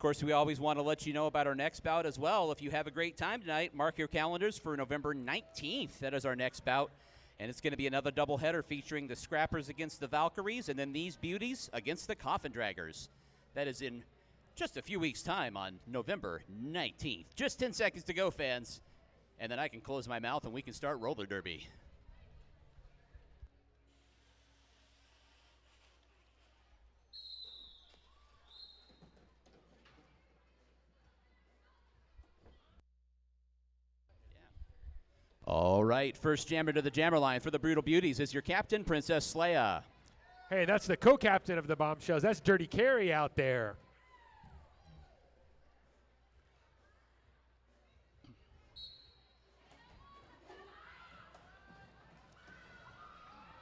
course, we always want to let you know about our next bout as well. If you have a great time tonight, mark your calendars for November 19th. That is our next bout. And it's going to be another doubleheader featuring the Scrappers against the Valkyries and then these beauties against the Coffin Draggers. That is in just a few weeks' time on November 19th. Just 10 seconds to go, fans. And then I can close my mouth and we can start roller derby. All right, first jammer to the jammer line for the Brutal Beauties is your captain, Princess Leia. Hey, that's the co-captain of the Bombshells. That's Dirty Carrie out there.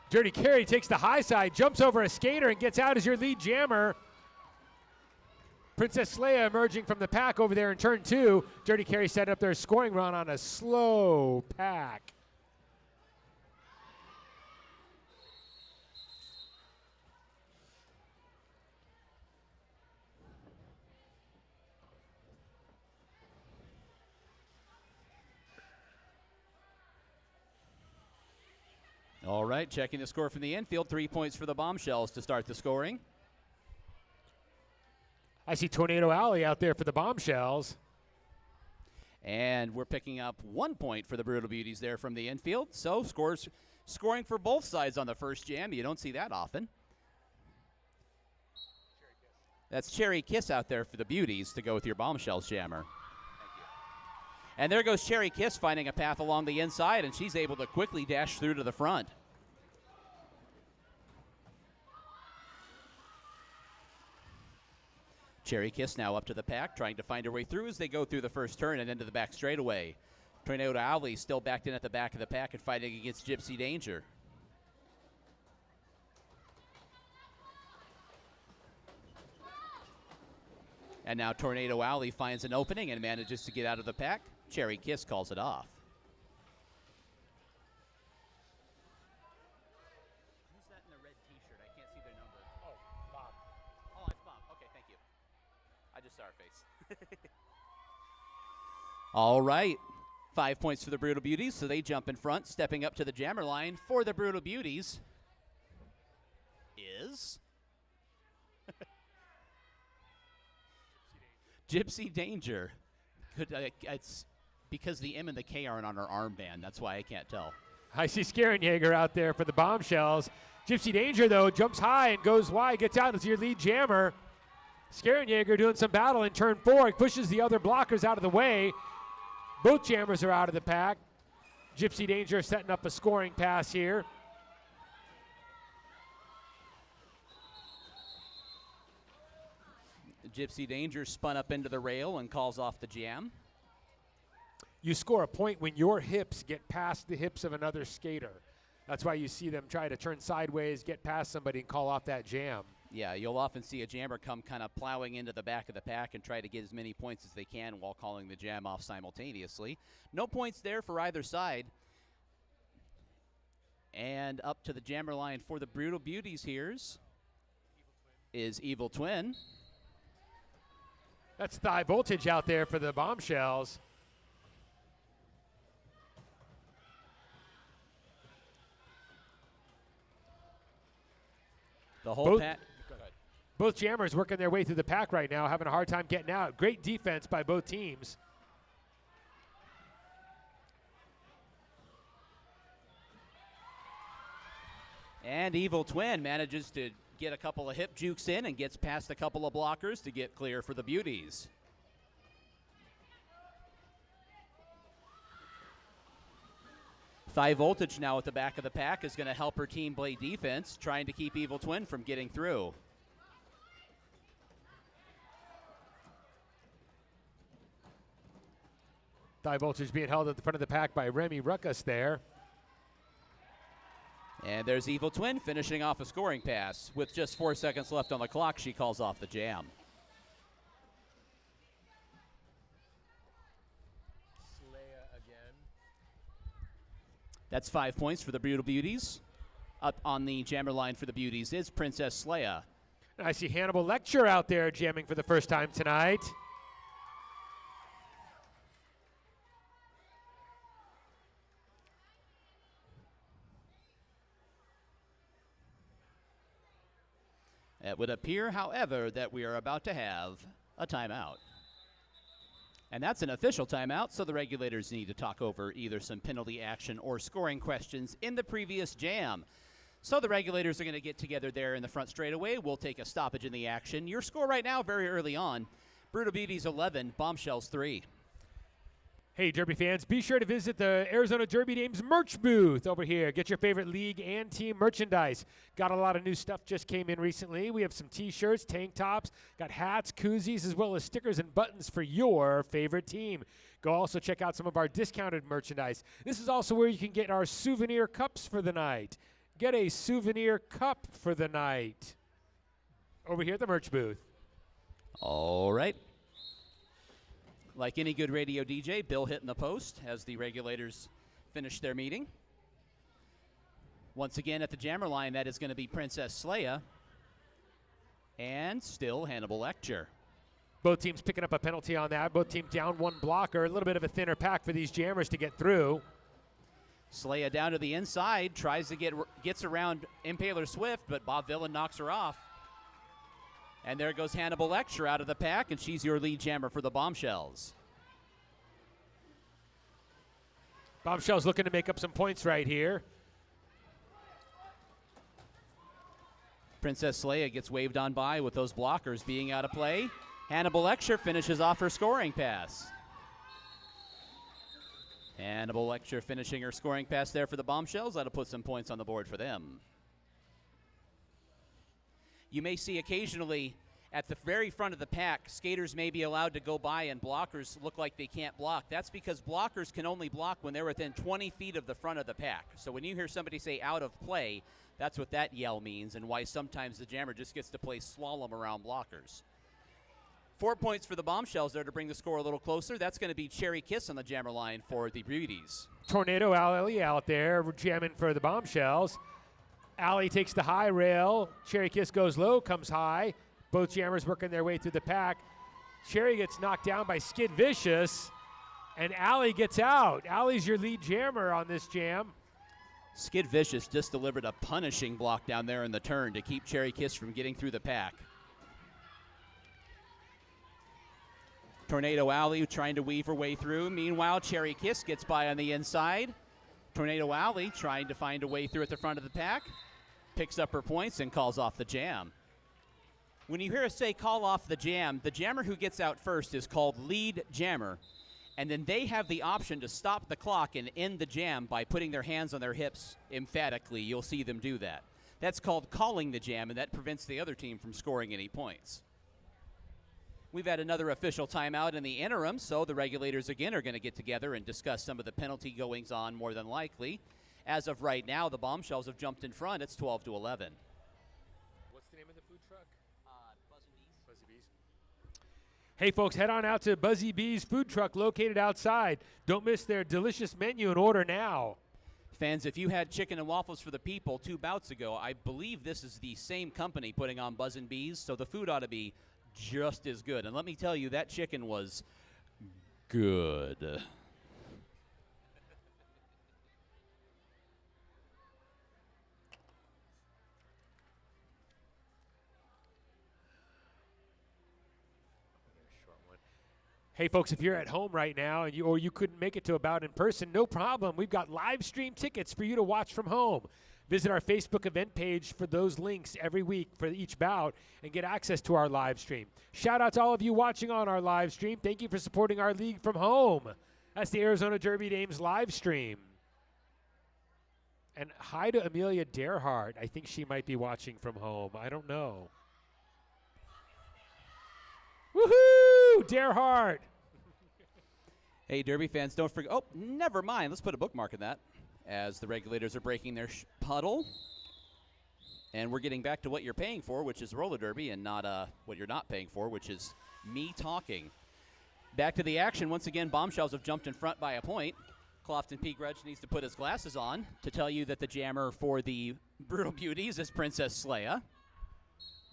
Dirty Carrie takes the high side, jumps over a skater, and gets out as your lead jammer. Princess Leia emerging from the pack over there in turn 2. Dirty Carrie set up their scoring run on a slow pack. All right, checking the score from the infield. 3 points for the Bombshells to start the scoring. I see Tornado Alley out there for the Bombshells. And we're picking up 1 point for the Brutal Beauties there from the infield. So scoring for both sides on the first jam. You don't see that often. That's Cherry Kiss out there for the Beauties to go with your Bombshells jammer. And there goes Cherry Kiss finding a path along the inside, and she's able to quickly dash through to the front. Cherry Kiss now up to the pack, trying to find her way through as they go through the first turn and into the back straightaway. Tornado Alley still backed in at the back of the pack and fighting against Gypsy Danger. And now Tornado Alley finds an opening and manages to get out of the pack. Cherry Kiss calls it off. Who's that in the red t-shirt? I can't see their number. Oh, Bob. Oh, it's Bob. Okay, thank you. I just saw her face. All right. 5 points for the Brutal Beauties, so they jump in front. Stepping up to the jammer line for the Brutal Beauties is Gypsy Danger. It's because the M and the K aren't on her armband. That's why I can't tell. I see Scarenjaeger out there for the Bombshells. Gypsy Danger, though, jumps high and goes wide, gets out as your lead jammer. Scarenjaeger doing some battle in turn 4. He pushes the other blockers out of the way. Both jammers are out of the pack. Gypsy Danger setting up a scoring pass here. Gypsy Danger spun up into the rail and calls off the jam. You score a point when your hips get past the hips of another skater. That's why you see them try to turn sideways, get past somebody, and call off that jam. Yeah, you'll often see a jammer come kind of plowing into the back of the pack and try to get as many points as they can while calling the jam off simultaneously. No points there for either side. And up to the jammer line for the Brutal Beauties here is Evil Twin. That's Thigh Voltage out there for the Bombshells. The whole pack. Both jammers working their way through the pack right now, having a hard time getting out. Great defense by both teams. And Evil Twin manages to get a couple of hip jukes in and gets past a couple of blockers to get clear for the Beauties. Thigh Voltage now at the back of the pack is going to help her team play defense, trying to keep Evil Twin from getting through. Thigh Voltage being held at the front of the pack by Remy Ruckus there. And there's Evil Twin finishing off a scoring pass. With just 4 seconds left on the clock, she calls off the jam. That's 5 points for the Brutal Beauties. Up on the jammer line for the Beauties is Princess Leia. I see Hannibal Lecter out there jamming for the first time tonight. It would appear, however, that we are about to have a timeout. And that's an official timeout, so the regulators need to talk over either some penalty action or scoring questions in the previous jam. So the regulators are going to get together there in the front straightaway. We'll take a stoppage in the action. Your score right now, very early on, Brutal Beauties 11, Bombshells 3. Hey, Derby fans, be sure to visit the Arizona Derby Dames merch booth over here. Get your favorite league and team merchandise. Got a lot of new stuff just came in recently. We have some T-shirts, tank tops, got hats, koozies, as well as stickers and buttons for your favorite team. Go also check out some of our discounted merchandise. This is also where you can get our souvenir cups for the night. Get a souvenir cup for the night over here at the merch booth. All right. Like any good radio DJ, Bill hitting the post as the regulators finish their meeting. Once again at the jammer line, that is going to be Princess Leia and still Hannibal Lecter. Both teams picking up a penalty on that. Both teams down one blocker. A little bit of a thinner pack for these jammers to get through. Slaya down to the inside, tries to gets around Impaler Swift, but Bob Villan knocks her off. And there goes Hannibal Lecter out of the pack, and she's your lead jammer for the Bombshells. Bombshells looking to make up some points right here. Princess Leia gets waved on by with those blockers being out of play. Hannibal Lecter finishes off her scoring pass. Hannibal Lecter finishing her scoring pass there for the Bombshells. That'll put some points on the board for them. You may see occasionally at the very front of the pack, skaters may be allowed to go by and blockers look like they can't block. That's because blockers can only block when they're within 20 feet of the front of the pack. So when you hear somebody say out of play, that's what that yell means and why sometimes the jammer just gets to play slalom around blockers. 4 points for the Bombshells there to bring the score a little closer. That's going to be Cherry Kiss on the jammer line for the Beauties. Tornado Alley out there jamming for the Bombshells. Alley takes the high rail. Cherry Kiss goes low, comes high. Both jammers working their way through the pack. Cherry gets knocked down by Skid Vicious, and Alley gets out. Alley's your lead jammer on this jam. Skid Vicious just delivered a punishing block down there in the turn to keep Cherry Kiss from getting through the pack. Tornado Alley trying to weave her way through. Meanwhile, Cherry Kiss gets by on the inside. Tornado Alley trying to find a way through at the front of the pack. Picks up her points and calls off the jam. When you hear us say call off the jammer who gets out first is called lead jammer. And then they have the option to stop the clock and end the jam by putting their hands on their hips emphatically. You'll see them do that. That's called calling the jam, and that prevents the other team from scoring any points. We've had another official timeout in the interim, so the regulators again are going to get together and discuss some of the penalty goings on more than likely. As of right now, the Bombshells have jumped in front. It's 12-11. What's the name of the food truck? Buzzy Bees. Hey, folks, head on out to Buzzy Bees food truck located outside. Don't miss their delicious menu and order now. Fans, if you had chicken and waffles for the people 2 bouts ago, I believe this is the same company putting on Buzzin' Bees, so the food ought to be just as good. And let me tell you, that chicken was good. Hey, folks, if you're at home right now and you couldn't make it to a bout in person, no problem. We've got live stream tickets for you to watch from home. Visit our Facebook event page for those links every week for each bout and get access to our live stream. Shout out to all of you watching on our live stream. Thank you for supporting our league from home. That's the Arizona Derby Dames live stream. And hi to Amelia Derhart. I think she might be watching from home. I don't know. Woohoo! Derhart! Hey, Derby fans, don't forget. Oh, never mind. Let's put a bookmark in that as the regulators are breaking their puddle. And we're getting back to what you're paying for, which is roller derby, and not what you're not paying for, which is me talking. Back to the action. Once again, Bombshells have jumped in front by a point. Clofton P. Grudge needs to put his glasses on to tell you that the jammer for the Brutal Beauties is Princess Leia.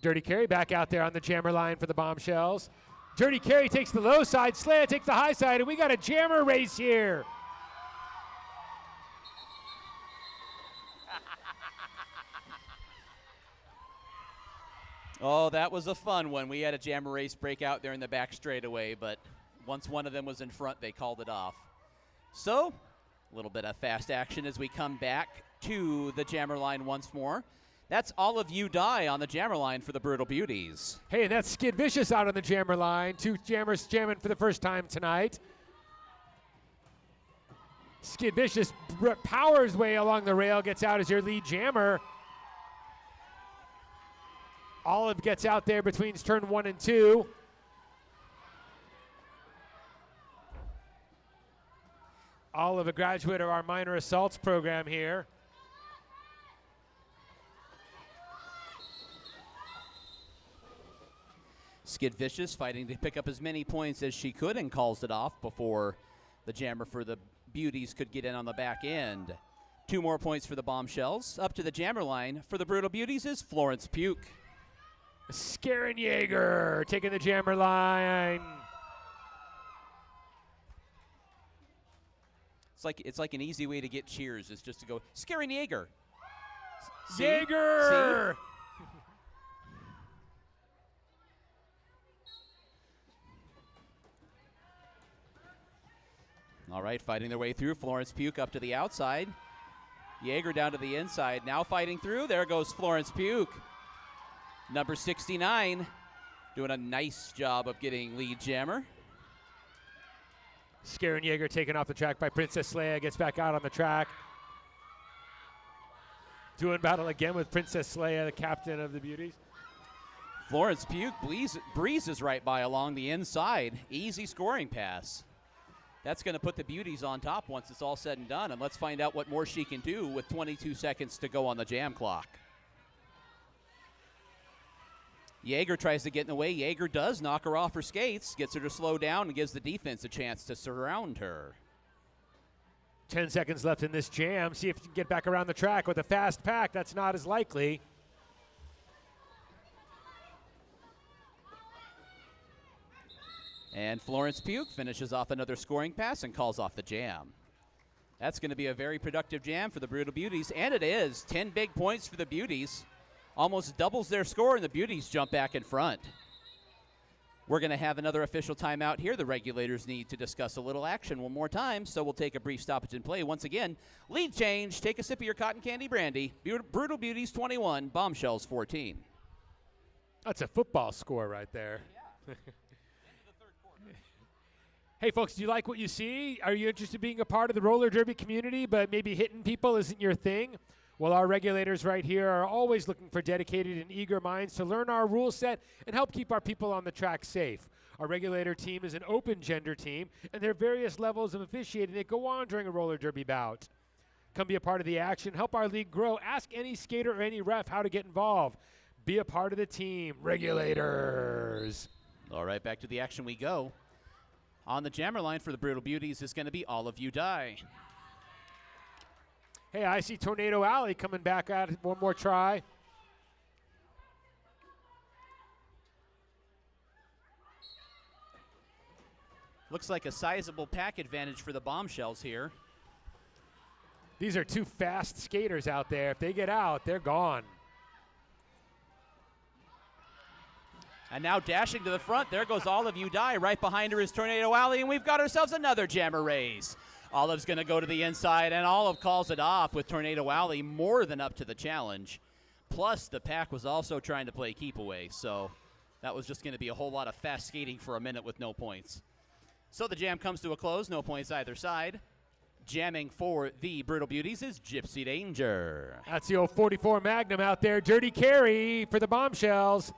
Dirty Carry back out there on the jammer line for the Bombshells. Dirty Carry takes the low side, Slaya takes the high side, and we got a jammer race here. Oh, that was a fun one. We had a jammer race break out there in the back straightaway, but once one of them was in front, they called it off. So, a little bit of fast action as we come back to the jammer line once more. That's All of You Die on the jammer line for the Brutal Beauties. Hey, and that's Skid Vicious out on the jammer line. 2 jammers jamming for the first time tonight. Skid Vicious powers way along the rail, gets out as your lead jammer. Olive gets out there between turn 1 and 2. Olive, a graduate of our minor assaults program here. Skid Vicious fighting to pick up as many points as she could and calls it off before the jammer for the Beauties could get in on the back end. 2 more points for the Bombshells. Up to the jammer line for the Brutal Beauties is Florence Puke. Skarin Yeager taking the jammer line. It's like an easy way to get cheers is just to go, Skarin Yeager. Yeager! See? All right, fighting their way through. Florence Puke up to the outside. Yeager down to the inside. Now fighting through. There goes Florence Puke. Number 69 doing a nice job of getting lead jammer. Skarin Yeager taken off the track by Princess Leia, gets back out on the track. Doing battle again with Princess Leia, the captain of the Beauties. Florence Puke breezes right by along the inside. Easy scoring pass. That's going to put the Beauties on top once it's all said and done. And let's find out what more she can do with 22 seconds to go on the jam clock. Yeager tries to get in the way. Yeager does knock her off her skates, gets her to slow down, and gives the defense a chance to surround her. 10 seconds left in this jam. See if you can get back around the track with a fast pack. That's not as likely. And Florence Puke finishes off another scoring pass and calls off the jam. That's going to be a very productive jam for the Brutal Beauties, and it is. 10 big points for the Beauties. Almost doubles their score, and the Beauties jump back in front. We're going to have another official timeout here. The regulators need to discuss a little action one more time, so we'll take a brief stoppage and play. Once again, lead change. Take a sip of your cotton candy brandy. Brutal Beauties 21, Bombshells 14. That's a football score right there. Yeah. Hey, folks, do you like what you see? Are you interested in being a part of the roller derby community, but maybe hitting people isn't your thing? Well, our regulators right here are always looking for dedicated and eager minds to learn our rule set and help keep our people on the track safe. Our regulator team is an open gender team, and there are various levels of officiating that go on during a roller derby bout. Come be a part of the action, help our league grow, ask any skater or any ref how to get involved. Be a part of the team, regulators. All right, back to the action we go. On the jammer line for the Brutal Beauties is going to be All of You Die. Hey, I see Tornado Alley coming back at it. One more try. Looks like a sizable pack advantage for the Bombshells here. These are 2 fast skaters out there. If they get out, they're gone. And now dashing to the front, there goes All of You Die. Right behind her is Tornado Alley, and we've got ourselves another jammer race. Olive's going to go to the inside, and Olive calls it off with Tornado Alley more than up to the challenge. Plus, the pack was also trying to play keep away, so that was just going to be a whole lot of fast skating for a minute with no points. So the jam comes to a close, no points either side. Jamming for the Brutal Beauties is Gypsy Danger. That's the old 44 Magnum out there. Dirty Carry for the Bombshells.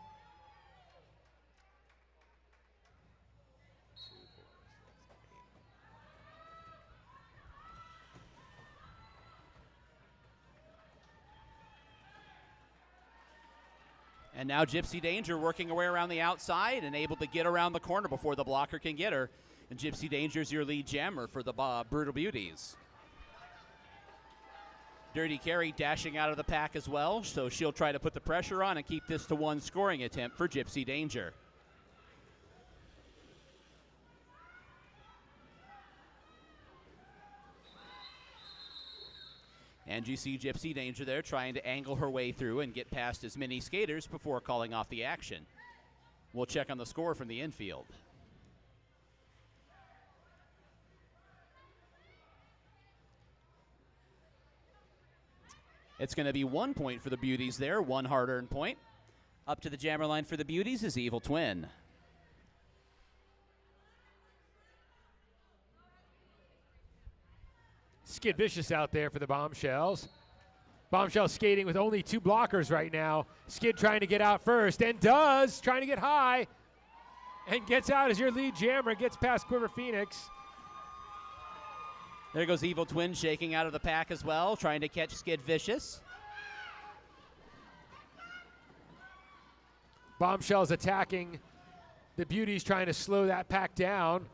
And now Gypsy Danger working her way around the outside and able to get around the corner before the blocker can get her. And Gypsy Danger's your lead jammer for the Brutal Beauties. Dirty Carry dashing out of the pack as well, so she'll try to put the pressure on and keep this to one scoring attempt for Gypsy Danger. And you see Gypsy Danger there trying to angle her way through and get past as many skaters before calling off the action. We'll check on the score from the infield. It's going to be 1 point for the Beauties there, one hard-earned point. Up to the jammer line for the Beauties is Evil Twin. Skid Vicious out there for the Bombshells. Bombshells skating with only 2 blockers right now. Skid trying to get out first, and does, trying to get high, and gets out as your lead jammer, gets past Quiver Phoenix. There goes Evil Twin shaking out of the pack as well, trying to catch Skid Vicious. Bombshells attacking. The Beauties trying to slow that pack down.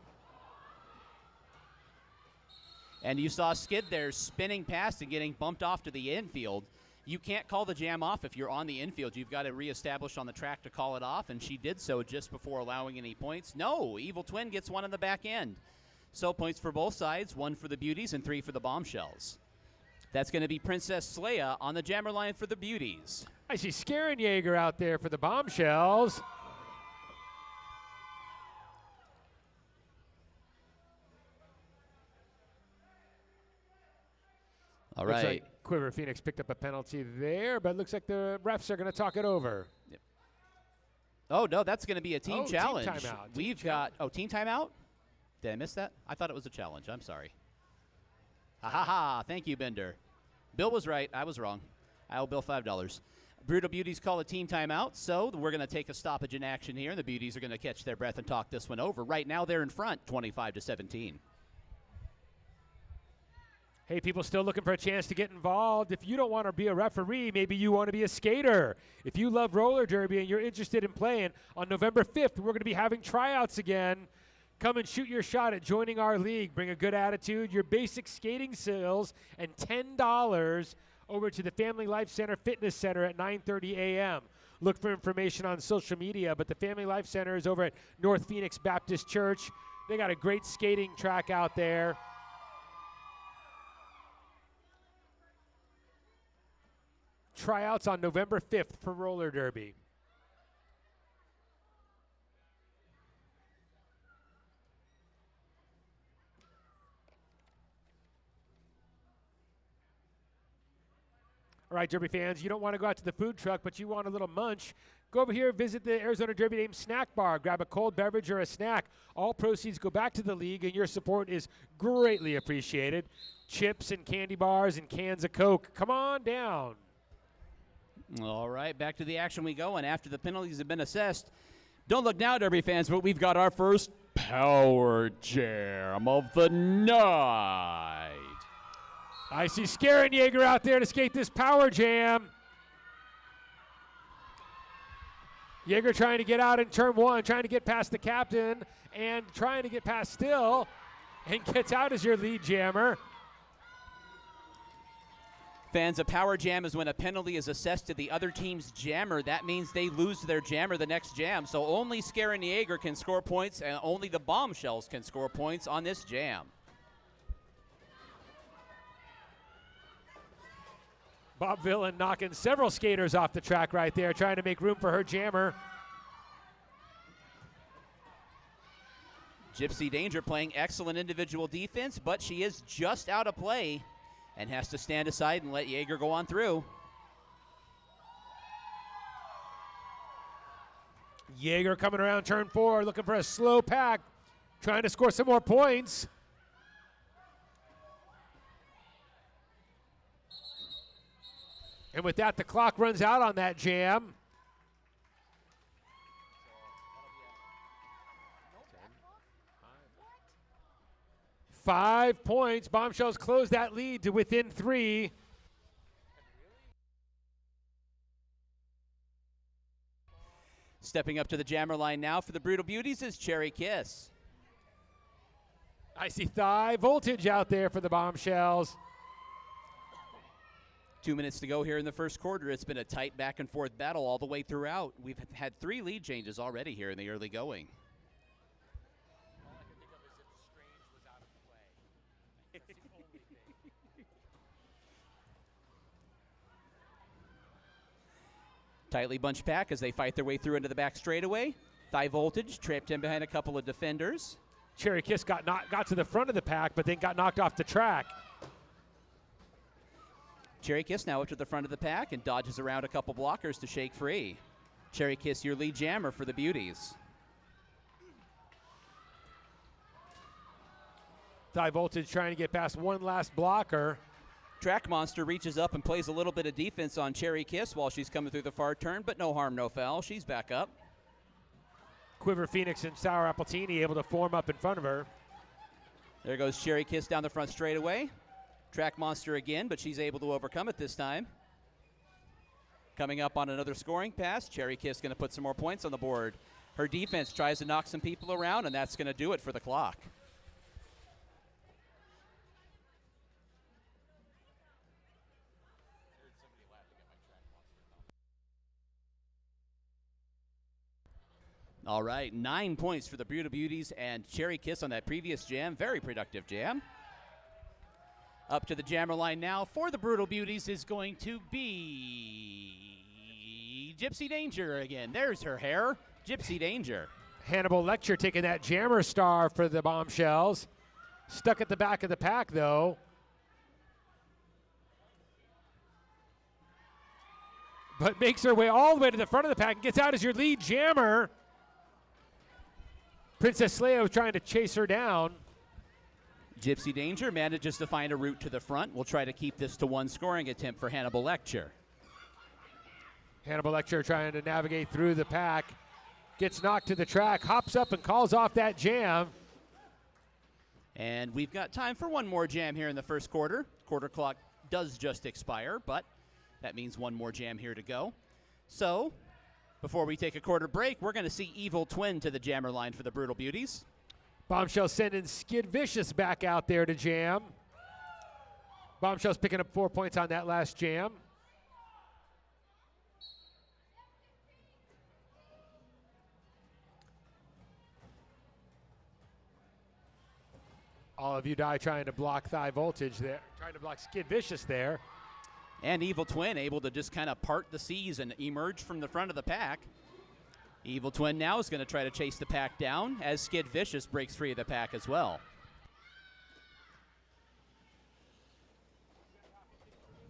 And you saw Skid there spinning past and getting bumped off to the infield. You can't call the jam off if you're on the infield. You've got to reestablish on the track to call it off, and she did so just before allowing any points. No, Evil Twin gets one on the back end. So points for both sides, 1 for the Beauties and 3 for the Bombshells. That's going to be Princess Leia on the jammer line for the Beauties. I see Skarenjager out there for the Bombshells. All looks right. like Quiver Phoenix picked up a penalty there, but looks like the refs are going to talk it over. Yep. Oh, no, that's going to be a team challenge. Team timeout. We've got, team timeout? Did I miss that? I thought it was a challenge. I'm sorry. Ha ha ha. Thank you, Bender. Bill was right. I was wrong. I owe Bill $5. Brutal Beauties call a team timeout, so we're going to take a stoppage in action here, and the Beauties are going to catch their breath and talk this one over. Right now, they're in front, 25-17. Hey, people still looking for a chance to get involved. If you don't want to be a referee, maybe you want to be a skater. If you love roller derby and you're interested in playing, on November 5th, we're going to be having tryouts again. Come and shoot your shot at joining our league. Bring a good attitude, your basic skating skills, and $10 over to the Family Life Center Fitness Center at 9:30 a.m. Look for information on social media, but the Family Life Center is over at North Phoenix Baptist Church. They got a great skating track out there. Tryouts on November 5th for roller derby. All right, Derby fans, you don't want to go out to the food truck, but you want a little munch. Go over here, visit the Arizona Derby Dame Snack Bar. Grab a cold beverage or a snack. All proceeds go back to the league, and your support is greatly appreciated. Chips and candy bars and cans of Coke. Come on down. All right, back to the action we go, and after the penalties have been assessed, don't look now, Derby fans, but we've got our first power jam of the night. I see Skarenjager out there to skate this power jam. Jaeger trying to get out in turn 1, trying to get past the captain, and trying to get past Still, and gets out as your lead jammer. Fans, a power jam is when a penalty is assessed to the other team's jammer. That means they lose their jammer the next jam. So only Skarenjager can score points, and only the Bombshells can score points on this jam. Bob Villan knocking several skaters off the track right there, trying to make room for her jammer. Gypsy Danger playing excellent individual defense, but she is just out of play and has to stand aside and let Jaeger go on through. Jaeger coming around turn 4, looking for a slow pack, trying to score some more points. And with that, the clock runs out on that jam. Five points. Bombshells close that lead to within 3. Stepping up to the jammer line now for the Brutal Beauties is Cherry Kiss. I see thigh voltage out there for the Bombshells. 2 minutes to go here in the first quarter. It's been a tight back and forth battle all the way throughout. We've had 3 lead changes already here in the early going. All I can think of is if Strange was out of play. That's the only thing. Tightly bunched pack as they fight their way through into the back straightaway. Thigh Voltage trapped in behind a couple of defenders. Cherry Kiss got to the front of the pack, but then got knocked off the track. Cherry Kiss now up to the front of the pack and dodges around a couple blockers to shake free. Cherry Kiss, your lead jammer for the Beauties. Thigh Voltage trying to get past one last blocker. Track Monster reaches up and plays a little bit of defense on Cherry Kiss while she's coming through the far turn, but no harm, no foul. She's back up. Quiver Phoenix and Sour Appletini able to form up in front of her. There goes Cherry Kiss down the front straightaway. Track Monster again, but she's able to overcome it this time. Coming up on another scoring pass, Cherry Kiss going to put some more points on the board. Her defense tries to knock some people around, and that's going to do it for the clock. All right, 9 points for the Brutal Beauties and Cherry Kiss on that previous jam. Very productive jam. Up to the jammer line now for the Brutal Beauties is going to be Gypsy Danger again. There's her hair, Gypsy Danger. Hannibal Lecter taking that jammer star for the Bombshells. Stuck at the back of the pack, though. But makes her way all the way to the front of the pack and gets out as your lead jammer. Princess Leia was trying to chase her down. Gypsy Danger manages to find a route to the front. We'll try to keep this to one scoring attempt for Hannibal Lecter. Hannibal Lecter trying to navigate through the pack. Gets knocked to the track, hops up and calls off that jam. And we've got time for one more jam here in the first quarter. Quarter clock does just expire, but that means one more jam here to go. So, before we take a quarter break, we're going to see Evil Twin to the jammer line for the Brutal Beauties. Bombshell sending Skid Vicious back out there to jam. Bombshell's picking up 4 points on that last jam. All of you die trying to block Thigh Voltage there, trying to block Skid Vicious there. And Evil Twin able to just kind of part the seas and emerge from the front of the pack. Evil Twin now is going to try to chase the pack down as Skid Vicious breaks free of the pack as well.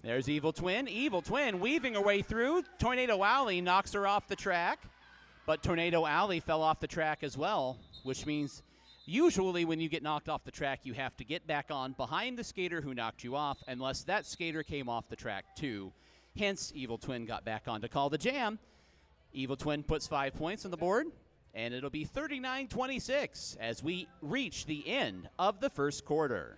There's Evil Twin. Evil Twin weaving her way through. Tornado Alley knocks her off the track, but Tornado Alley fell off the track as well, which means usually when you get knocked off the track, you have to get back on behind the skater who knocked you off, unless that skater came off the track too. Hence, Evil Twin got back on to call the jam. Evil Twin puts 5 points on the board, and it'll be 39-26 as we reach the end of the first quarter.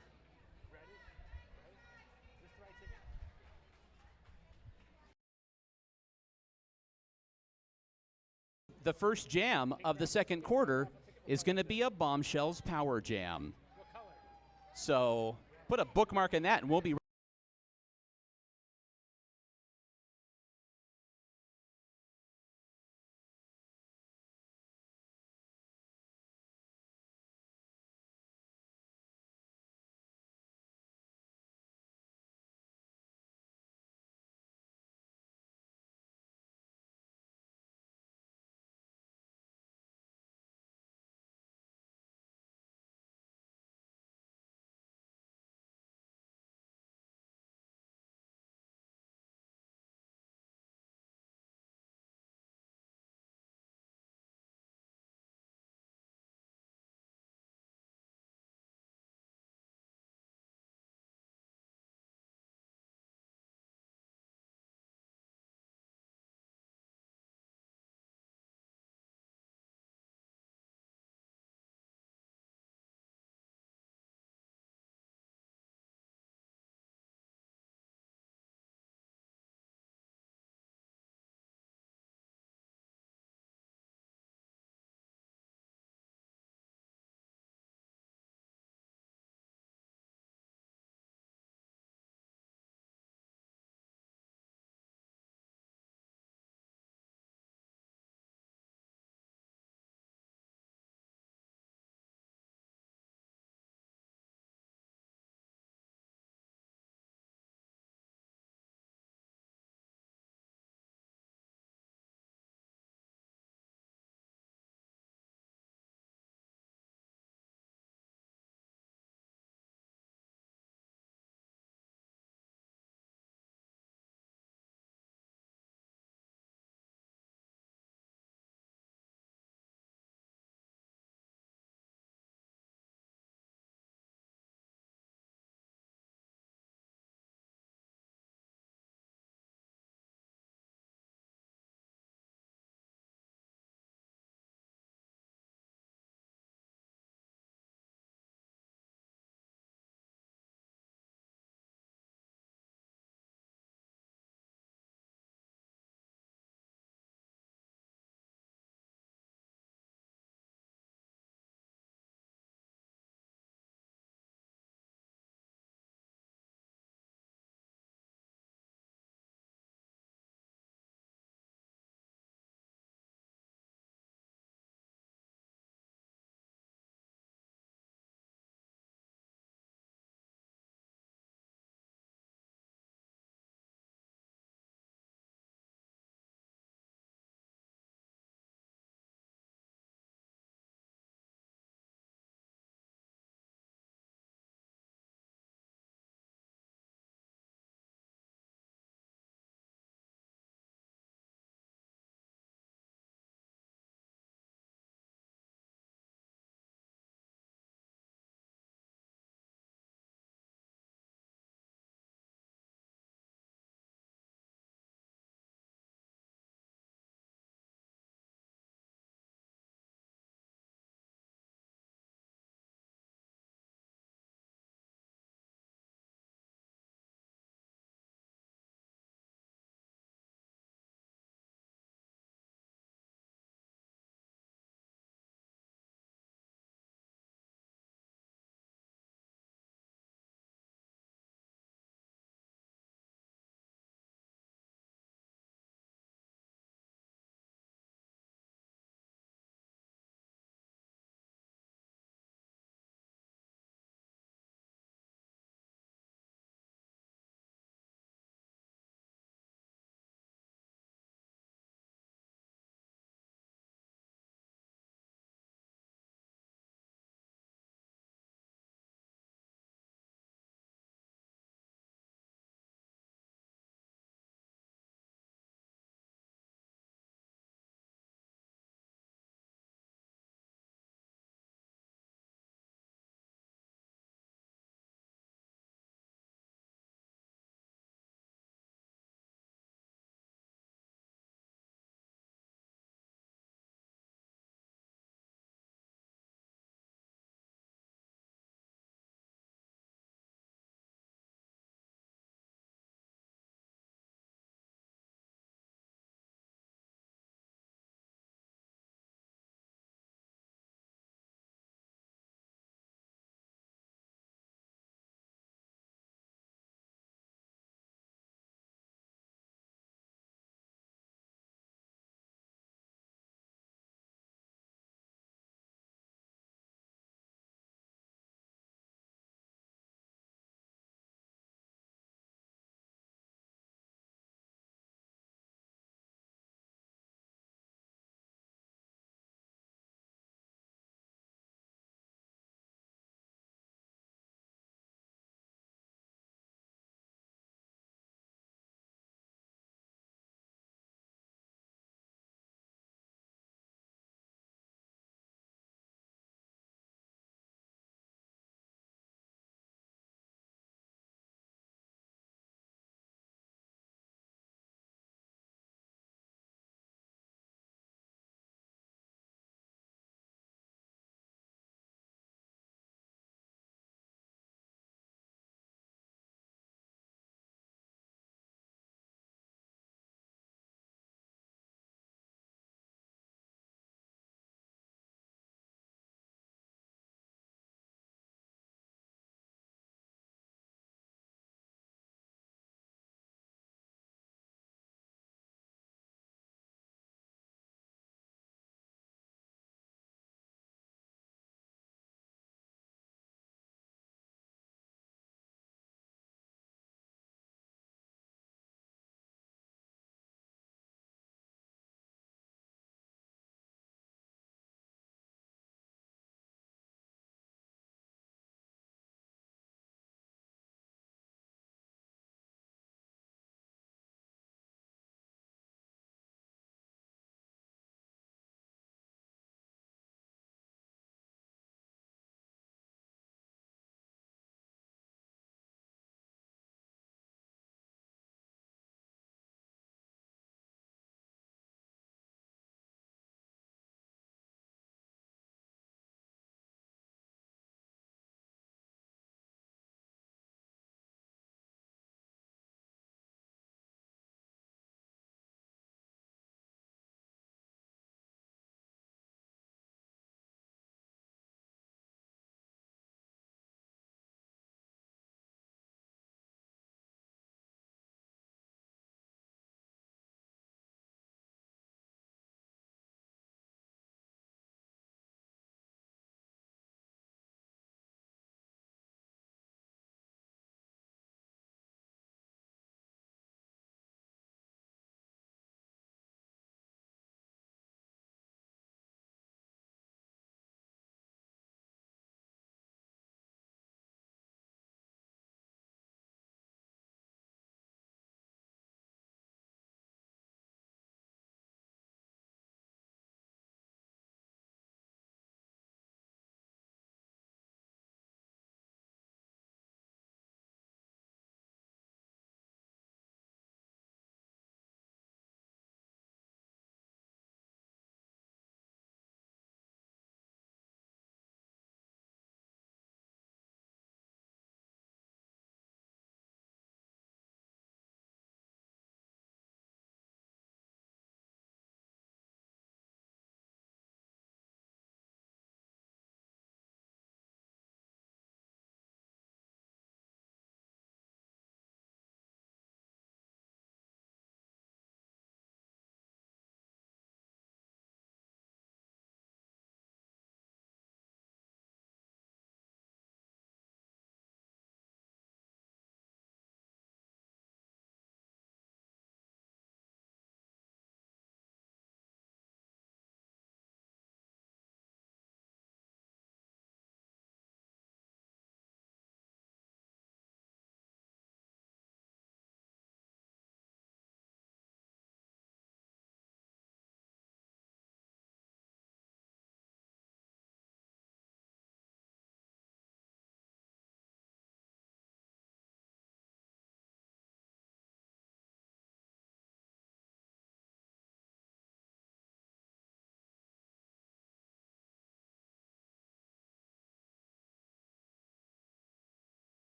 The first jam of the second quarter is going to be a Bombshells Power Jam. So put a bookmark in that, and we'll be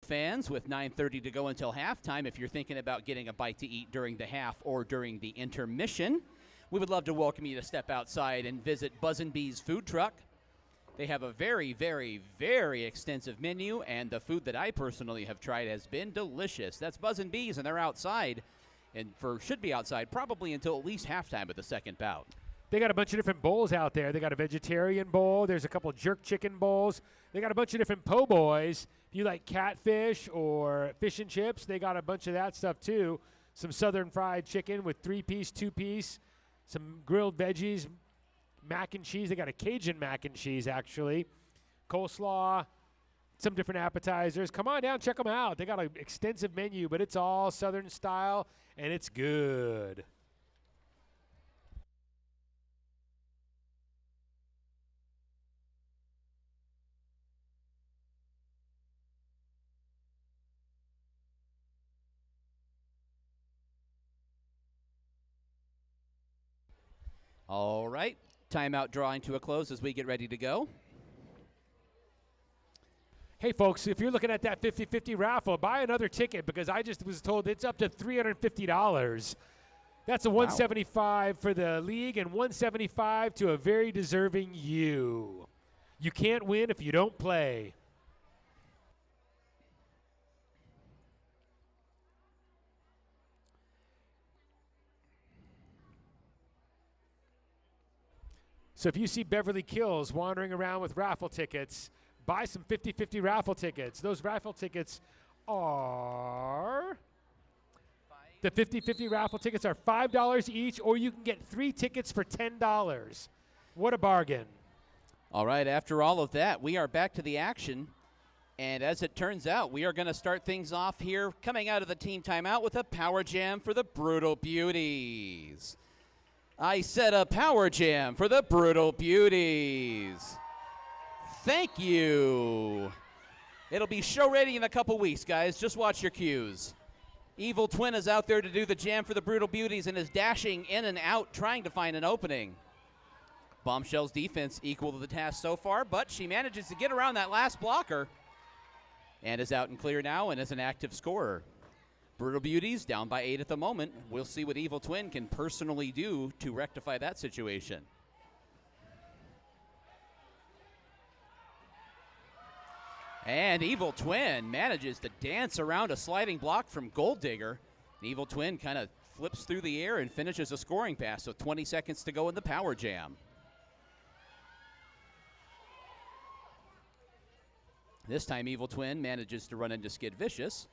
fans with 9:30 to go until halftime. If you're thinking about getting a bite to eat during the half or during the intermission, we would love to welcome you to step outside and visit Buzzin' Bee's food truck. They have a very, very, very extensive menu, and the food that I personally have tried has been delicious. That's Buzzin' Bees, and they're outside, and should be outside probably until at least halftime of the second bout. They got a bunch of different bowls out there. They got a vegetarian bowl. There's a couple jerk chicken bowls. They got a bunch of different po' boys. If you like catfish or fish and chips, they got a bunch of that stuff too. Some southern fried chicken with 3-piece, 2-piece, some grilled veggies, mac and cheese. They got a Cajun mac and cheese, actually. Coleslaw, some different appetizers. Come on down, check them out. They got an extensive menu, but it's all southern style, and it's good. All right, timeout drawing to a close as we get ready to go. Hey, folks, if you're looking at that 50-50 raffle, buy another ticket because I just was told it's up to $350. That's a $175 for the league and $175 to a very deserving you. You can't win if you don't play. So if you see Beverly Kills wandering around with raffle tickets, buy some 50-50 raffle tickets. Those raffle tickets are, the 50-50 raffle tickets are $5 each, or you can get 3 tickets for $10. What a bargain. All right, after all of that, we are back to the action. And as it turns out, we are going to start things off here coming out of the team timeout with a power jam for the Brutal Beauties. I said a power jam for the Brutal Beauties. Thank you. It'll be show ready in a couple weeks, guys. Just watch your cues. Evil Twin is out there to do the jam for the Brutal Beauties and is dashing in and out trying to find an opening. Bombshells defense equal to the task so far, but she manages to get around that last blocker and is out and clear now and is an active scorer. Brutal Beauties down by 8 at the moment. We'll see what Evil Twin can personally do to rectify that situation. And Evil Twin manages to dance around a sliding block from Gold Digger. Evil Twin kind of flips through the air and finishes a scoring pass with 20 seconds to go in the power jam. This time Evil Twin manages to run into Skid Vicious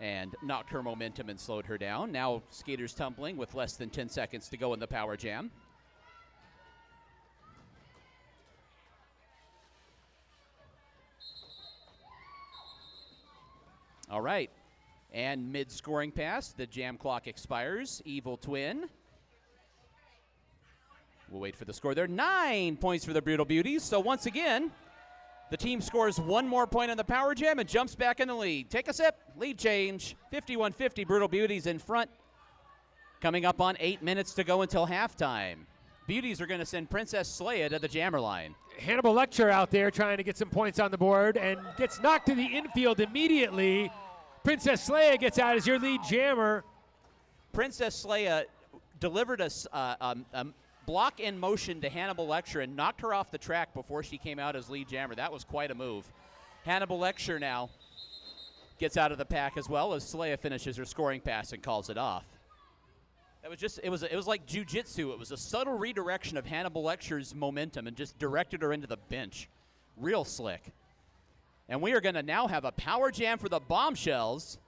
and knocked her momentum and slowed her down. Now Skater's tumbling with less than 10 seconds to go in the power jam. All right, and mid-scoring pass, the jam clock expires. Evil Twin. We'll wait for the score there. 9 points for the Brutal Beauties. So once again, the team scores 1 more point on the power jam and jumps back in the lead. Take a sip. Lead change. 51-50. Brutal Beauties in front. Coming up on 8 minutes to go until halftime. Beauties are going to send Princess Leia to the jammer line. Hannibal Lecter out there trying to get some points on the board and gets knocked to the infield immediately. Princess Leia gets out as your lead jammer. Princess Leia delivered a block in motion to Hannibal Lecter and knocked her off the track before she came out as lead jammer. That was quite a move. Hannibal Lecter now gets out of the pack as well as Leia finishes her scoring pass and calls it off. That was just, it was like jiu-jitsu. It was a subtle redirection of Hannibal Lecter's momentum and just directed her into the bench. Real slick. And we are going to now have a power jam for the Bombshells.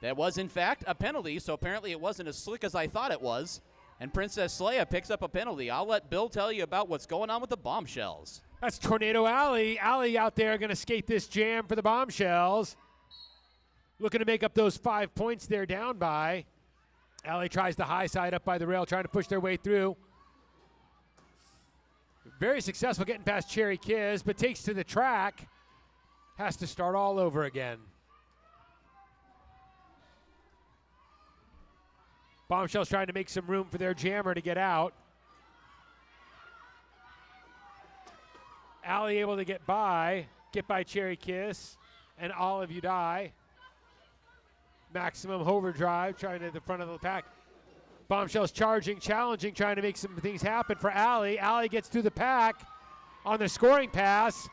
That was, in fact, a penalty, so apparently it wasn't as slick as I thought it was. And Princess Leia picks up a penalty. I'll let Bill tell you about what's going on with the Bombshells. That's Tornado Alley. Alley out there going to skate this jam for the Bombshells. Looking to make up those 5 points they're down by. Alley tries the high side up by the rail, trying to push their way through. Very successful getting past Cherry Kiss, but takes to the track. Has to start all over again. Bombshells trying to make some room for their jammer to get out. Alley able to get by Cherry Kiss, and All of You Die. maximum overdrive, trying to the front of the pack. Bombshells charging, challenging, trying to make some things happen for Allie. Allie gets through the pack on the scoring pass.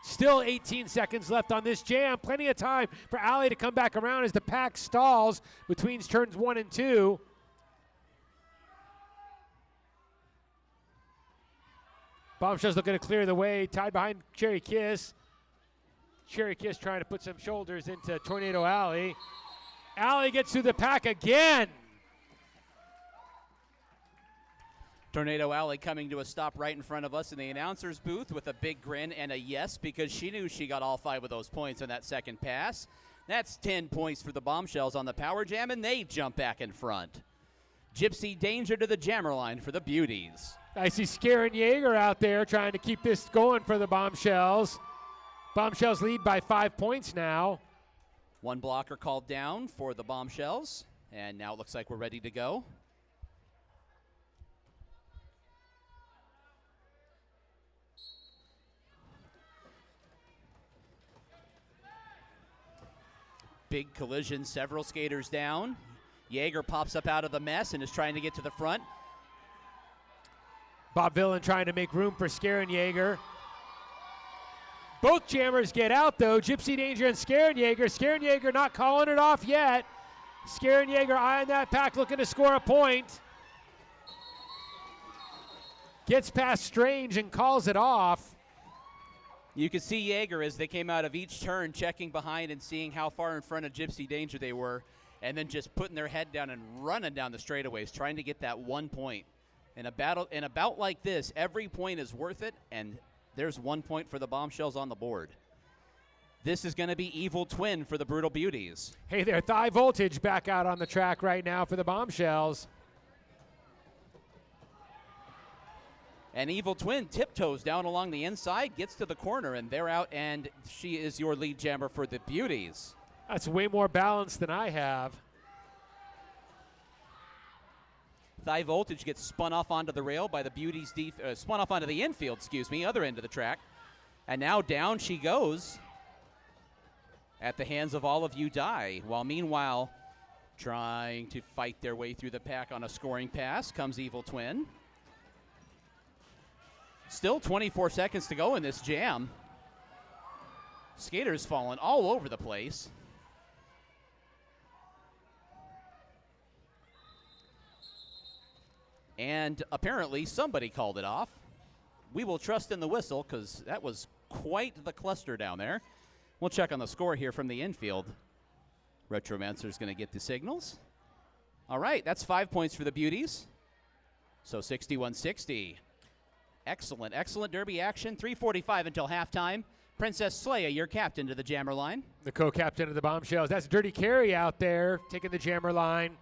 Still 18 seconds left on this jam. Plenty of time for Allie to come back around as the pack stalls between turns 1 and 2. Bombshells looking to clear the way, tied behind Cherry Kiss. Cherry Kiss trying to put some shoulders into Tornado Alley. Alley gets through the pack again. Tornado Alley coming to a stop right in front of us in the announcer's booth with a big grin and a yes, because she knew she got all 5 of those points on that second pass. That's 10 points for the Bombshells on the power jam, and they jump back in front. Gypsy Danger to the jammer line for the Beauties. I see Scaren Yeager out there trying to keep this going for the Bombshells. Bombshells lead by 5 points now. One blocker called down for the Bombshells, and now it looks like we're ready to go. Big collision, several skaters down. Yeager pops up out of the mess and is trying to get to the front. Bob Villan trying to make room for Scaren Yeager. Both jammers get out, though. Gypsy Danger and Scaren Yeager. Scaren Yeager not calling it off yet. Scaren Yeager eyeing that pack, looking to score a point. Gets past Strange and calls it off. You could see Yeager as they came out of each turn checking behind and seeing how far in front of Gypsy Danger they were, and then just putting their head down and running down the straightaways, trying to get that 1 point. In a bout like this, every point is worth it, and there's 1 point for the Bombshells on the board. This is going to be Evil Twin for the Brutal Beauties. Hey there, Thigh Voltage back out on the track right now for the Bombshells. And Evil Twin tiptoes down along the inside, gets to the corner, and they're out, and she is your lead jammer for the Beauties. That's way more balance than I have. Thigh Voltage gets spun off onto the rail by the Beauties, spun off onto the infield, other end of the track. And now down she goes at the hands of All of You Die, while meanwhile trying to fight their way through the pack on a scoring pass comes Evil Twin. Still 24 seconds to go in this jam. Skaters falling all over the place. And apparently somebody called it off. We will trust in the whistle because that was quite the cluster down there. We'll check on the score here from the infield. Retromancer's going to get the signals. All right, that's 5 points for the Beauties. So 61-60. Excellent, excellent derby action. 3:45 until halftime. Princess Leia, your captain to the jammer line. The co-captain of the Bombshells. That's Dirty Carry out there taking the jammer line.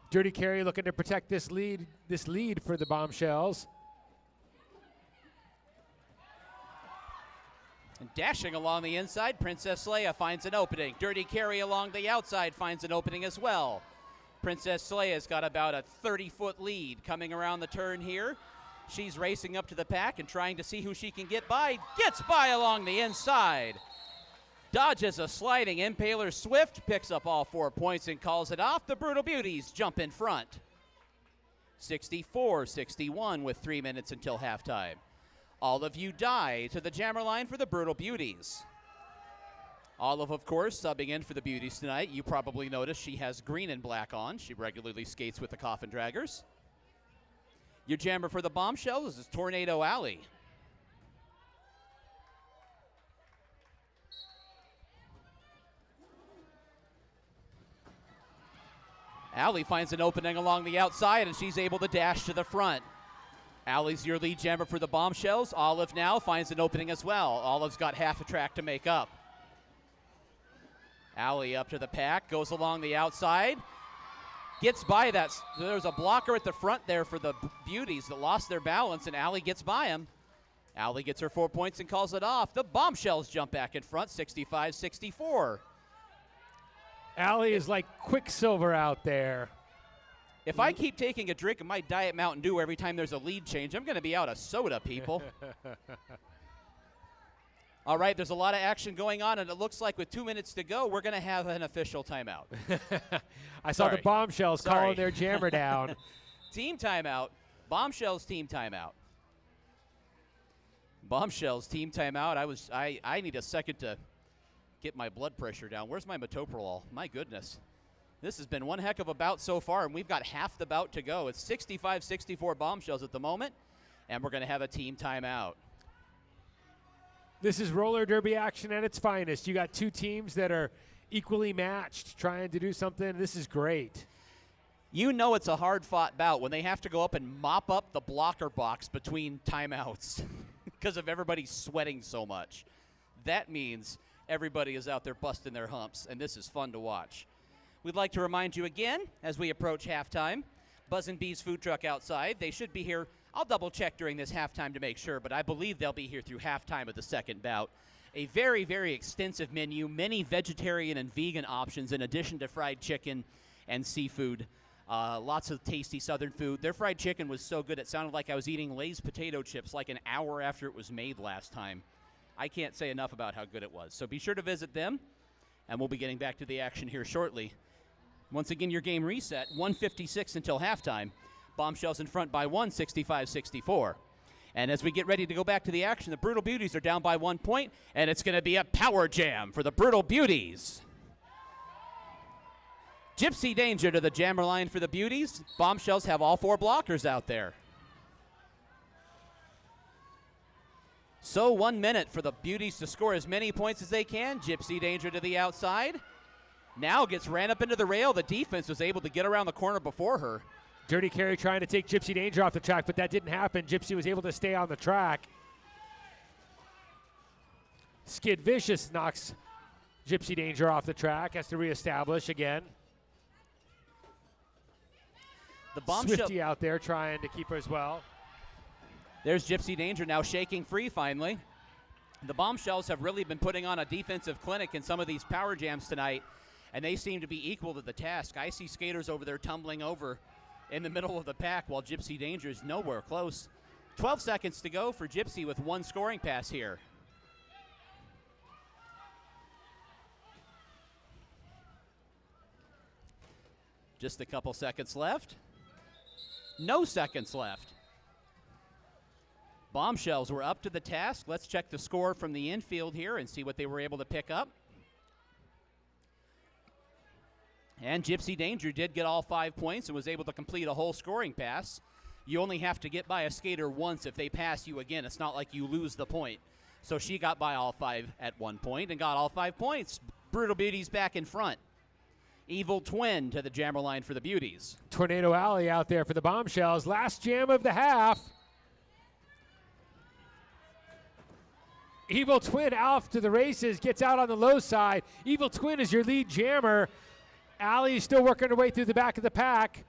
Dirty Carry looking to protect this lead for the Bombshells. And dashing along the inside, Princess Leia finds an opening. Dirty Carry along the outside finds an opening as well. Princess Leia's got about a 30-foot lead coming around the turn here. She's racing up to the pack and trying to see who she can get by. Gets by along the inside. Dodges a sliding Impaler Swift, picks up all 4 points and calls it off. The Brutal Beauties jump in front. 64-61 with 3 minutes until halftime. All of You Die to the jammer line for the Brutal Beauties. Olive, of course, subbing in for the Beauties tonight. You probably noticed she has green and black on. She regularly skates with the Coffin Draggers. Your jammer for the Bombshells is Tornado Alley. Alley finds an opening along the outside, and she's able to dash to the front. Alley's your lead jammer for the Bombshells. Olive now finds an opening as well. Olive's got half a track to make up. Alley up to the pack, goes along the outside, gets by that. There's a blocker at the front there for the Beauties that lost their balance, and Alley gets by him. Alley gets her 4 points and calls it off. The Bombshells jump back in front, 65-64. Alley is like Quicksilver out there. If I keep taking a drink of my Diet Mountain Dew every time there's a lead change, I'm going to be out of soda, people. All right, there's a lot of action going on, and it looks like with 2 minutes to go, we're going to have an official timeout. I saw the Bombshells calling their jammer down. Team timeout. Bombshells team timeout. Bombshells team timeout. I need a second to get my blood pressure down. Where's my metoprolol? My goodness. This has been one heck of a bout so far, and we've got half the bout to go. It's 65-64 Bombshells at the moment, and we're going to have a team timeout. This is roller derby action at its finest. You got two teams that are equally matched, trying to do something. This is great. You know it's a hard-fought bout when they have to go up and mop up the blocker box between timeouts because of everybody sweating so much. That means everybody is out there busting their humps, and this is fun to watch. We'd like to remind you again, as we approach halftime, Buzzin' Bees food truck outside. They should be here. I'll double-check during this halftime to make sure, but I believe they'll be here through halftime of the second bout. A very, very extensive menu, many vegetarian and vegan options in addition to fried chicken and seafood. Lots of tasty southern food. Their fried chicken was so good it sounded like I was eating Lay's potato chips like an hour after it was made last time. I can't say enough about how good it was. So be sure to visit them, and we'll be getting back to the action here shortly. Once again, your game reset, 1:56 until halftime. Bombshells in front by 1, 65-64. And as we get ready to go back to the action, the Brutal Beauties are down by 1 point, and it's going to be a power jam for the Brutal Beauties. Gypsy Danger to the jammer line for the Beauties. Bombshells have all 4 blockers out there. So 1 minute for the Beauties to score as many points as they can. Gypsy Danger to the outside. Now gets ran up into the rail. The defense was able to get around the corner before her. Dirty Carry trying to take Gypsy Danger off the track, but that didn't happen. Gypsy was able to stay on the track. Skid Vicious knocks Gypsy Danger off the track, has to reestablish again. The Bombshell Swifty out there trying to keep her as well. There's Gypsy Danger now shaking free finally. The Bombshells have really been putting on a defensive clinic in some of these power jams tonight, and they seem to be equal to the task. I see skaters over there tumbling over in the middle of the pack while Gypsy Danger is nowhere close. 12 seconds to go for Gypsy with 1 scoring pass here. Just a couple seconds left. No seconds left. Bombshells were up to the task. Let's check the score from the infield here and see what they were able to pick up. And Gypsy Danger did get all 5 points and was able to complete a whole scoring pass. You only have to get by a skater once. If they pass you again, it's not like you lose the point. So she got by all 5 at 1 point and got all 5 points. Brutal Beauties back in front. Evil Twin to the jammer line for the Beauties. Tornado Alley out there for the Bombshells. Last jam of the half. Evil Twin off to the races, gets out on the low side. Evil Twin is your lead jammer. Alley still working her way through the back of the pack.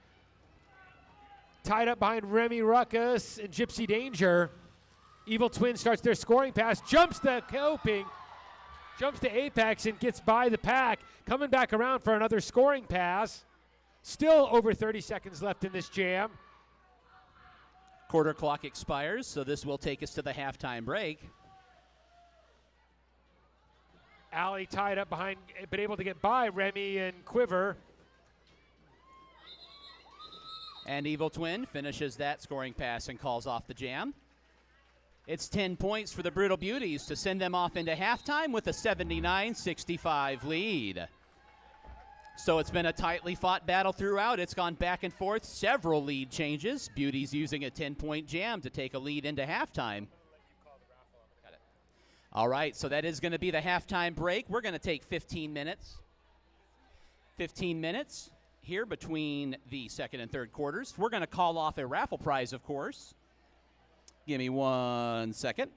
Tied up behind Remy Ruckus and Gypsy Danger. Evil Twin starts their scoring pass, jumps the coping, jumps to apex and gets by the pack. Coming back around for another scoring pass. Still over 30 seconds left in this jam. Quarter clock expires, so this will take us to the halftime break. Alley tied up behind, but able to get by Remy and Quiver. And Evil Twin finishes that scoring pass and calls off the jam. It's 10 points for the Brutal Beauties to send them off into halftime with a 79-65 lead. So it's been a tightly fought battle throughout. It's gone back and forth, several lead changes. Beauties using a 10-point jam to take a lead into halftime. All right, so that is going to be the halftime break. We're going to take 15 minutes. 15 minutes here between the second and third quarters. We're going to call off a raffle prize, of course. Give me 1 second.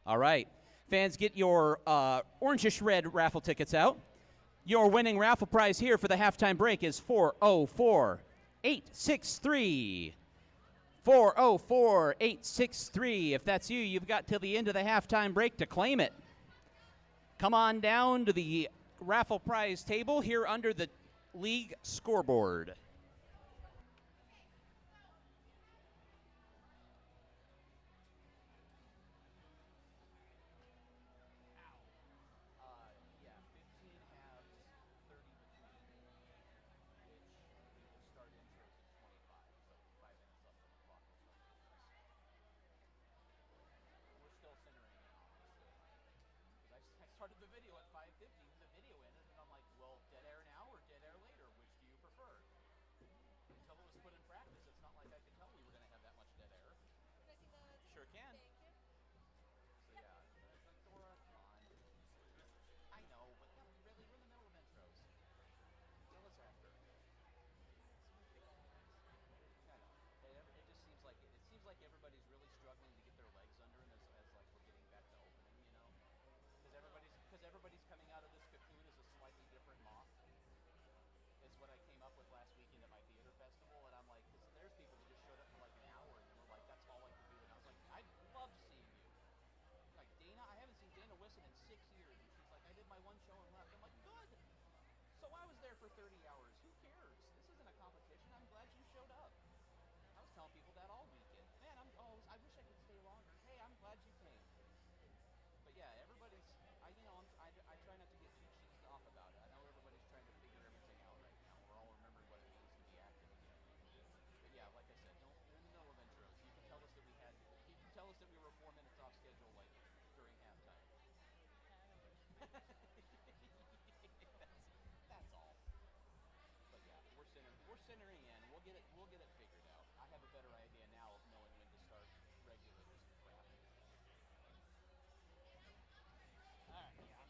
All right. Fans, get your orangish red raffle tickets out. Your winning raffle prize here for the halftime break is 404-863. 404-863. If that's you, you've got till the end of the halftime break to claim it. Come on down to the raffle prize table here under the league scoreboard. started the video at 5:50 when the video ended, and I'm like, well, dead air now or dead air later? Which do you prefer? Until it was put in practice, it's not like I could tell we were going to have that much dead air. Can I see the ticket? Sure can. Thank you. So yeah, Thora, come on. I know, but really, we're in the middle of intros. Tell us after. I know. It just seems like everybody's really struggling to get their legs under them as like we're getting back to opening, you know, because everybody's coming out of this cocoon as a slightly different moth. Is what I came up with last weekend at my theater festival, and I'm like, because there's people who just showed up for like an hour and were like, that's all I could do, and I was like, I love seeing you. Like, Dana, I haven't seen Dana Wisson in 6 years, and she's like, I did my one show and left. I'm like, good. So I was there for 30 hours. Who cares? This isn't a competition. I'm glad you showed up. I was telling people that all weekend. Man, I wish I could stay longer. Hey, I'm glad you came. But yeah, everybody's, I try not to get too cheesed off about it. I know everybody's trying to figure everything out right now. We're all remembering what it means to be active again. But yeah, like I said, we're in the middle of intros. You can tell us that we were 4 minutes off schedule, like during halftime. that's all. But yeah, we're centering in. We'll get it figured out. I have a better idea now of knowing when to start regulators and crap. All right, yeah.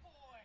Oh boy.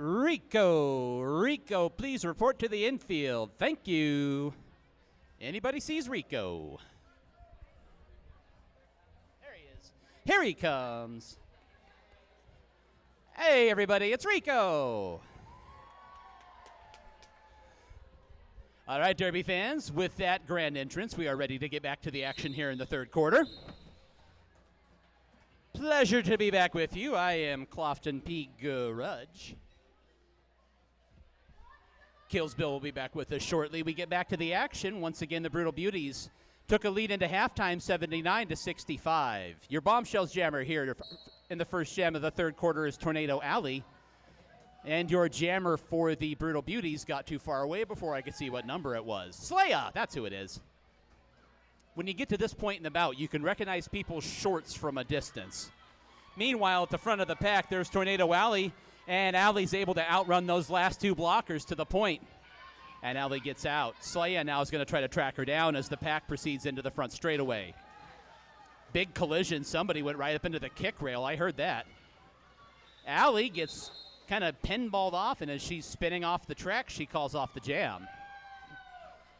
Rico, please report to the infield. Thank you. Anybody sees Rico? There he is. Here he comes. Hey, everybody, it's Rico. All right, Derby fans, with that grand entrance, we are ready to get back to the action here in the third quarter. Pleasure to be back with you. I am Clofton P. Gurudge. Killsbill will be back with us shortly. We get back to the action. Once again, the Brutal Beauties took a lead into halftime, 79-65. Your Bombshells jammer here in the first jam of the third quarter is Tornado Alley. And your jammer for the Brutal Beauties got too far away before I could see what number it was. Slaya, that's who it is. When you get to this point in the bout, you can recognize people's shorts from a distance. Meanwhile, at the front of the pack, there's Tornado Alley, and Alley's able to outrun those last two blockers to the point. And Alley gets out. Slaya now is going to try to track her down as the pack proceeds into the front straightaway. Big collision. Somebody went right up into the kick rail. I heard that. Alley gets kind of pinballed off, and as she's spinning off the track, she calls off the jam.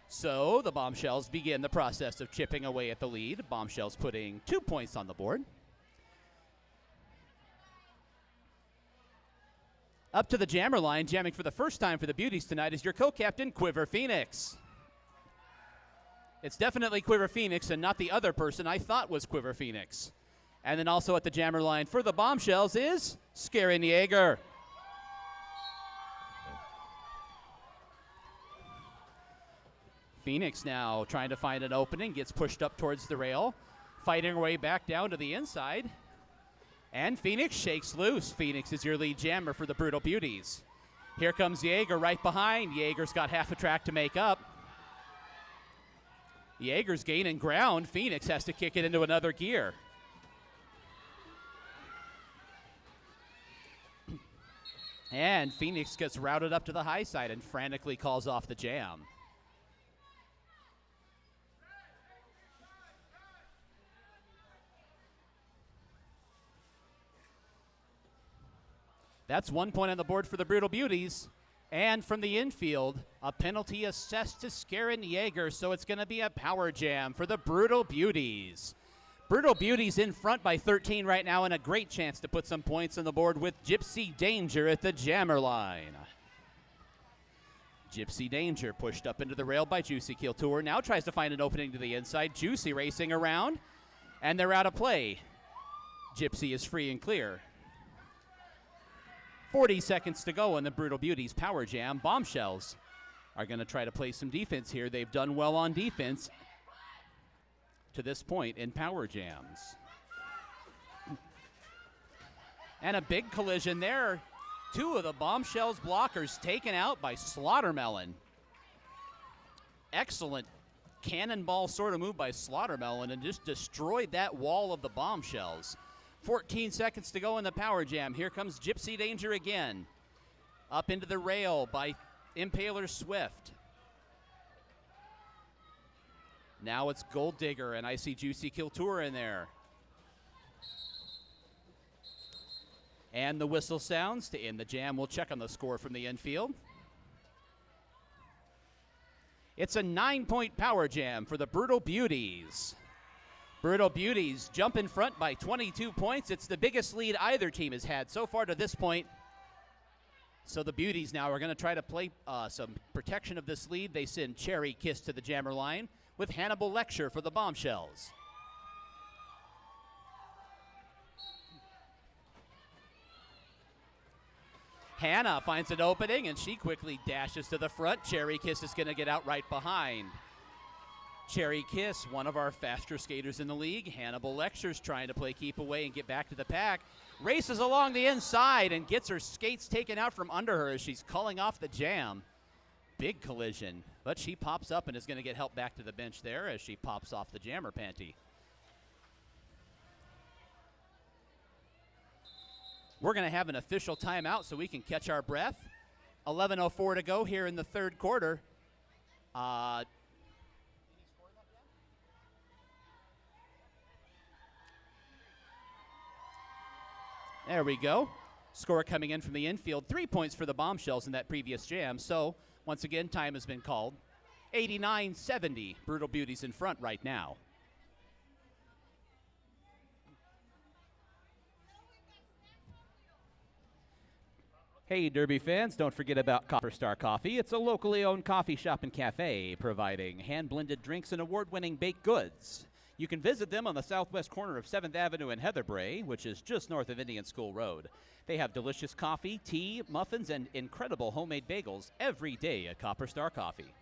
So the Bombshells begin the process of chipping away at the lead. Bombshells putting 2 points on the board. Up to the jammer line, jamming for the first time for the Beauties tonight is your co-captain, Quiver Phoenix. It's definitely Quiver Phoenix and not the other person I thought was Quiver Phoenix. And then also at the jammer line for the Bombshells is Scary Yeager. Phoenix now trying to find an opening, gets pushed up towards the rail, fighting her way back down to the inside. And Phoenix shakes loose. Phoenix is your lead jammer for the Brutal Beauties. Here comes Yeager right behind. Yeager's got half a track to make up. Yeager's gaining ground. Phoenix has to kick it into another gear. And Phoenix gets routed up to the high side and frantically calls off the jam. That's 1 point on the board for the Brutal Beauties. And from the infield, a penalty assessed to Scaren Yeager, so it's going to be a power jam for the Brutal Beauties. Brutal Beauties in front by 13 right now, and a great chance to put some points on the board with Gypsy Danger at the jammer line. Gypsy Danger pushed up into the rail by Juicy Kiltour. Now tries to find an opening to the inside. Juicy racing around, and they're out of play. Gypsy is free and clear. 40 seconds to go in the Brutal Beauties power jam. Bombshells are going to try to play some defense here. They've done well on defense to this point in power jams. And a big collision there. Two of the Bombshells blockers taken out by Slaughtermelon. Excellent cannonball sort of move by Slaughtermelon and just destroyed that wall of the Bombshells. 14 seconds to go in the power jam. Here comes Gypsy Danger again. Up into the rail by Impaler Swift. Now it's Gold Digger, and I see Juicy Kiltour in there. And the whistle sounds to end the jam. We'll check on the score from the infield. It's a 9-point power jam for the Brutal Beauties. Brutal Beauties jump in front by 22 points. It's the biggest lead either team has had so far to this point. So the Beauties now are going to try to play some protection of this lead. They send Cherry Kiss to the jammer line with Hannibal Lecture for the Bombshells. Hannah finds an opening, and she quickly dashes to the front. Cherry Kiss is going to get out right behind. Cherry Kiss, one of our faster skaters in the league. Hannibal Lecture's trying to play keep away and get back to the pack. Races along the inside and gets her skates taken out from under her as she's calling off the jam. Big collision, but she pops up and is going to get helped back to the bench there as she pops off the jammer panty. We're going to have an official timeout so we can catch our breath. 11:04 to go here in the third quarter. There we go. Score coming in from the infield, 3 points for the Bombshells in that previous jam. So, once again, time has been called. 89-70, Brutal Beauties in front right now. Hey, Derby fans, don't forget about Copper Star Coffee. It's a locally owned coffee shop and cafe providing hand-blended drinks and award-winning baked goods. You can visit them on the southwest corner of 7th Avenue in Heatherbrae, which is just north of Indian School Road. They have delicious coffee, tea, muffins, and incredible homemade bagels every day at Copper Star Coffee.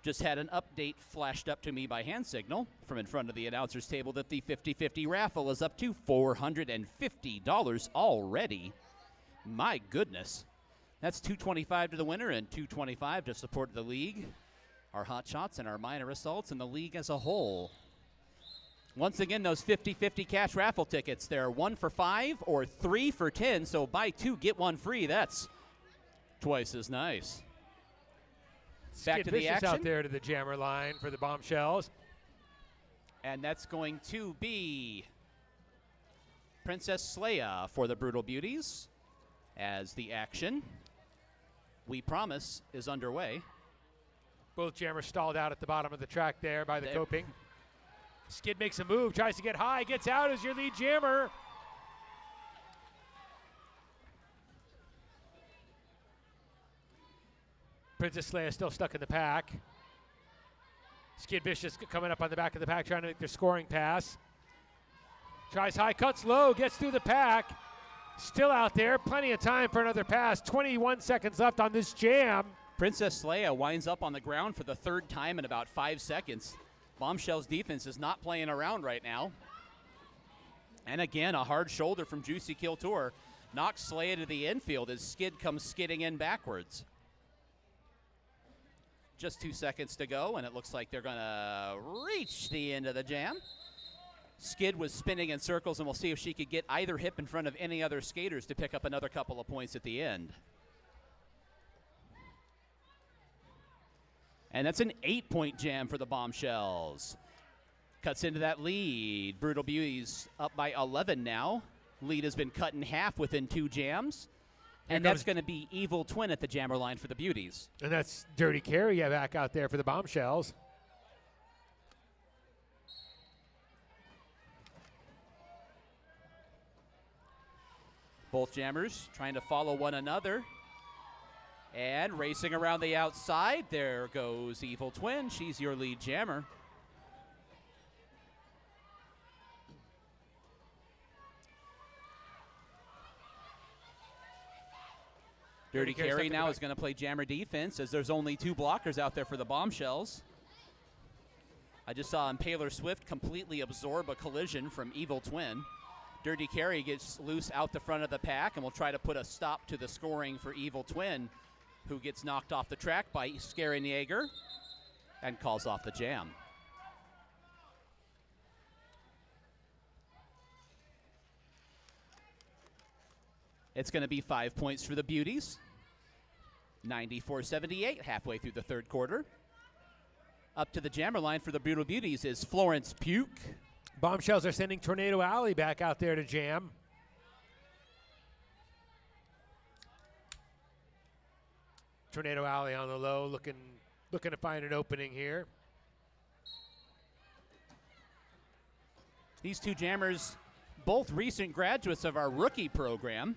Just had an update flashed up to me by hand signal from in front of the announcer's table that the 50-50 raffle is up to $450 already. My goodness. That's $225 to the winner and $225 to support the league, our hot shots, and our minor assaults, and the league as a whole. Once again, those 50-50 cash raffle tickets, they're 1 for $5 or 3 for $10, so buy 2, get 1 free. That's twice as nice. Back to the action. Out there to the jammer line for the Bombshells. And that's going to be Princess Leia for the Brutal Beauties as the action, we promise, is underway. Both jammers stalled out at the bottom of the track there by the coping. Skid makes a move, tries to get high, gets out as your lead jammer. Princess Leia still stuck in the pack. Skid Vicious coming up on the back of the pack, trying to make their scoring pass. Tries high, cuts low, gets through the pack. Still out there, plenty of time for another pass. 21 seconds left on this jam. Princess Leia winds up on the ground for the third time in about 5 seconds. Bombshell's defense is not playing around right now. And again, a hard shoulder from Juicy Kiltor knocks Leia to the infield as Skid comes skidding in backwards. Just 2 seconds to go, and it looks like they're going to reach the end of the jam. Skid was spinning in circles, and we'll see if she could get either hip in front of any other skaters to pick up another couple of points at the end. And that's an 8-point jam for the Bombshells. Cuts into that lead. Brutal Beauties up by 11 now. Lead has been cut in half within 2 jams. And that's going to be Evil Twin at the jammer line for the Beauties. And that's Dirty Carry back out there for the Bombshells. Both jammers trying to follow one another. And racing around the outside, there goes Evil Twin. She's your lead jammer. Dirty Carry now is going to play jammer defense as there's only 2 blockers out there for the Bombshells. I just saw Impaler Swift completely absorb a collision from Evil Twin. Dirty Carry gets loose out the front of the pack and will try to put a stop to the scoring for Evil Twin, who gets knocked off the track by Skerinjaeger and calls off the jam. It's going to be 5 points for the Beauties. 94-78, halfway through the third quarter. Up to the jammer line for the Brutal Beauties is Florence Puke. Bombshells are sending Tornado Alley back out there to jam. Tornado Alley on the low, looking to find an opening here. These 2 jammers, both recent graduates of our rookie program.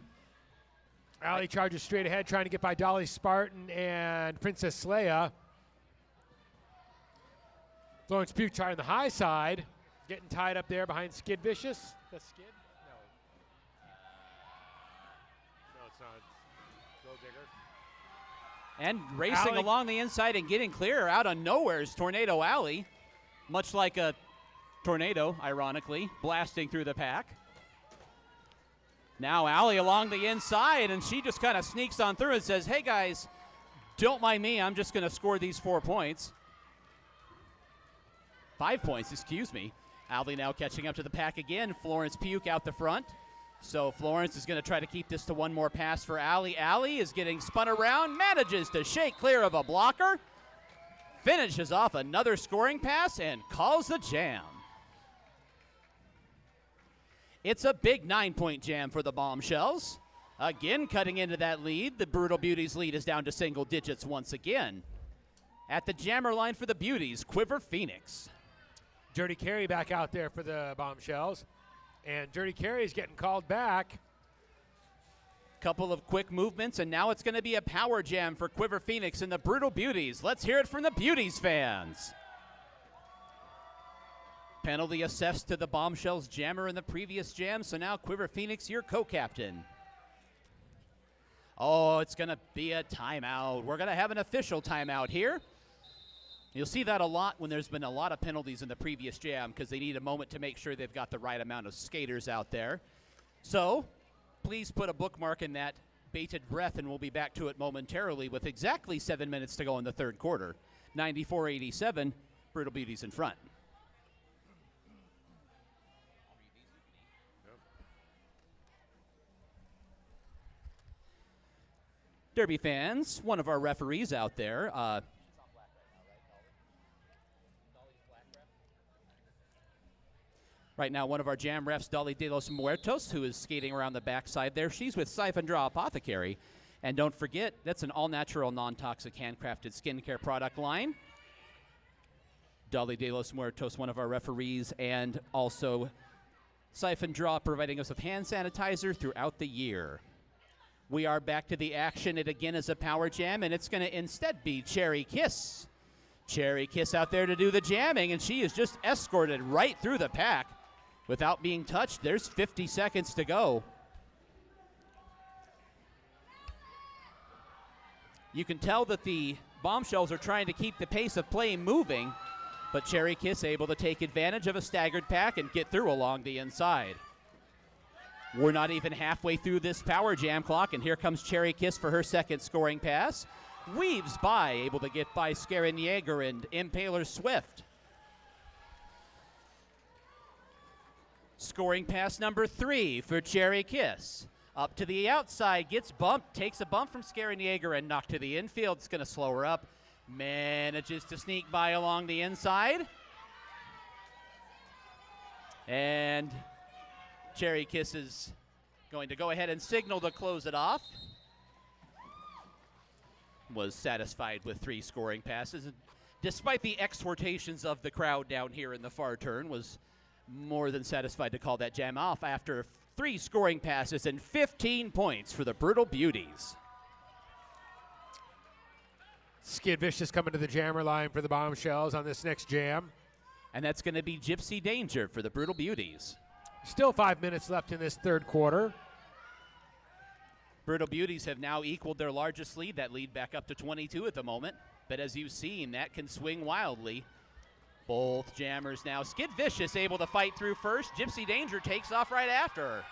Alley charges straight ahead, trying to get by Dolly Spartan and Princess Leia. Florence Pugh trying the high side, getting tied up there behind Skid Vicious. That's Skid? No, it's not. Gold Digger. And racing Alley along the inside and getting clear out of nowhere is Tornado Alley, much like a tornado, ironically, blasting through the pack. Now Alley along the inside, and she just kind of sneaks on through and says, hey guys, don't mind me, I'm just going to score these 4 points. 5 points, excuse me. Alley now catching up to the pack again. Florence Puke out the front. So Florence is going to try to keep this to one more pass for Alley. Alley is getting spun around, manages to shake clear of a blocker, finishes off another scoring pass, and calls the jam. It's a big 9-point jam for the Bombshells. Again, cutting into that lead. The Brutal Beauties lead is down to single digits once again. At the jammer line for the Beauties, Quiver Phoenix. Dirty Carry back out there for the Bombshells. And Dirty Carry is getting called back. Couple of quick movements, and now it's going to be a power jam for Quiver Phoenix and the Brutal Beauties. Let's hear it from the Beauties fans. Penalty assessed to the Bombshells jammer in the previous jam, so now Quiver Phoenix, your co-captain. Oh, it's going to be a timeout. We're going to have an official timeout here. You'll see that a lot when there's been a lot of penalties in the previous jam because they need a moment to make sure they've got the right amount of skaters out there. So please put a bookmark in that bated breath, and we'll be back to it momentarily with exactly 7 minutes to go in the third quarter. 94-87, Brutal Beauties in front. Derby fans, one of our referees out there. Right now, one of our jam refs, Dolly de los Muertos, who is skating around the backside there. She's with Siphon Draw Apothecary. And don't forget, that's an all-natural, non-toxic, handcrafted skincare product line. Dolly de los Muertos, one of our referees, and also Siphon Draw providing us with hand sanitizer throughout the year. We are back to the action. It again is a power jam, and it's going to instead be Cherry Kiss. Cherry Kiss out there to do the jamming, and she is just escorted right through the pack without being touched. There's 50 seconds to go. You can tell that the Bombshells are trying to keep the pace of play moving, but Cherry Kiss able to take advantage of a staggered pack and get through along the inside. We're not even halfway through this power jam clock, and here comes Cherry Kiss for her second scoring pass. Weaves by, able to get by Skarin Yeager and Impaler Swift. Scoring pass number 3 for Cherry Kiss. Up to the outside, gets bumped, takes a bump from Skarin Yeager and knocked to the infield. It's going to slow her up. Manages to sneak by along the inside. And Cherry Kiss is going to go ahead and signal to close it off. Was satisfied with 3 scoring passes. And despite the exhortations of the crowd down here in the far turn, was more than satisfied to call that jam off after 3 scoring passes and 15 points for the Brutal Beauties. Skid Vicious coming to the jammer line for the Bombshells on this next jam. And that's going to be Gypsy Danger for the Brutal Beauties. Still 5 minutes left in this third quarter. Brutal Beauties have now equaled their largest lead. That lead back up to 22 at the moment. But as you've seen, that can swing wildly. Both jammers now. Skid Vicious able to fight through first. Gypsy Danger takes off right after her.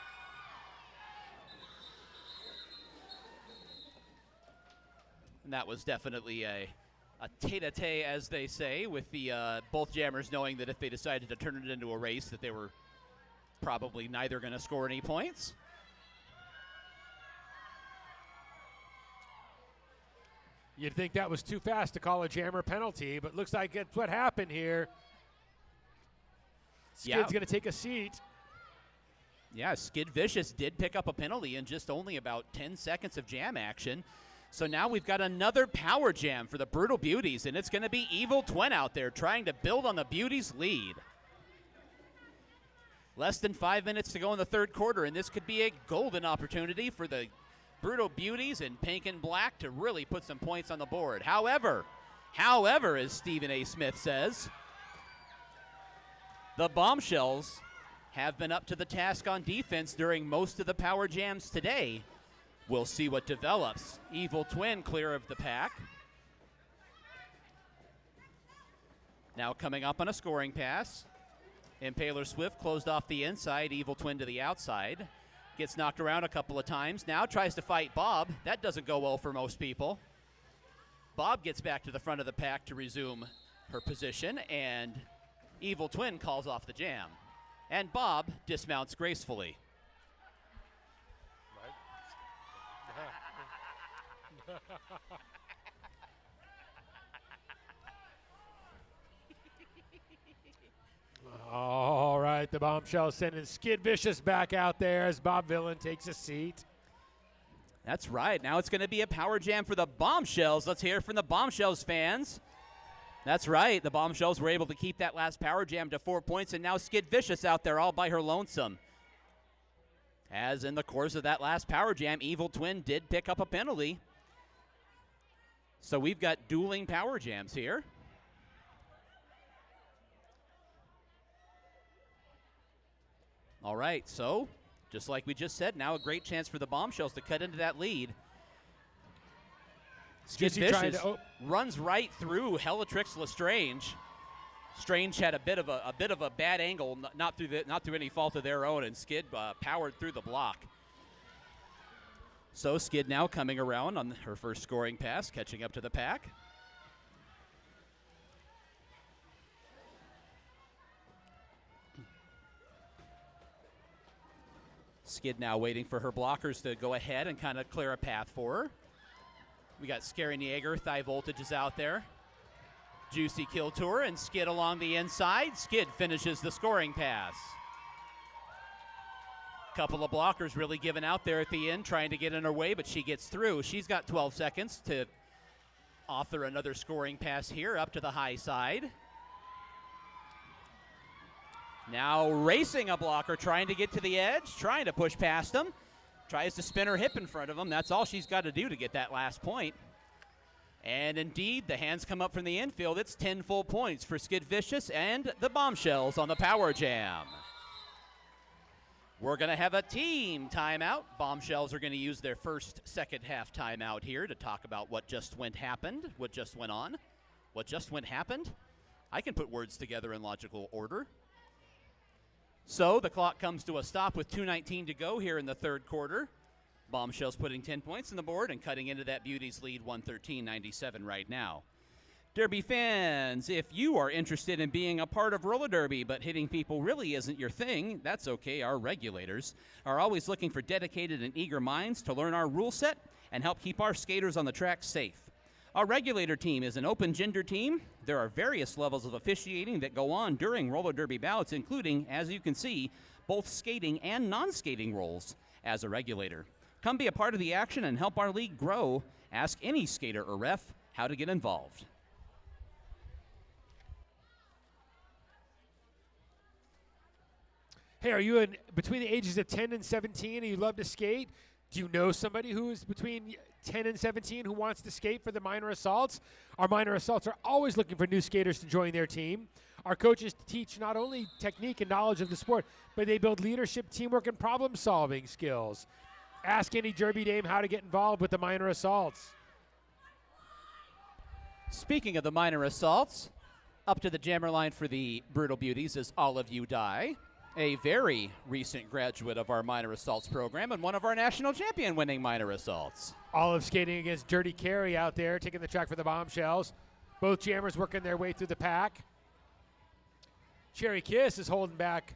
And that was definitely a tete-a-tete, as they say, with the both jammers knowing that if they decided to turn it into a race, that they were probably neither going to score any points. You'd think that was too fast to call a jammer penalty, but looks like it's what happened here. Skid's going to take a seat. Yeah, Skid Vicious did pick up a penalty in just only about 10 seconds of jam action. So now we've got another power jam for the Brutal Beauties, and it's going to be Evil Twin out there trying to build on the Beauties' lead. Less than 5 minutes to go in the third quarter, and this could be a golden opportunity for the Brutal Beauties in pink and black to really put some points on the board. However, as Stephen A. Smith says, the Bombshells have been up to the task on defense during most of the power jams today. We'll see what develops. Evil Twin clear of the pack. Now coming up on a scoring pass. Impaler Swift closed off the inside. Evil Twin to the outside. Gets knocked around a couple of times. Now tries to fight Bob. That doesn't go well for most people. Bob gets back to the front of the pack to resume her position, and Evil Twin calls off the jam. And Bob dismounts gracefully. All right, The Bombshells sending Skid Vicious back out there as Bob Villain takes a seat. That's right. Now it's going to be a power jam for the Bombshells. Let's hear from the Bombshells fans. That's right. The Bombshells were able to keep that last power jam to 4 points, and now Skid Vicious out there all by her lonesome. As in the course of that last power jam, Evil Twin did pick up a penalty. So we've got dueling power jams here. All right, so just like we just said, now a great chance for the Bombshells to cut into that lead. Skid Vicious runs right through Hellatrix Lestrange. Strange had a bit of a bad angle, not through any fault of their own, and Skid powered through the block. So Skid now coming around on her first scoring pass, catching up to the pack. Skid now waiting for her blockers to go ahead and kind of clear a path for her. We got Scary Jaeger, Thigh Voltage is out there. Juicy kill to her, and Skid along the inside. Skid finishes the scoring pass. Couple of blockers really giving out there at the end, trying to get in her way, but she gets through. She's got 12 seconds to author another scoring pass here up to the high side. Now racing a blocker, trying to get to the edge, trying to push past him. Tries to spin her hip in front of him. That's all she's got to do to get that last point. And indeed, the hands come up from the infield. It's 10 full points for Skid Vicious and the Bombshells on the power jam. We're going to have a team timeout. Bombshells are going to use their first second half timeout here to talk about what just went happened, what just went on. What just went happened? I can put words together in logical order. So the clock comes to a stop with 2:19 to go here in the third quarter. Bombshells putting 10 points on the board and cutting into that Beauties lead 113-97 right now. Derby fans, if you are interested in being a part of roller derby but hitting people really isn't your thing, that's okay. Our regulators are always looking for dedicated and eager minds to learn our rule set and help keep our skaters on the track safe. Our regulator team is an open gender team. There are various levels of officiating that go on during roller derby bouts, including, as you can see, both skating and non-skating roles as a regulator. Come be a part of the action and help our league grow. Ask any skater or ref how to get involved. Hey, are you between the ages of 10 and 17 and you love to skate? Do you know somebody who is between 10 and 17 who wants to skate for the Minor Assaults? Our Minor Assaults are always looking for new skaters to join their team. Our coaches teach not only technique and knowledge of the sport, but they build leadership, teamwork, and problem-solving skills. Ask any Derby dame how to get involved with the Minor Assaults. Speaking of the Minor Assaults, up to the jammer line for the Brutal Beauties is All of You Die, a very recent graduate of our Minor Assaults program and one of our national champion winning Minor Assaults. Olive skating against Dirty Carey out there, taking the track for the Bombshells. Both jammers working their way through the pack. Cherry Kiss is holding back.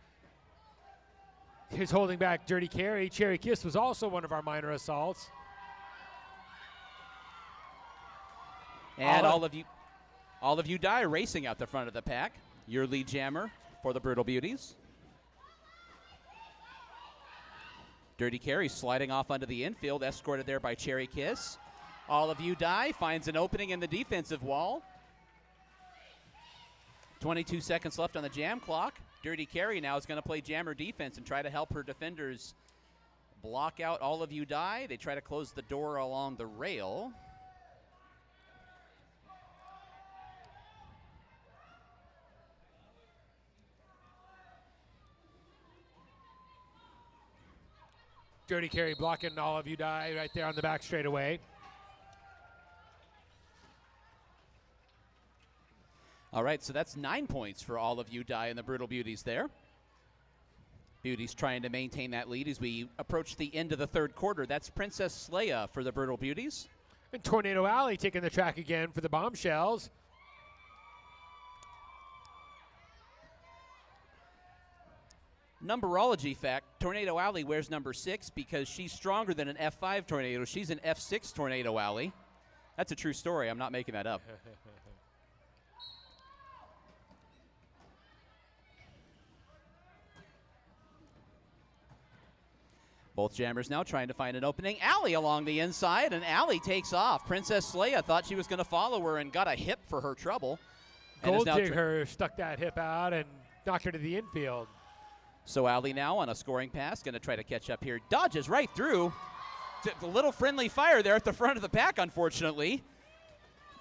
He's holding back Dirty Carey. Cherry Kiss was also one of our Minor Assaults. And all of you die racing out the front of the pack. Your lead jammer for the Brutal Beauties. Dirty Carey sliding off onto the infield, escorted there by Cherry Kiss. All of You Die finds an opening in the defensive wall. 22 seconds left on the jam clock. Dirty Carey now is going to play jammer defense and try to help her defenders block out All of You Die. They try to close the door along the rail. Dirty Carey blocking All of You Die right there on the back straightaway. All right, so that's 9 points for All of You Die and the Brutal Beauties there. Beauties trying to maintain that lead as we approach the end of the third quarter. That's Princess Leia for the Brutal Beauties. And Tornado Alley taking the track again for the Bombshells. Numberology fact, Tornado Alley wears number 6 because she's stronger than an F5 Tornado. She's an F6 Tornado Alley. That's a true story. I'm not making that up. Both jammers now trying to find an opening. Allie along the inside, and Allie takes off. Princess Leia thought she was going to follow her and got a hip for her trouble. Gold Digger stuck that hip out and knocked her to the infield. So Allie now on a scoring pass, going to try to catch up here. Dodges right through. The little friendly fire there at the front of the pack, unfortunately.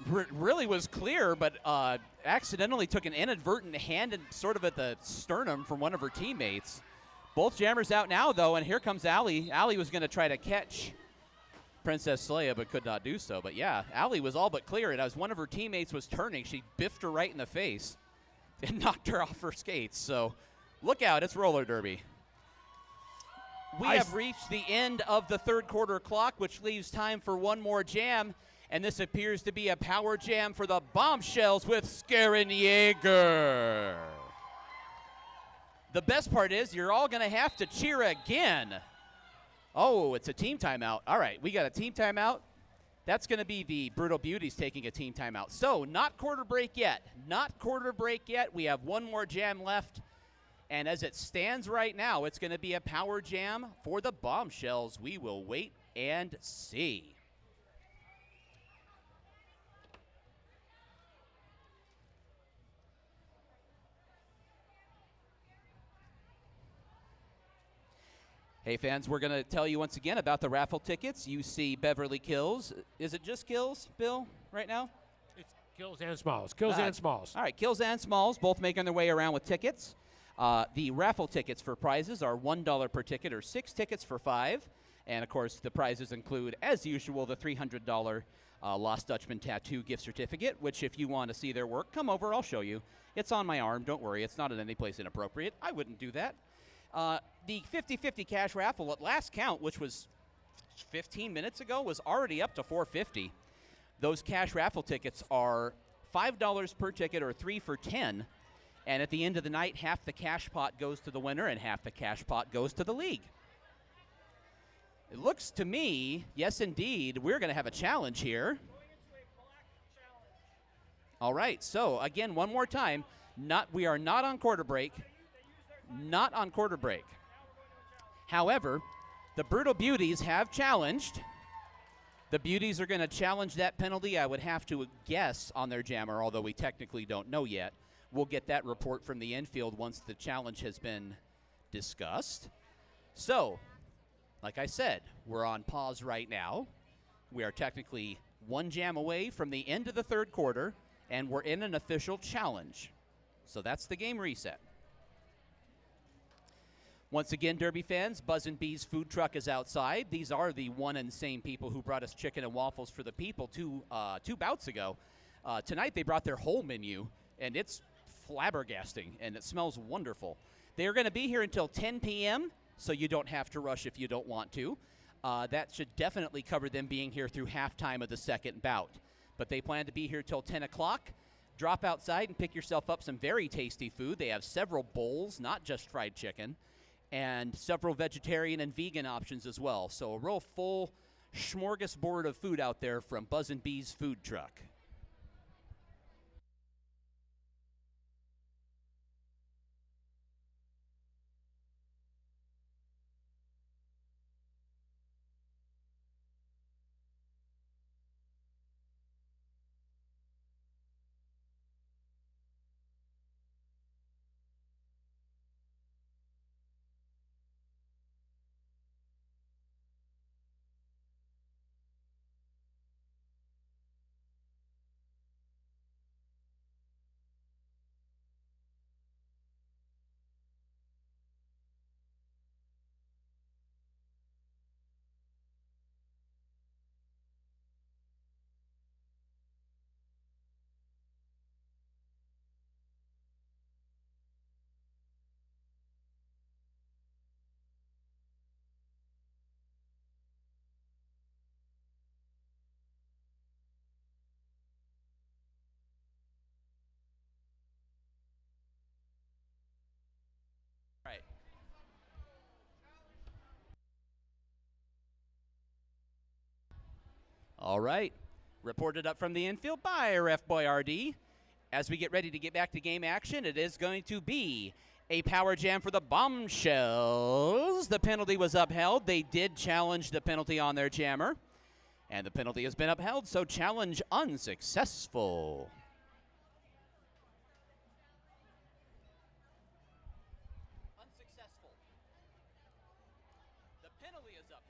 Really was clear, but accidentally took an inadvertent hand and sort of at the sternum from one of her teammates. Both jammers out now, though, and here comes Allie. Allie was going to try to catch Princess Leia, but could not do so. But yeah, Allie was all but clear, and as one of her teammates was turning, she biffed her right in the face and knocked her off her skates. So look out, it's roller derby. We have reached the end of the third quarter clock, which leaves time for one more jam, and this appears to be a power jam for the Bombshells with Skaren Yeager. The best part is you're all going to have to cheer again. Oh, it's a team timeout. All right, we got a team timeout. That's going to be the Brutal Beauties taking a team timeout. So not quarter break yet. Not quarter break yet. We have one more jam left. And as it stands right now, it's going to be a power jam for the Bombshells. We will wait and see. Hey fans, we're going to tell you once again about the raffle tickets. You see Beverly Kills. Is it just Kills, Bill, right now? It's Kills and Smalls. Kills and Smalls. All right, Kills and Smalls, both making their way around with tickets. The raffle tickets for prizes are $1 per ticket or 6 tickets for $5. And, of course, the prizes include, as usual, the $300 Lost Dutchman Tattoo gift certificate, which if you want to see their work, come over, I'll show you. It's on my arm, don't worry. It's not in any place inappropriate. I wouldn't do that. The 50-50 cash raffle at last count, which was 15 minutes ago, was already up to $450. Those cash raffle tickets are $5 per ticket or 3 for $10. And at the end of the night, half the cash pot goes to the winner and half the cash pot goes to the league. It looks to me, yes indeed, we're going to have a challenge here. All right, so again, one more time, we are not on quarter break. Not on quarter break. However, the Brutal Beauties have challenged. The Beauties are going to challenge that penalty, I would have to guess, on their jammer, although we technically don't know yet. We'll get that report from the infield once the challenge has been discussed. So, like I said, we're on pause right now. We are technically one jam away from the end of the third quarter, and we're in an official challenge. So that's the game reset. Once again, Derby fans, Buzz and Bee's food truck is outside. These are the one and same people who brought us chicken and waffles for the people two bouts ago. Tonight they brought their whole menu, and it's flabbergasting, and it smells wonderful. They're going to be here until 10 p.m., so you don't have to rush if you don't want to. That should definitely cover them being here through halftime of the second bout. But they plan to be here till 10 o'clock. Drop outside and pick yourself up some very tasty food. They have several bowls, not just fried chicken, and several vegetarian and vegan options as well. So a real full smorgasbord of food out there from Buzz and Bee's food truck. Right. All right. Reported up from the infield by Ref Boy RD. As we get ready to get back to game action, it is going to be A power jam for the Bombshells. The penalty was upheld. They did challenge the penalty on their jammer, and the penalty has been upheld, so challenge unsuccessful. Unsuccessful. The penalty is upheld.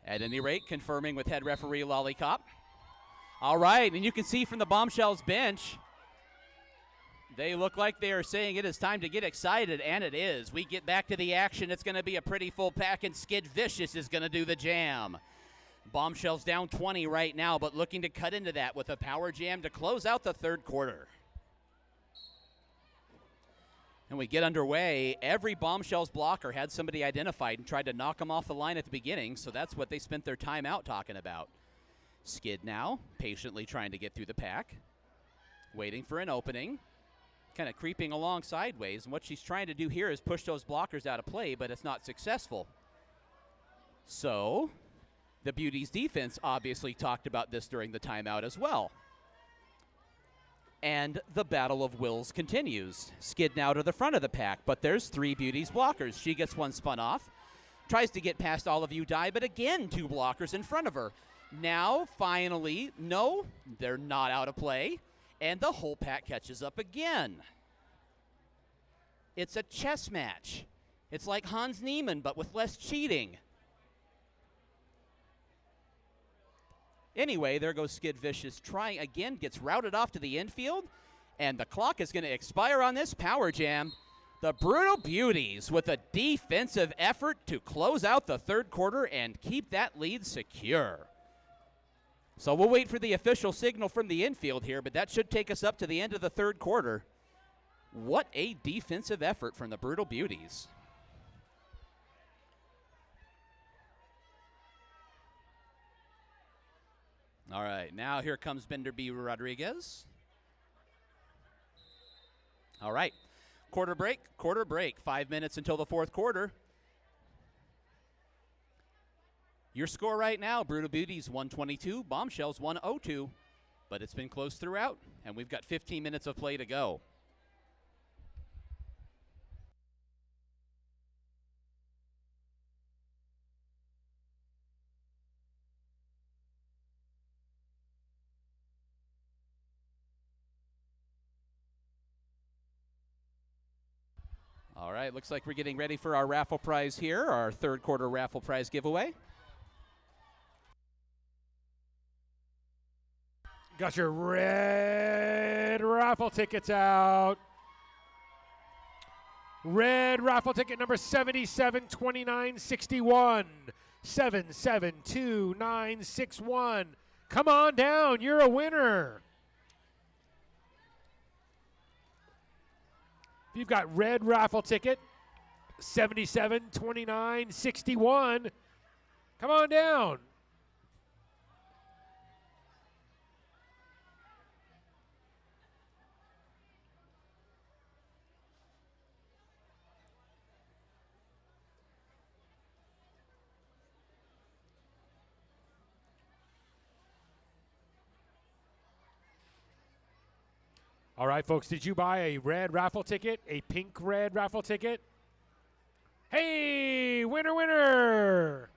At any rate, confirming with head referee Lollipop. All right, and you can see from the Bombshells bench, they look like they are saying it is time to get excited, and it is. We get back to the action. It's going to be a pretty full pack, and Skid Vicious is going to do the jam. Bombshells down 20 right now, but looking to cut into that with a power jam to close out the third quarter. And we get underway. Every Bombshells blocker had somebody identified and tried to knock them off the line at the beginning, so that's what they spent their time out talking about. Skid now, patiently trying to get through the pack, waiting for an opening, kind of creeping along sideways, and what she's trying to do here is push those blockers out of play, but it's not successful. So, the Beauties defense obviously talked about this during the timeout as well. And the battle of wills continues. Skid now to the front of the pack, but there's three Beauties blockers. She gets one spun off, tries to get past all of you die, but again, two blockers in front of her. Now, finally, no, they're not out of play, and the whole pack catches up again. It's a chess match. It's like Hans Niemann, but with less cheating. Anyway, there goes Skid Vicious. Trying again, gets routed off to the infield, and the clock is going to expire on this power jam. The Brutal Beauties with a defensive effort to close out the third quarter and keep that lead secure. So we'll wait for the official signal from the infield here, but that should take us up to the end of the third quarter. What a defensive effort from the Brutal Beauties. All right, now here comes Bender B. Rodriguez. All right, quarter break. 5 minutes until the fourth quarter. Your score right now, Brutal Beauties 122, Bombshells 102, but it's been close throughout, and we've got 15 minutes of play to go. All right, looks like we're getting ready for our raffle prize here, our third quarter raffle prize giveaway. Got your red raffle tickets out. Red raffle ticket number 772961. 772961. Come on down, you're a winner. If you've got red raffle ticket 772961, come on down. All right, folks, did you buy a red raffle ticket, a pink red raffle ticket? Hey, winner, winner!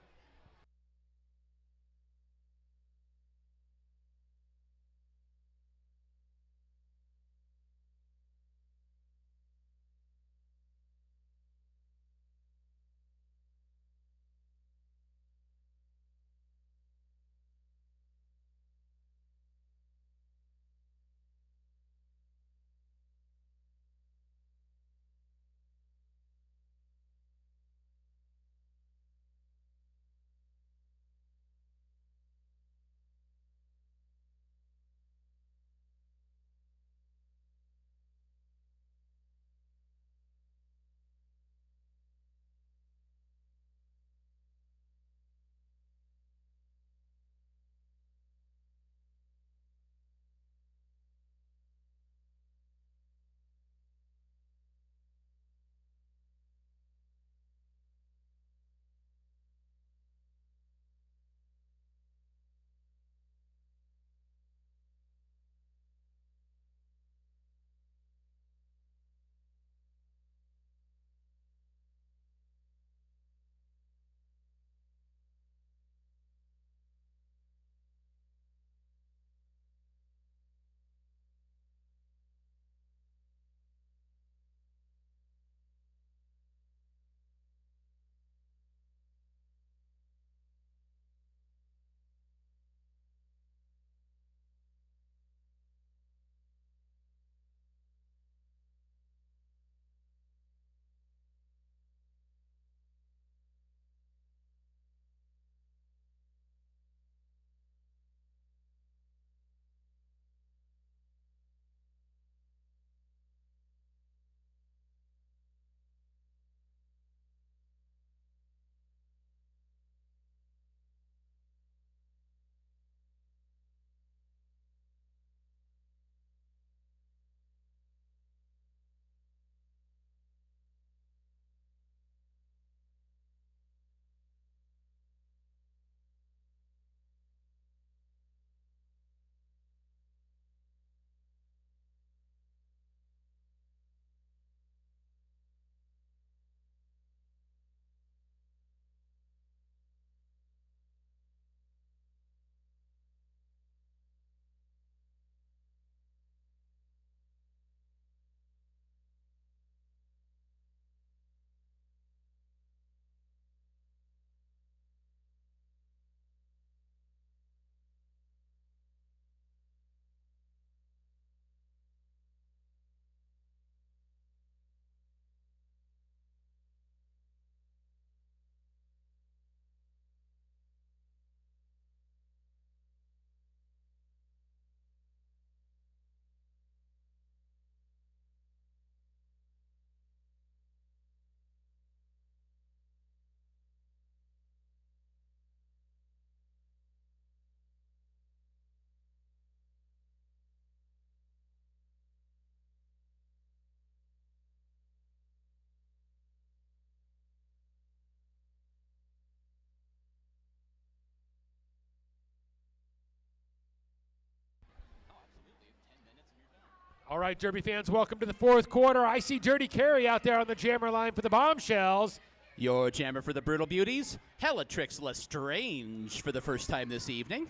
All right, Derby fans, welcome to the fourth quarter. I see Dirty Carey out there on the jammer line for the Bombshells. Your jammer for the Brutal Beauties, Hellatrix Lestrange for the first time this evening.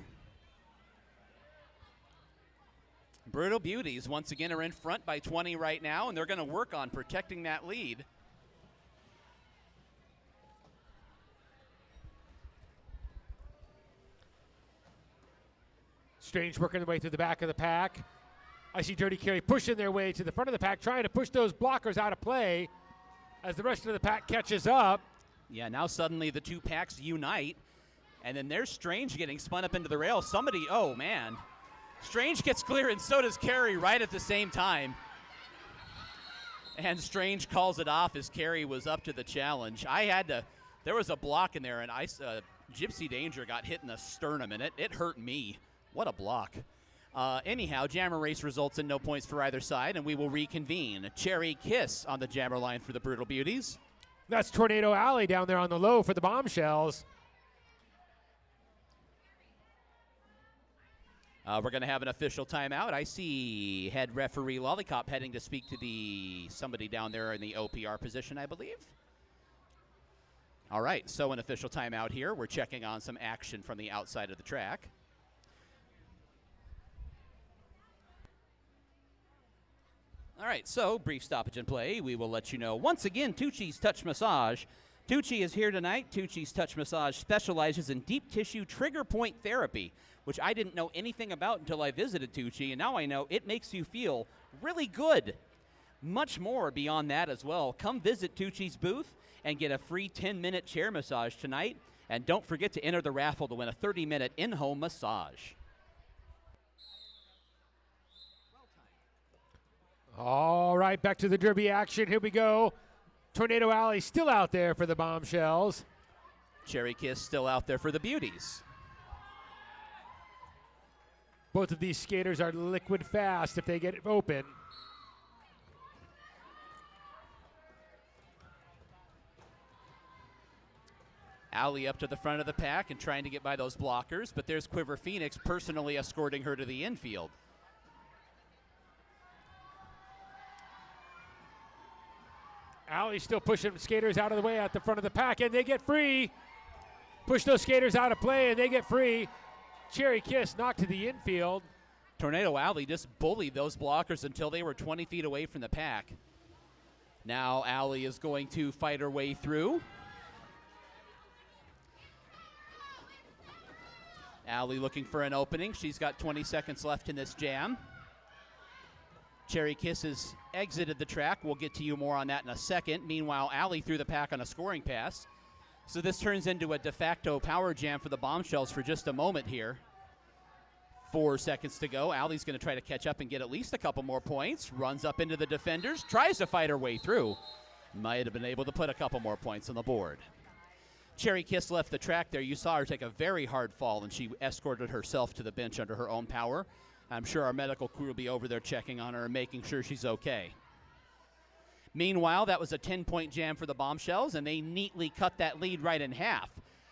Brutal Beauties once again are in front by 20 right now, and they're going to work on protecting that lead. Strange working their way through the back of the pack. I see Dirty Carey pushing their way to the front of the pack, trying to push those blockers out of play as the rest of the pack catches up. Yeah, now suddenly the two packs unite, and then there's Strange getting spun up into the rail. Somebody, oh man. Strange gets clear, and so does Carey right at the same time. And Strange calls it off as Carey was up to the challenge. There was a block in there, and Gypsy Danger got hit in the sternum, and it hurt me. What a block. Anyhow, Jammer race results in no points for either side, and we will reconvene. Cherry Kiss on the Jammer line for the Brutal Beauties. That's Tornado Alley down there on the low for the Bombshells. We're going to have an official timeout. I see head referee Lollipop heading to speak to somebody down there in the OPR position, I believe. All right, so an official timeout here. We're checking on some action from the outside of the track. All right, so brief stoppage in play. We will let you know once again, Tucci's Touch Massage. Tucci is here tonight. Tucci's Touch Massage specializes in deep tissue trigger point therapy, which I didn't know anything about until I visited Tucci, and now I know it makes you feel really good. Much more beyond that as well. Come visit Tucci's booth and get a free 10-minute chair massage tonight, and don't forget to enter the raffle to win a 30-minute in-home massage. All right, back to the Derby action. Here we go. Tornado Alley still out there for the Bombshells. Cherry Kiss still out there for the Beauties. Both of these skaters are liquid fast if they get open. Alley up to the front of the pack and trying to get by those blockers, but there's Quiver Phoenix personally escorting her to the infield. Alley still pushing skaters out of the way at the front of the pack, and they get free. Push those skaters out of play, and they get free. Cherry Kiss knocked to the infield. Tornado Alley just bullied those blockers until they were 20 feet away from the pack. Now Alley is going to fight her way through. Alley looking for an opening. She's got 20 seconds left in this jam. Cherry Kiss has exited the track. We'll get to you more on that in a second. Meanwhile, Alley threw the pack on a scoring pass. So this turns into a de facto power jam for the Bombshells for just a moment here. 4 seconds to go. Alley's going to try to catch up and get at least a couple more points. Runs up into the defenders. Tries to fight her way through. Might have been able to put a couple more points on the board. Cherry Kiss left the track there. You saw her take a very hard fall, and she escorted herself to the bench under her own power. I'm sure our medical crew will be over there checking on her and making sure she's okay. Meanwhile, that was a 10-point jam for the Bombshells, and they neatly cut that lead right in half.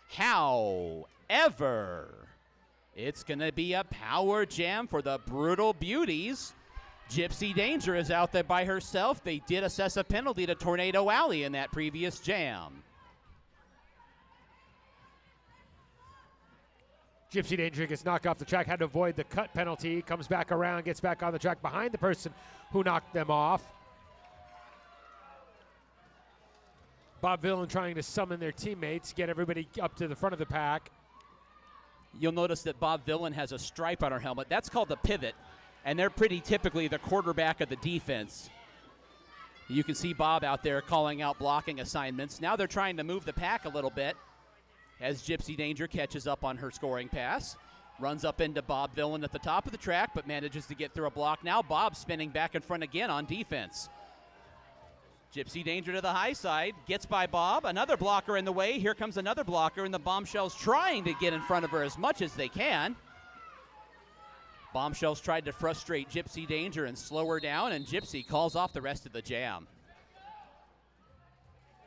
However, it's going to be a power jam for the Brutal Beauties. Gypsy Danger is out there by herself. They did assess a penalty to Tornado Alley in that previous jam. Gypsy Danger gets knocked off the track, had to avoid the cut penalty, comes back around, gets back on the track behind the person who knocked them off. Bob Villain trying to summon their teammates, get everybody up to the front of the pack. You'll notice that Bob Villain has a stripe on her helmet. That's called the pivot, and they're pretty typically the quarterback of the defense. You can see Bob out there calling out blocking assignments. Now they're trying to move the pack a little bit as Gypsy Danger catches up on her scoring pass. Runs up into Bob Villain at the top of the track, but manages to get through a block. Now Bob spinning back in front again on defense. Gypsy Danger to the high side, gets by Bob. Another blocker in the way. Here comes another blocker, and the Bombshells trying to get in front of her as much as they can. Bombshells tried to frustrate Gypsy Danger and slow her down, and Gypsy calls off the rest of the jam.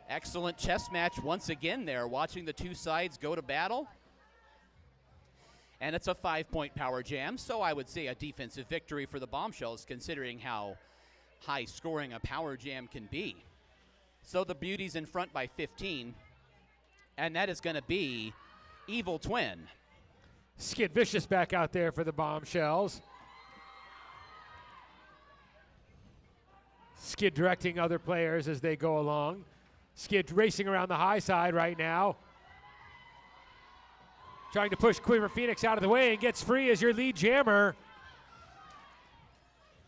Excellent chess match once again there, watching the two sides go to battle. And it's a 5-point power jam, so I would say a defensive victory for the Bombshells considering how high scoring a power jam can be. So the Beauties in front by 15, and that is going to be Evil Twin. Skid Vicious back out there for the Bombshells. Skid directing other players as they go along. Skid racing around the high side right now. Trying to push Quiver Phoenix out of the way and gets free as your lead jammer.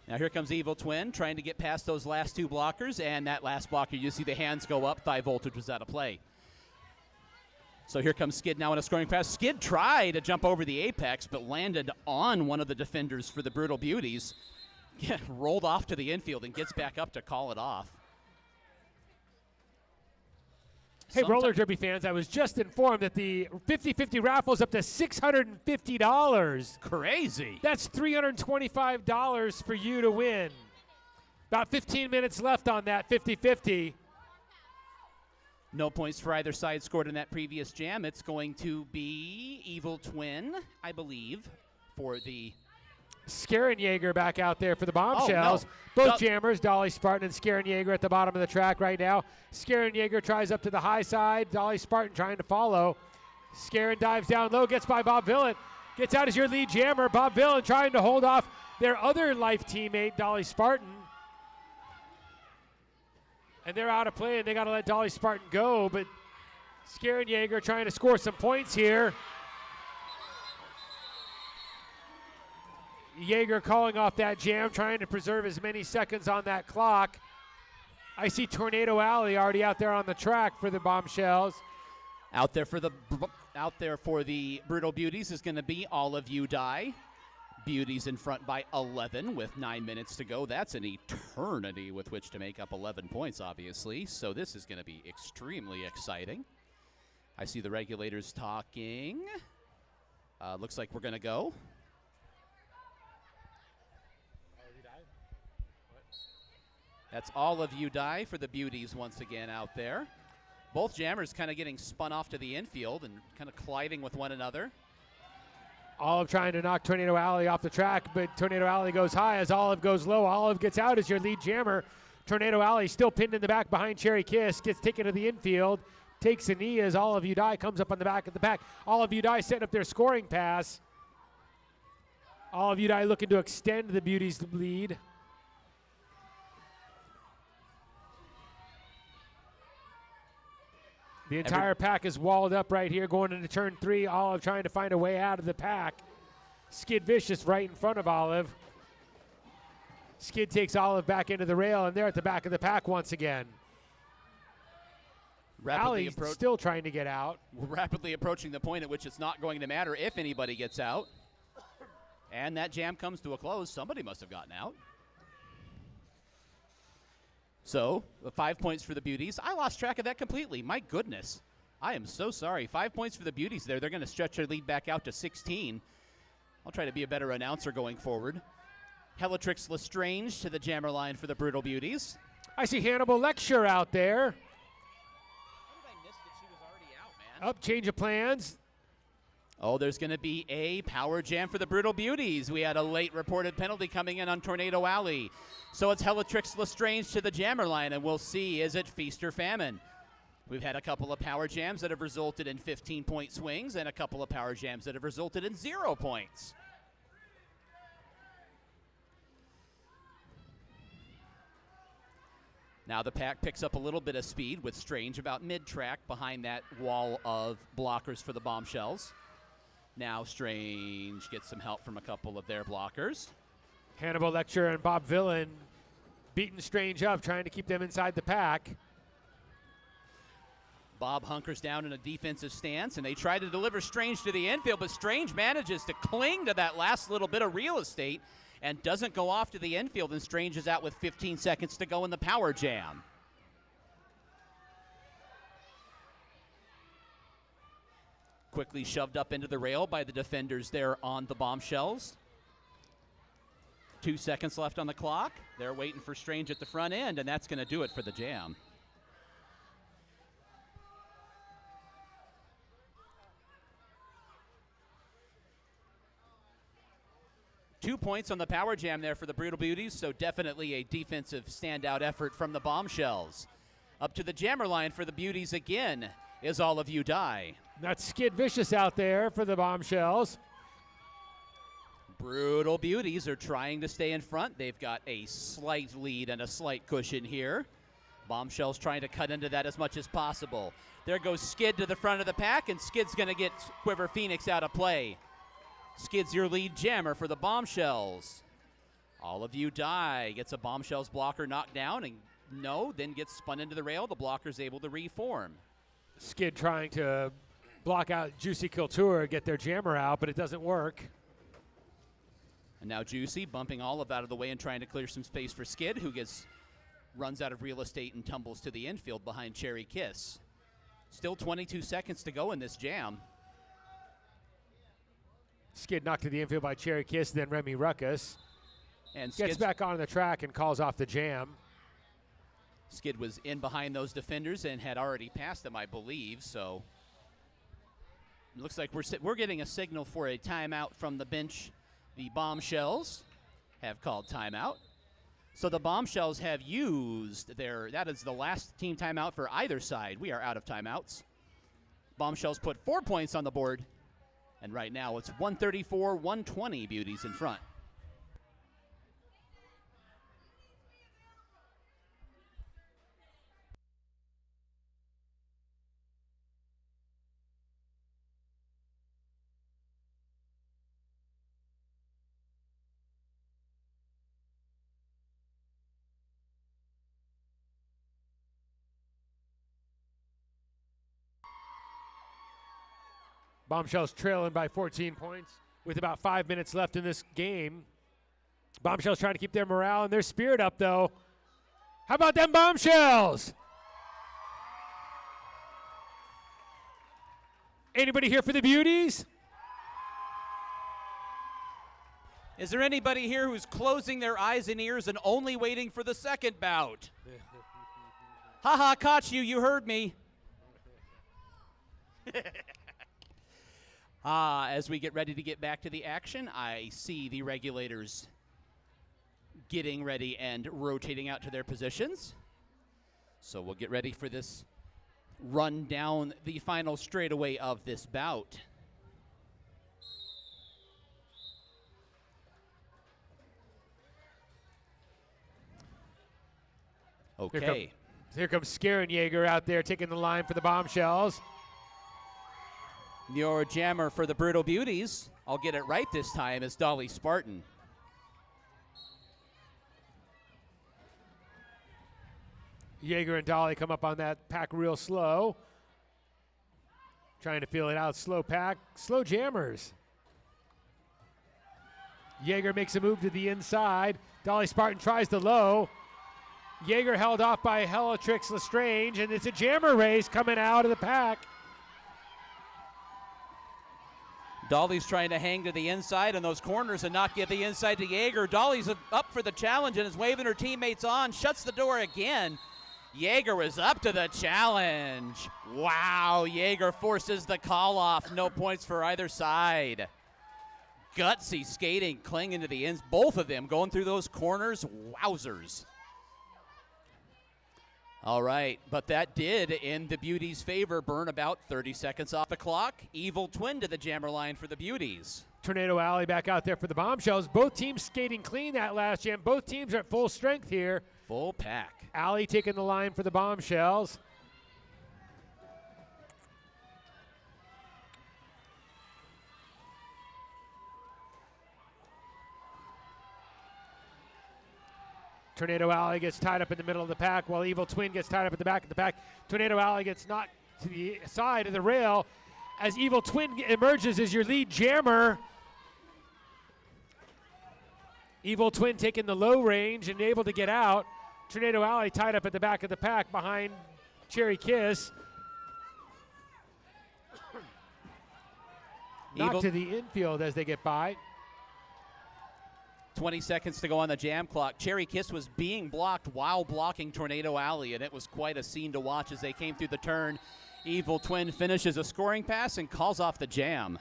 Now here comes Evil Twin trying to get past those last two blockers, and that last blocker, you see the hands go up. Thigh voltage was out of play. So here comes Skid now in a scoring pass. Skid tried to jump over the apex, but landed on one of the defenders for the Brutal Beauties. Rolled off to the infield and gets back up to call it off. Hey, roller derby fans, I was just informed that the 50-50 raffle is up to $650. Crazy. That's $325 for you to win. About 15 minutes left on that 50-50. No points for either side scored in that previous jam. It's going to be Evil Twin, I believe, for the... Skarin Jaeger back out there for the Bombshells. Oh, no. Both jammers, Dolly Spartan and Skarin Jaeger at the bottom of the track right now. Skarin Jaeger tries up to the high side. Dolly Spartan trying to follow. Skarin dives down low, gets by Bob Villain. Gets out as your lead jammer. Bob Villain trying to hold off their other life teammate, Dolly Spartan. And they're out of play, and they got to let Dolly Spartan go. But Skarin Jaeger trying to score some points here. Jaeger calling off that jam, trying to preserve as many seconds on that clock. I see Tornado Alley already out there on the track for the Bombshells. Out there for the Brutal Beauties is going to be All of You Die. Beauties in front by 11 with 9 minutes to go. That's an eternity with which to make up 11 points, obviously. So this is going to be extremely exciting. I see the regulators talking. Looks like we're going to go. That's All of You Die for the Beauties once again out there. Both jammers kind of getting spun off to the infield and kind of colliding with one another. Olive trying to knock Tornado Alley off the track, but Tornado Alley goes high as Olive goes low. Olive gets out as your lead jammer. Tornado Alley still pinned in the back behind Cherry Kiss, gets taken to the infield, takes a knee as All of You Die comes up on the back of the pack. All of You Die setting up their scoring pass. All of You Die looking to extend the Beauties' lead. The entire pack is walled up right here going into turn 3. Olive trying to find a way out of the pack. Skid Vicious right in front of Olive. Skid takes Olive back into the rail, and they're at the back of the pack once again. Alley still trying to get out. Rapidly approaching the point at which it's not going to matter if anybody gets out. And that jam comes to a close. Somebody must have gotten out. So, 5 points for the Beauties. I lost track of that completely. My goodness. I am so sorry. 5 points for the Beauties there. They're going to stretch their lead back out to 16. I'll try to be a better announcer going forward. Hellatrix Lestrange to the jammer line for the Brutal Beauties. I see Hannibal Lecture out there. How did I miss that she was already out, man? Up, change of plans. Oh, there's going to be a power jam for the Brutal Beauties. We had a late reported penalty coming in on Tornado Alley. So it's Hellatrix Lestrange to the jammer line, and we'll see, is it feast or famine? We've had a couple of power jams that have resulted in 15-point swings and a couple of power jams that have resulted in 0 points. Now the pack picks up a little bit of speed with Strange about mid-track behind that wall of blockers for the Bombshells. Now Strange gets some help from a couple of their blockers. Hannibal Lecture and Bob Villain beating Strange up, trying to keep them inside the pack. Bob hunkers down in a defensive stance, and they try to deliver Strange to the infield, but Strange manages to cling to that last little bit of real estate and doesn't go off to the infield, and Strange is out with 15 seconds to go in the power jam. Quickly shoved up into the rail by the defenders there on the Bombshells. 2 seconds left on the clock. They're waiting for Strange at the front end, and that's going to do it for the jam. 2 points on the power jam there for the Brutal Beauties, so definitely a defensive standout effort from the Bombshells. Up to the jammer line for the Beauties again is All of You Die. That's Skid Vicious out there for the Bombshells. Brutal Beauties are trying to stay in front. They've got a slight lead and a slight cushion here. Bombshells trying to cut into that as much as possible. There goes Skid to the front of the pack, and Skid's going to get Quiver Phoenix out of play. Skid's your lead jammer for the Bombshells. All of You Die gets a Bombshells blocker knocked down, and then gets spun into the rail. The blocker's able to reform. Skid trying to block out Juicy Couture, get their jammer out, but it doesn't work. And now Juicy bumping Olive out of the way and trying to clear some space for Skid, who runs out of real estate and tumbles to the infield behind Cherry Kiss. Still 22 seconds to go in this jam. Skid knocked to the infield by Cherry Kiss, then Remy Ruckus. And gets back on the track and calls off the jam. Skid was in behind those defenders and had already passed them, I believe, so it looks like we're getting a signal for a timeout from the bench. The Bombshells have called timeout. So the Bombshells have used that is the last team timeout for either side. We are out of timeouts. Bombshells put 4 points on the board, and right now it's 134-120 Beauties in front. Bombshells trailing by 14 points with about 5 minutes left in this game. Bombshells trying to keep their morale and their spirit up, though. How about them Bombshells? Anybody here for the Beauties? Is there anybody here who's closing their eyes and ears and only waiting for the second bout? Haha, caught you. You heard me. As we get ready to get back to the action, I see the regulators getting ready and rotating out to their positions. So we'll get ready for this run down the final straightaway of this bout. Okay. Here comes Scarin' Jaeger out there taking the line for the Bombshells. Your jammer for the Brutal Beauties, I'll get it right this time, is Dolly Spartan. Jaeger and Dolly come up on that pack real slow. Trying to feel it out, slow pack, slow jammers. Jaeger makes a move to the inside. Dolly Spartan tries the low. Jaeger held off by Hellatrix Lestrange, and it's a jammer race coming out of the pack. Dolly's trying to hang to the inside in those corners and not get the inside to Jaeger. Dolly's up for the challenge and is waving her teammates on. Shuts the door again. Jaeger was up to the challenge. Wow, Jaeger forces the call off. No points for either side. Gutsy skating, clinging to the ends. Both of them going through those corners. Wowzers. All right, but that did, in the Beauties' favor, burn about 30 seconds off the clock. Evil Twin to the jammer line for the Beauties. Tornado Alley back out there for the Bombshells. Both teams skating clean that last jam. Both teams are at full strength here. Full pack. Alley taking the line for the Bombshells. Tornado Alley gets tied up in the middle of the pack while Evil Twin gets tied up at the back of the pack. Tornado Alley gets knocked to the side of the rail as Evil Twin emerges as your lead jammer. Evil Twin taking the low range and able to get out. Tornado Alley tied up at the back of the pack behind Cherry Kiss. Knocked to the infield as they get by. 20 seconds to go on the jam clock. Cherry Kiss was being blocked while blocking Tornado Alley, and it was quite a scene to watch as they came through the turn. Evil Twin finishes a scoring pass and calls off the jam.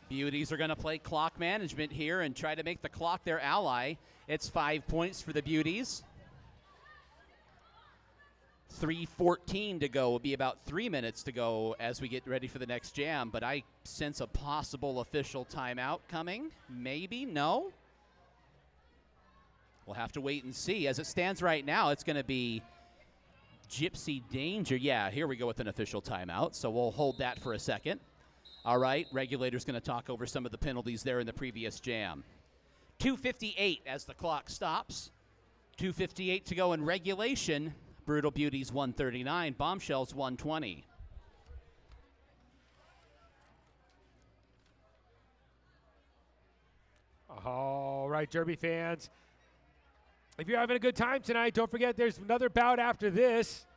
Beauties are going to play clock management here and try to make the clock their ally. It's 5 points for the Beauties. 3:14 to go. Will be about 3 minutes to go as we get ready for the next jam, but I sense a possible official timeout coming. Maybe, no? We'll have to wait and see. As it stands right now, it's going to be Gypsy Danger. Yeah, here we go with an official timeout, so we'll hold that for a second. All right, regulator's going to talk over some of the penalties there in the previous jam. 2:58 as the clock stops. 2:58 to go in regulation. Brutal Beauties 139, Bombshells 120. All right, Derby fans. If you're having a good time tonight, don't forget there's another bout after this.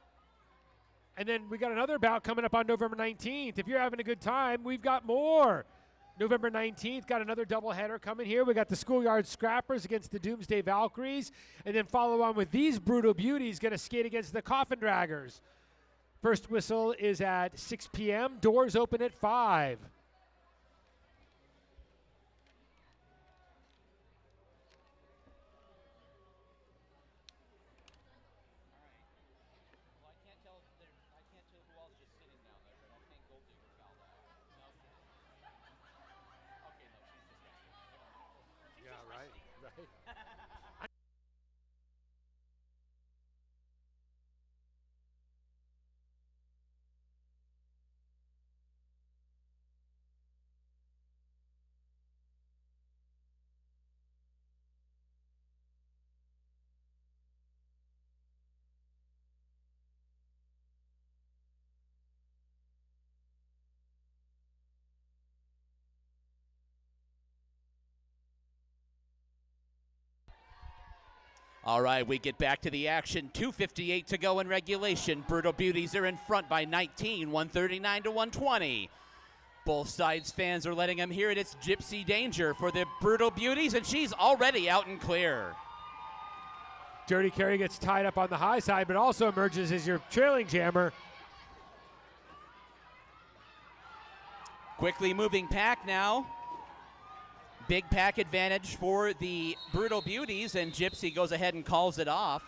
And then we got another bout coming up on November 19th. If you're having a good time, we've got more. November 19th, got another doubleheader coming here. We got the Schoolyard Scrappers against the Doomsday Valkyries. And then follow on with these Brutal Beauties going to skate against the Coffin Draggers. First whistle is at 6 p.m. Doors open at 5. All right, we get back to the action. 2:58 to go in regulation. Brutal Beauties are in front by 19, 139 to 120. Both sides fans are letting them hear it. It's Gypsy Danger for the Brutal Beauties, and she's already out and clear. Dirty Carry gets tied up on the high side, but also emerges as your trailing jammer. Quickly moving pack now. Big pack advantage for the Brutal Beauties, and Gypsy goes ahead and calls it off.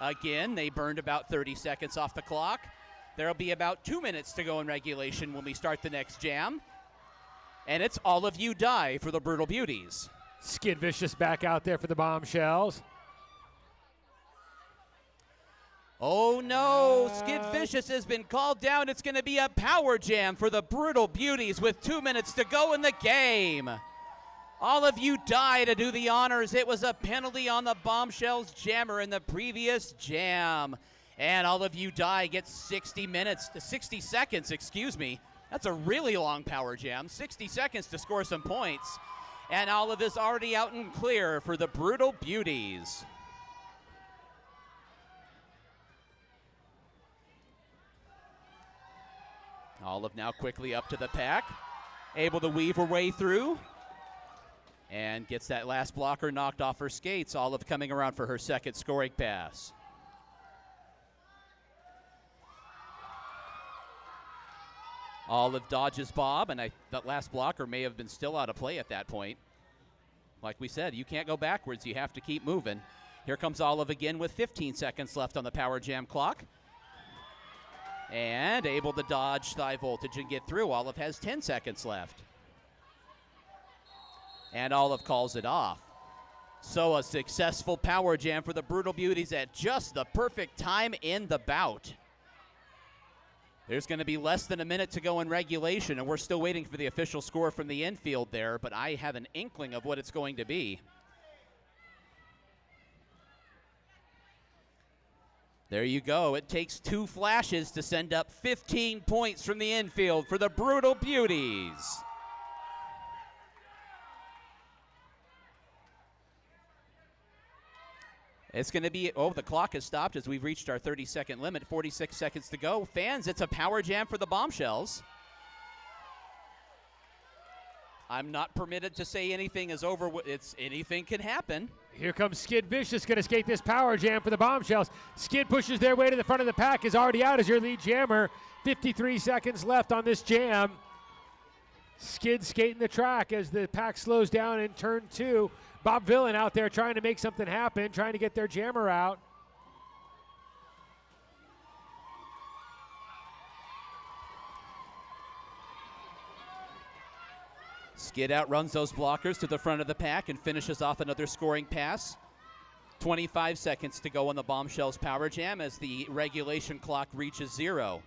Again, they burned about 30 seconds off the clock. There'll be about 2 minutes to go in regulation when we start the next jam. And it's All of You Die for the Brutal Beauties. Skid Vicious back out there for the Bombshells. Oh no, Skid Vicious has been called down. It's going to be a power jam for the Brutal Beauties with 2 minutes to go in the game. All of You Die to do the honors. It was a penalty on the Bombshells jammer in the previous jam. And All of You Die gets 60 seconds, excuse me. That's a really long power jam. 60 seconds to score some points. And Olive is already out and clear for the Brutal Beauties. Olive now quickly up to the pack. Able to weave her way through. And gets that last blocker knocked off her skates. Olive coming around for her second scoring pass. Olive dodges Bob, and that last blocker may have been still out of play at that point. Like we said, you can't go backwards. You have to keep moving. Here comes Olive again with 15 seconds left on the power jam clock. And able to dodge Thigh Voltage and get through. Olive has 10 seconds left. And Olive calls it off. So a successful power jam for the Brutal Beauties at just the perfect time in the bout. There's going to be less than a minute to go in regulation, and we're still waiting for the official score from the infield there, but I have an inkling of what it's going to be. There you go. It takes 2 flashes to send up 15 points from the infield for the Brutal Beauties. It's going to be, the clock has stopped as we've reached our 30-second limit. 46 seconds to go. Fans, it's a power jam for the Bombshells. I'm not permitted to say anything is over. Anything can happen. Here comes Skid Vicious, going to skate this power jam for the Bombshells. Skid pushes their way to the front of the pack, is already out as your lead jammer. 53 seconds left on this jam. Skid skating the track as the pack slows down in turn 2. Bob Villain out there trying to make something happen, trying to get their jammer out. Skid outruns those blockers to the front of the pack and finishes off another scoring pass. 25 seconds to go on the Bombshells Power Jam as the regulation clock reaches 0.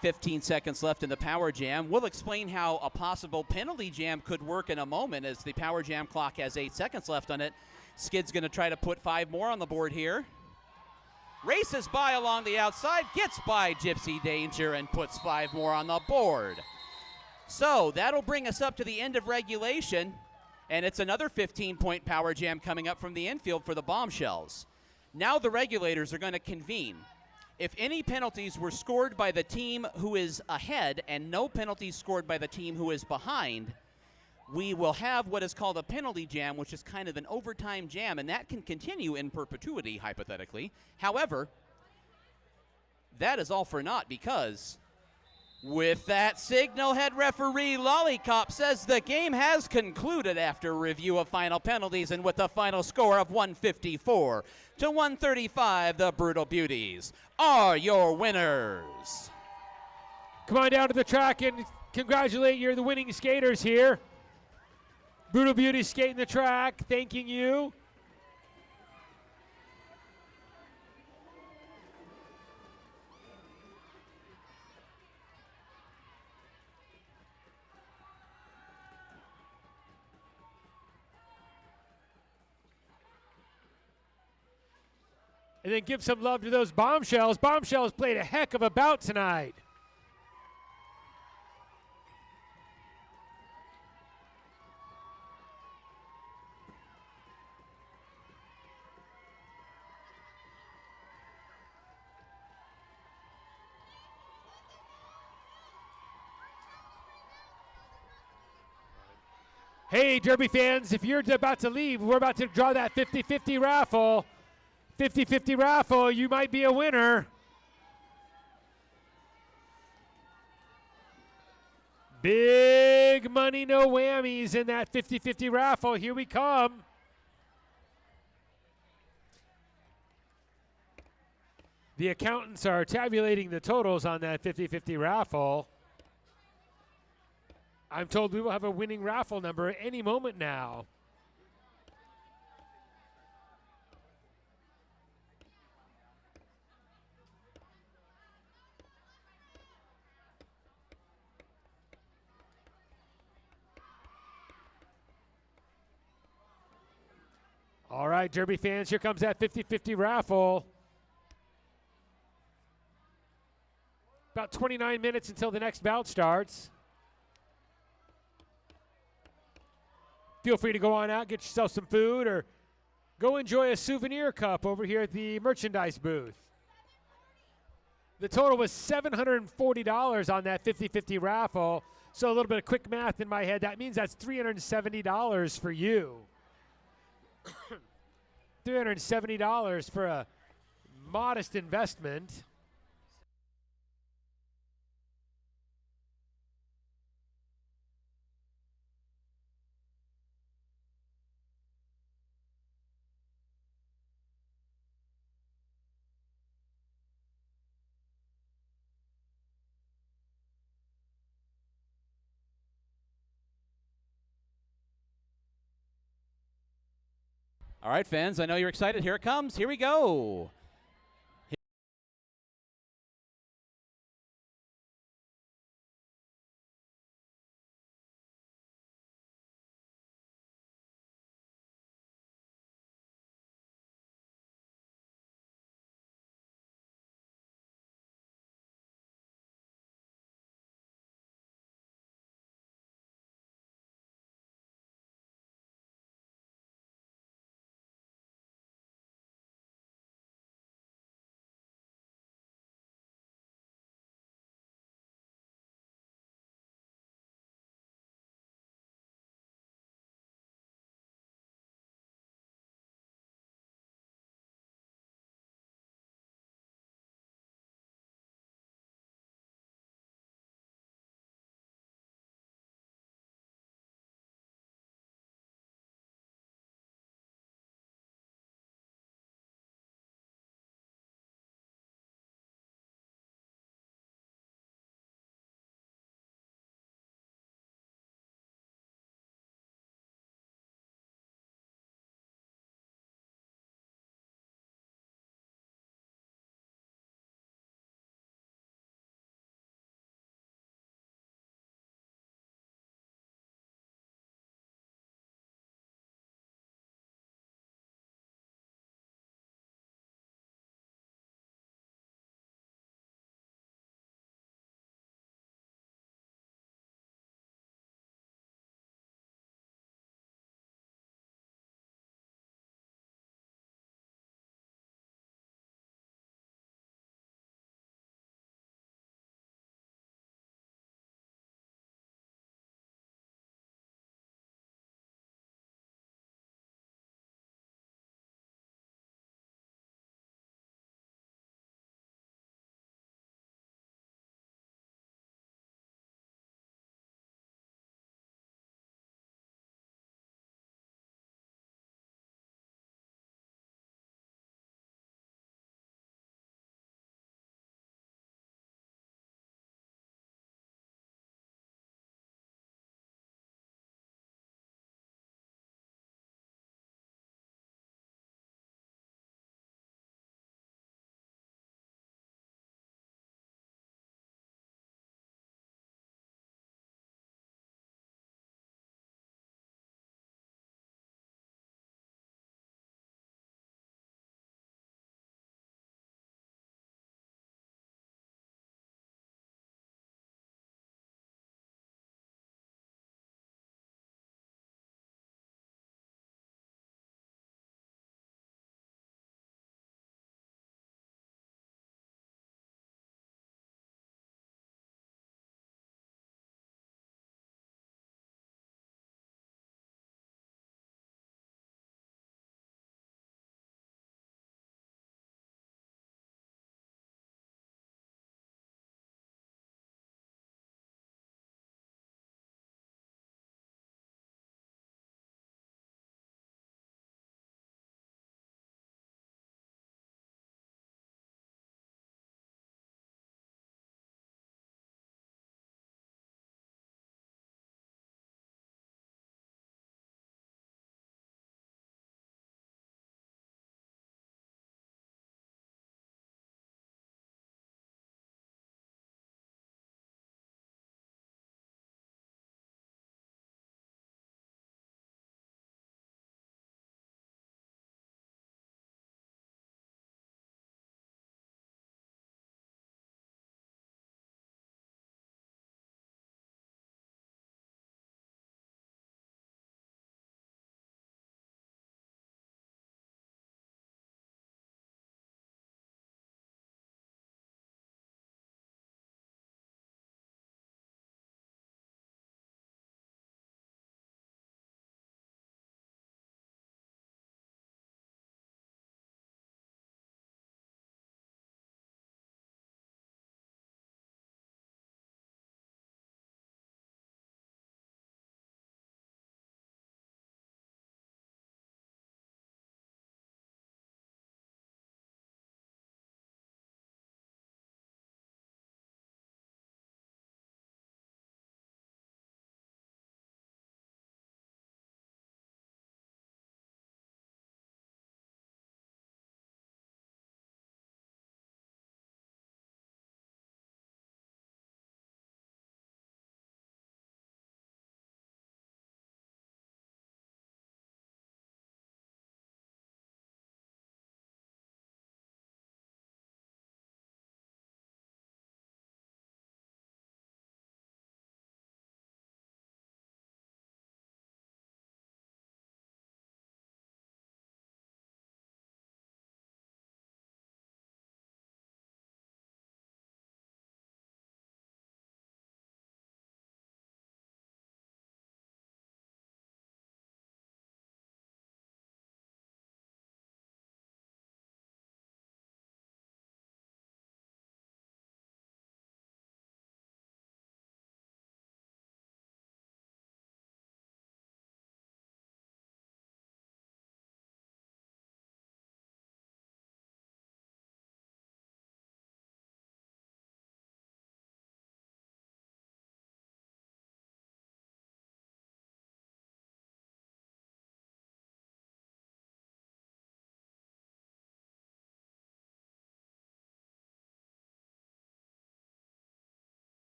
"15 seconds left in the Power Jam. We'll explain how a possible penalty jam could work in a moment as the Power Jam clock has 8 seconds left on it. Skid's going to try to put 5 more on the board here. Races by along the outside, gets by Gypsy Danger, and puts 5 more on the board. So that'll bring us up to the end of regulation, and it's another 15-point Power Jam coming up from the infield for the Bombshells. Now the regulators are going to convene. If any penalties were scored by the team who is ahead and no penalties scored by the team who is behind, we will have what is called a penalty jam, which is kind of an overtime jam, and that can continue in perpetuity, hypothetically. However, that is all for naught because with that signal, head referee Lollipop says the game has concluded after review of final penalties, and with a final score of 154 to 135, the Brutal Beauties are your winners. Come on down to the track and congratulate the winning skaters here. Brutal Beauties skating the track, thanking you. And then give some love to those Bombshells. Bombshells played a heck of a bout tonight. Hey, Derby fans, if you're about to leave, we're about to draw that 50-50 raffle. 50-50 raffle, you might be a winner. Big money, no whammies in that 50-50 raffle. Here we come. The accountants are tabulating the totals on that 50-50 raffle. I'm told we will have a winning raffle number any moment now. All right, Derby fans, here comes that 50-50 raffle. About 29 minutes until the next bout starts. Feel free to go on out, get yourself some food, or go enjoy a souvenir cup over here at the merchandise booth. The total was $740 on that 50-50 raffle. So a little bit of quick math in my head, that means that's $370 for you. $370 for a modest investment. All right, fans, I know you're excited. Here it comes. Here we go.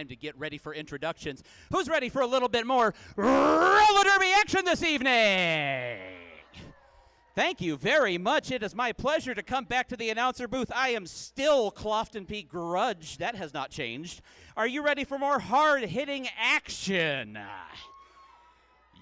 time to get ready for introductions. Who's ready for a little bit more roller derby action this evening? Thank you very much. It is my pleasure to come back to the announcer booth. I am still Clofton Peak Grudge. That has not changed. Are you ready for more hard-hitting action?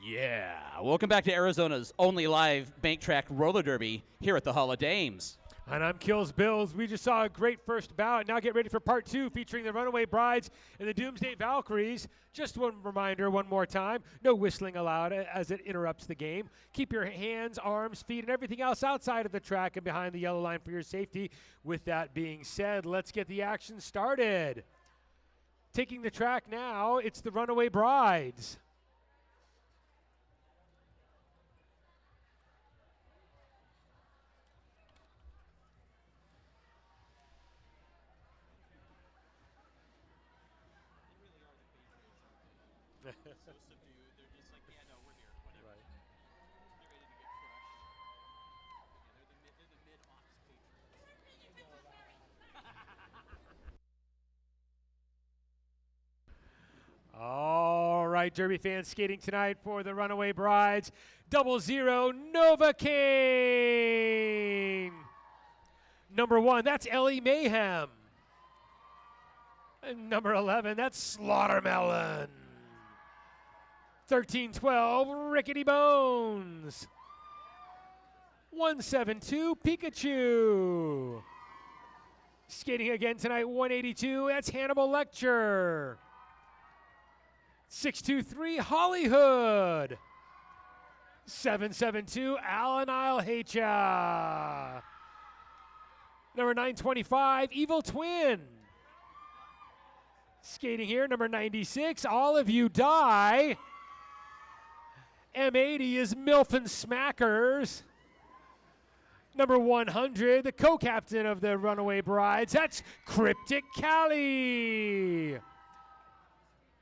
Yeah. Welcome back to Arizona's only live bank track roller derby here at the Hall of Dames. And I'm Kills Bills. We just saw a great first bout. Now get ready for part 2 featuring the Runaway Brides and the Doomsday Valkyries. Just one reminder one more time, no whistling allowed as it interrupts the game. Keep your hands, arms, feet, and everything else outside of the track and behind the yellow line for your safety. With that being said, let's get the action started. Taking the track now, it's the Runaway Brides. So subdued. They're just like, yeah, no, we're here. Whatever. Right. They're ready to get crushed. Yeah, they're the mid-ops patriots. All right, Derby fans skating tonight for the Runaway Brides. 00 Novocaine. Number 1, that's Ellie Mayhem. And number 11, that's Slaughtermelon. 13-12, Rickety Bones. 172, Pikachu. Skating again tonight, 182, that's Hannibal Lecter. 623, Hollyhood. 772, Alan I'll Hate Ya. Number 925, Evil Twin. Skating here, number 96, All of You Die. M80 is Milf and Smackers. Number 100, the co-captain of the Runaway Brides, that's Cryptic Callie.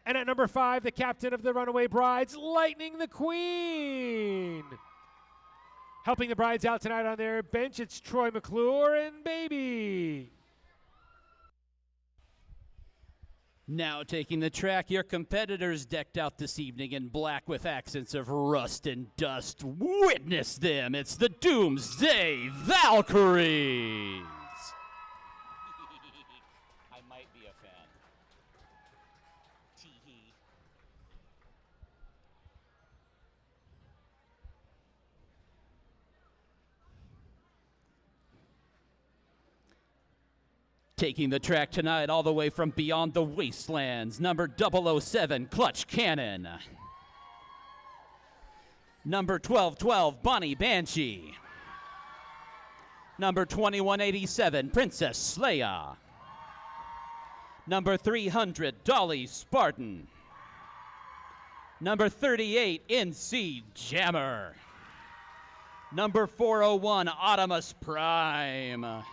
And at number 5, the captain of the Runaway Brides, Lightning the Queen. Helping the Brides out tonight on their bench, it's Troy McClure and Baby. Now taking the track, your competitors decked out this evening in black with accents of rust and dust. Witness them. It's the Doomsday Valkyries. I might be a fan. Tee-hee. Taking the track tonight all the way from beyond the wastelands, number 007, Clutch Cannon. Number 1212, Bonnie Banshee. Number 2187, Princess Leia. Number 300, Dolly Spartan. Number 38, NC Jammer. Number 401, Optimus Prime.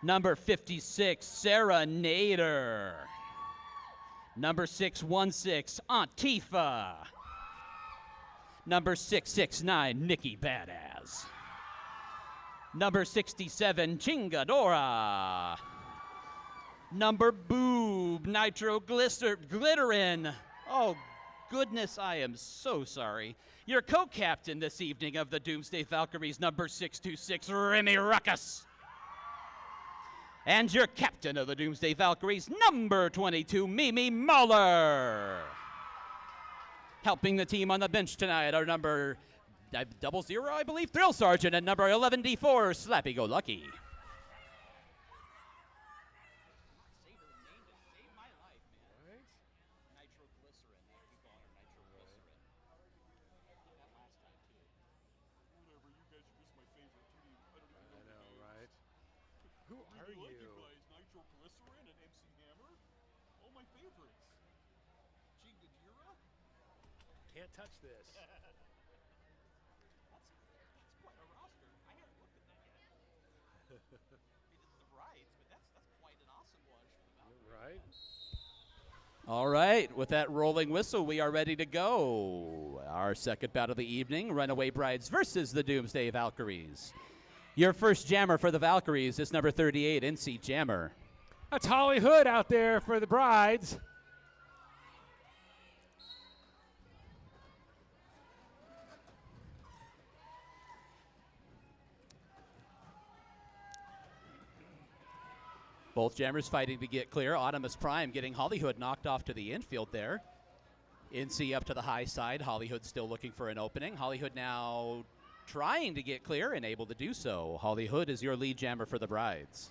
Number 56, Sarah Nader. Number 616, Antifa. Number 669, Nikki Badass. Number 67, Chingadora. Number Boob, Nitro Glitterin. Oh, goodness, I am so sorry. Your co-captain this evening of the Doomsday Valkyries, number 626, Remy Ruckus. And your captain of the Doomsday Valkyries, number 22, Mimi Muller. Helping the team on the bench tonight are number 00, I believe, Thrill Sergeant, and number 11D4, Slappy Go Lucky. Who are you? Nitro Glycerin and MC Hammer? All my favorites. Chingadira? Can't touch this. That's quite a roster. I haven't looked at that yet. I mean, it's the Brides, but that's quite an awesome one for the Valkyries. Right. All right, with that rolling whistle, we are ready to go. Our second bout of the evening, Runaway Brides versus the Doomsday Valkyries. Your first jammer for the Valkyries is number 38, NC Jammer. That's Holly Hood out there for the Brides. Both jammers fighting to get clear. Autumnus Prime getting Hollyhood knocked off to the infield there. NC up to the high side. Hollyhood still looking for an opening. Hollyhood now trying to get clear and able to do so. Hollyhood is your lead jammer for the Brides.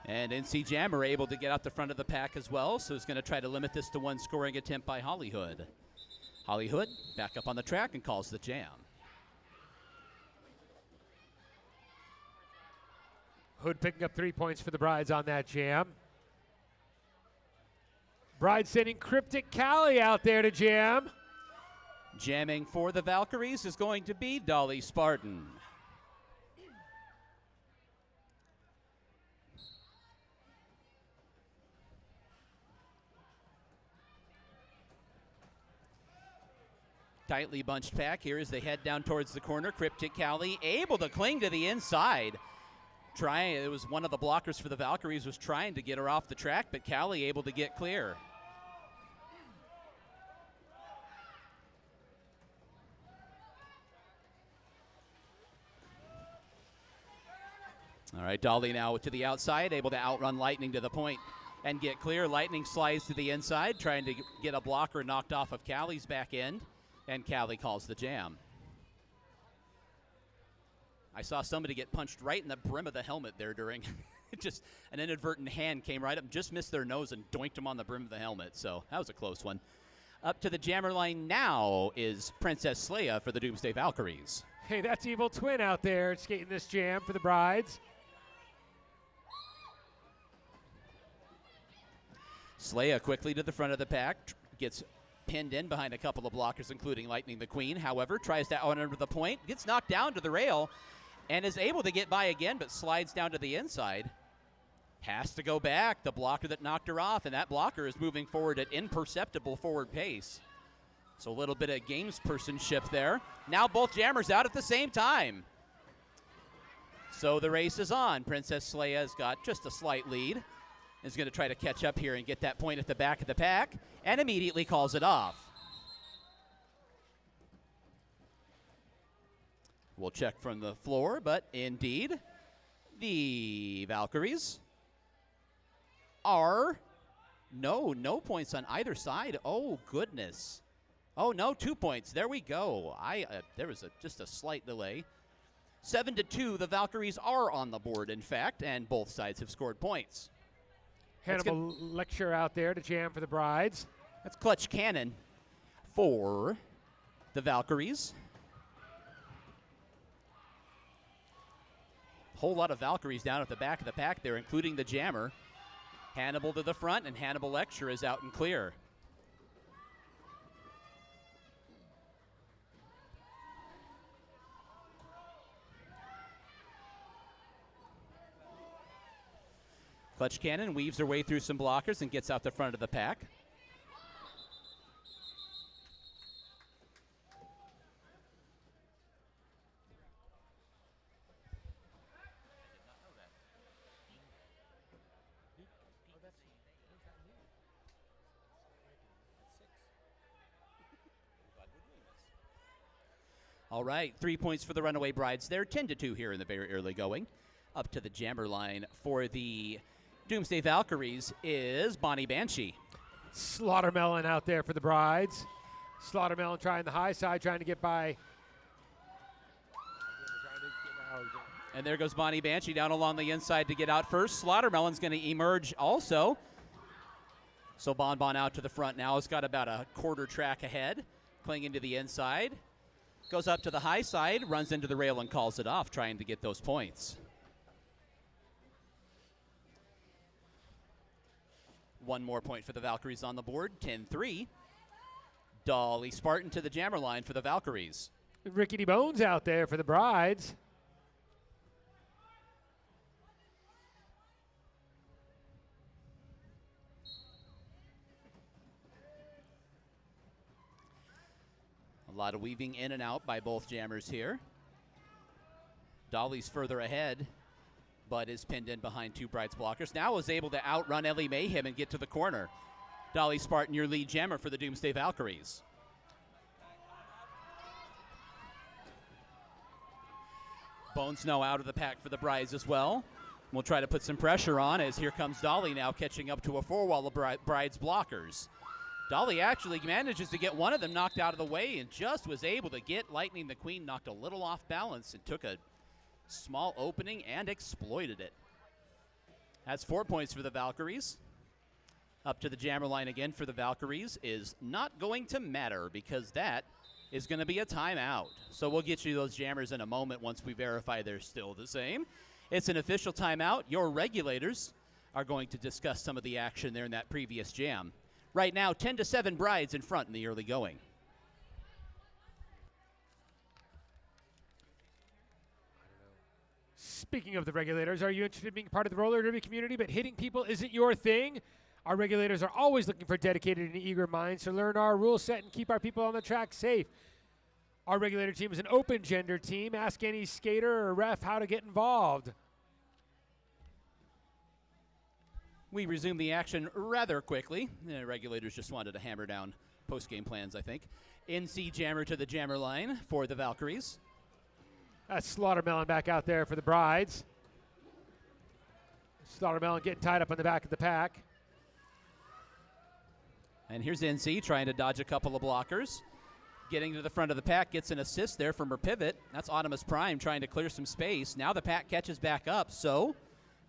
And NC Jammer able to get out the front of the pack as well, so he's going to try to limit this to one scoring attempt by Hollyhood. Hollyhood back up on the track and calls the jam. Hood picking up 3 points for the Brides on that jam. Brides sending Cryptic Callie out there to jam. Jamming for the Valkyries is going to be Dolly Spartan. Tightly bunched pack here as they head down towards the corner. Cryptic Callie able to cling to the inside. It was one of the blockers for the Valkyries was trying to get her off the track, but Callie able to get clear. All right, Dolly now to the outside, able to outrun Lightning to the point and get clear. Lightning slides to the inside, trying to get a blocker knocked off of Callie's back end. And Callie calls the jam. I saw somebody get punched right in the brim of the helmet there during just an inadvertent hand came right up, just missed their nose and doinked them on the brim of the helmet. So that was a close one. Up to the jammer line now is Princess Leia for the Doomsday Valkyries. Hey, that's Evil Twin out there skating this jam for the Brides. Leia quickly to the front of the pack, gets pinned in behind a couple of blockers, including Lightning the Queen. However, tries to out under the point, gets knocked down to the rail, and is able to get by again, but slides down to the inside. Has to go back. The blocker that knocked her off, and that blocker is moving forward at imperceptible forward pace. So a little bit of gamespersonship there. Now both jammers out at the same time. So the race is on. Princess Leia's got just a slight lead. Is going to try to catch up here and get that point at the back of the pack, and immediately calls it off. We'll check from the floor, but indeed, the Valkyries are no points on either side. Oh, goodness. Oh, no, 2 points. There we go. There was just a slight delay. 7-2, the Valkyries are on the board, in fact, and both sides have scored points. Hannibal Lecture out there to jam for the Brides. That's Clutch Cannon for the Valkyries. Whole lot of Valkyries down at the back of the pack there, including the jammer. Hannibal to the front, and Hannibal Lecture is out and clear. Clutch Cannon weaves her way through some blockers and gets out the front of the pack. All right, 3 points for the Runaway Brides there, 10-2 here in the very early going. Up to the jammer line for the Doomsday Valkyries is Bonnie Banshee. Slaughtermelon out there for the Brides. Slaughtermelon trying the high side, trying to get by. And there goes Bonnie Banshee down along the inside to get out first. Slaughtermelon's going to emerge also. So Bon out to the front now. Has got about a quarter track ahead. Clinging to the inside. Goes up to the high side, runs into the rail and calls it off, trying to get those points. One more point for the Valkyries on the board, 10-3. Dolly Spartan to the jammer line for the Valkyries. Rickety Bones out there for the Brides. A lot of weaving in and out by both jammers here. Dolly's further ahead, but is pinned in behind two Brides blockers. Now is able to outrun Ellie Mayhem and get to the corner. Dolly Spartan, your lead jammer for the Doomsday Valkyries. Bone Snow out of the pack for the Brides as well. We'll try to put some pressure on as here comes Dolly now catching up to a four-wall of Brides blockers. Dolly actually manages to get one of them knocked out of the way and just was able to get Lightning McQueen knocked a little off balance and took a small opening and exploited it. That's 4 points for the Valkyries. Up to the jammer line again for the Valkyries is not going to matter because that is going to be a timeout. So we'll get you those jammers in a moment once we verify they're still the same. It's an official timeout. Your regulators are going to discuss some of the action there in that previous jam. Right now, 10-7 Brides in front in the early going. Speaking of the regulators, are you interested in being part of the roller derby community, but hitting people isn't your thing? Our regulators are always looking for dedicated and eager minds to learn our rule set and keep our people on the track safe. Our regulator team is an open gender team. Ask any skater or ref how to get involved. We resume the action rather quickly. The regulators just wanted to hammer down post-game plans, I think. NC jammer to the jammer line for the Valkyries. That's Slaughtermelon back out there for the Brides. Slaughtermelon getting tied up on the back of the pack. And here's NC trying to dodge a couple of blockers. Getting to the front of the pack, gets an assist there from her pivot. That's Audimus Prime trying to clear some space. Now the pack catches back up, so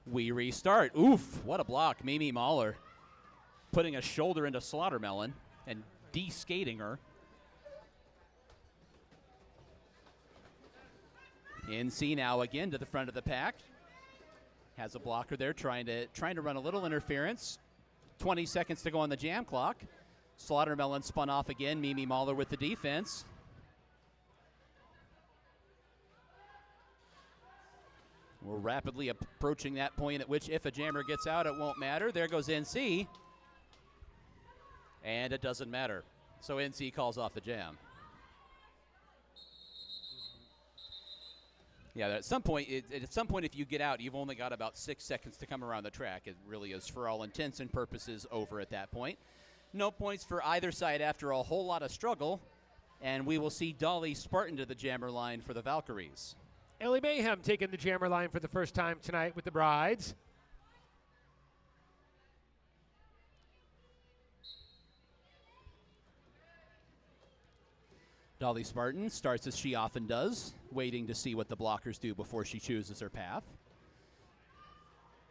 we restart. Oof, what a block. Mimi Mahler putting a shoulder into Slaughtermelon and de-skating her. NC now again to the front of the pack. Has a blocker there trying to run a little interference. 20 seconds to go on the jam clock. Slaughtermelon spun off again. Mimi Mahler with the defense. We're rapidly approaching that point at which if a jammer gets out, it won't matter. There goes NC. And it doesn't matter. So NC calls off the jam. Yeah, at some point, if you get out, you've only got about 6 seconds to come around the track. It really is, for all intents and purposes, over at that point. No points for either side after a whole lot of struggle. And we will see Dolly Spartan to the jammer line for the Valkyries. Ellie Mayhem taking the jammer line for the first time tonight with the Brides. Dolly Spartan starts as she often does, waiting to see what the blockers do before she chooses her path.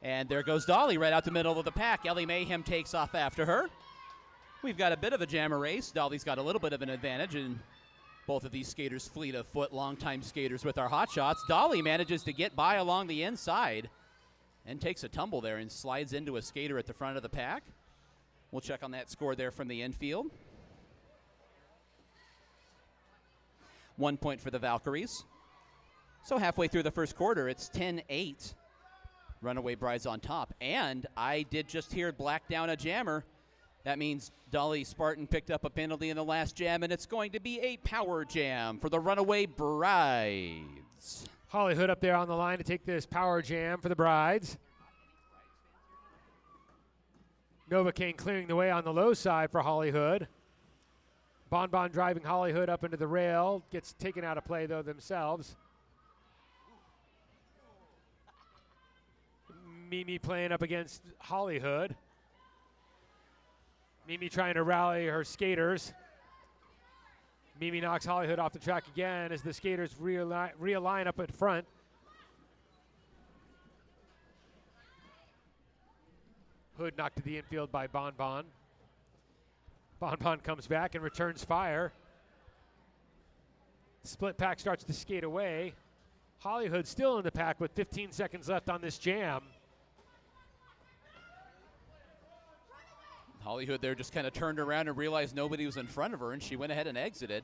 And there goes Dolly right out the middle of the pack. Ellie Mayhem takes off after her. We've got a bit of a jammer race. Dolly's got a little bit of an advantage, and both of these skaters fleet of foot, longtime skaters with our hot shots. Dolly manages to get by along the inside and takes a tumble there and slides into a skater at the front of the pack. We'll check on that score there from the infield. 1 point for the Valkyries. So halfway through the first quarter, it's 10-8. Runaway Brides on top. And I did just hear black down a jammer. That means Dolly Spartan picked up a penalty in the last jam, and it's going to be a power jam for the Runaway Brides. Holly Hood up there on the line to take this power jam for the Brides. Novocaine clearing the way on the low side for Holly Hood. Bonbon driving Holly Hood up into the rail. Gets taken out of play, though, themselves. Mimi playing up against Holly Hood. Mimi trying to rally her skaters. Mimi knocks Holly Hood off the track again as the skaters realign up at front. Hood knocked to the infield by Bonbon. Bonbon comes back and returns fire. Split pack starts to skate away. Holly Hood still in the pack with 15 seconds left on this jam. Holly Hood there just kind of turned around and realized nobody was in front of her, and she went ahead and exited.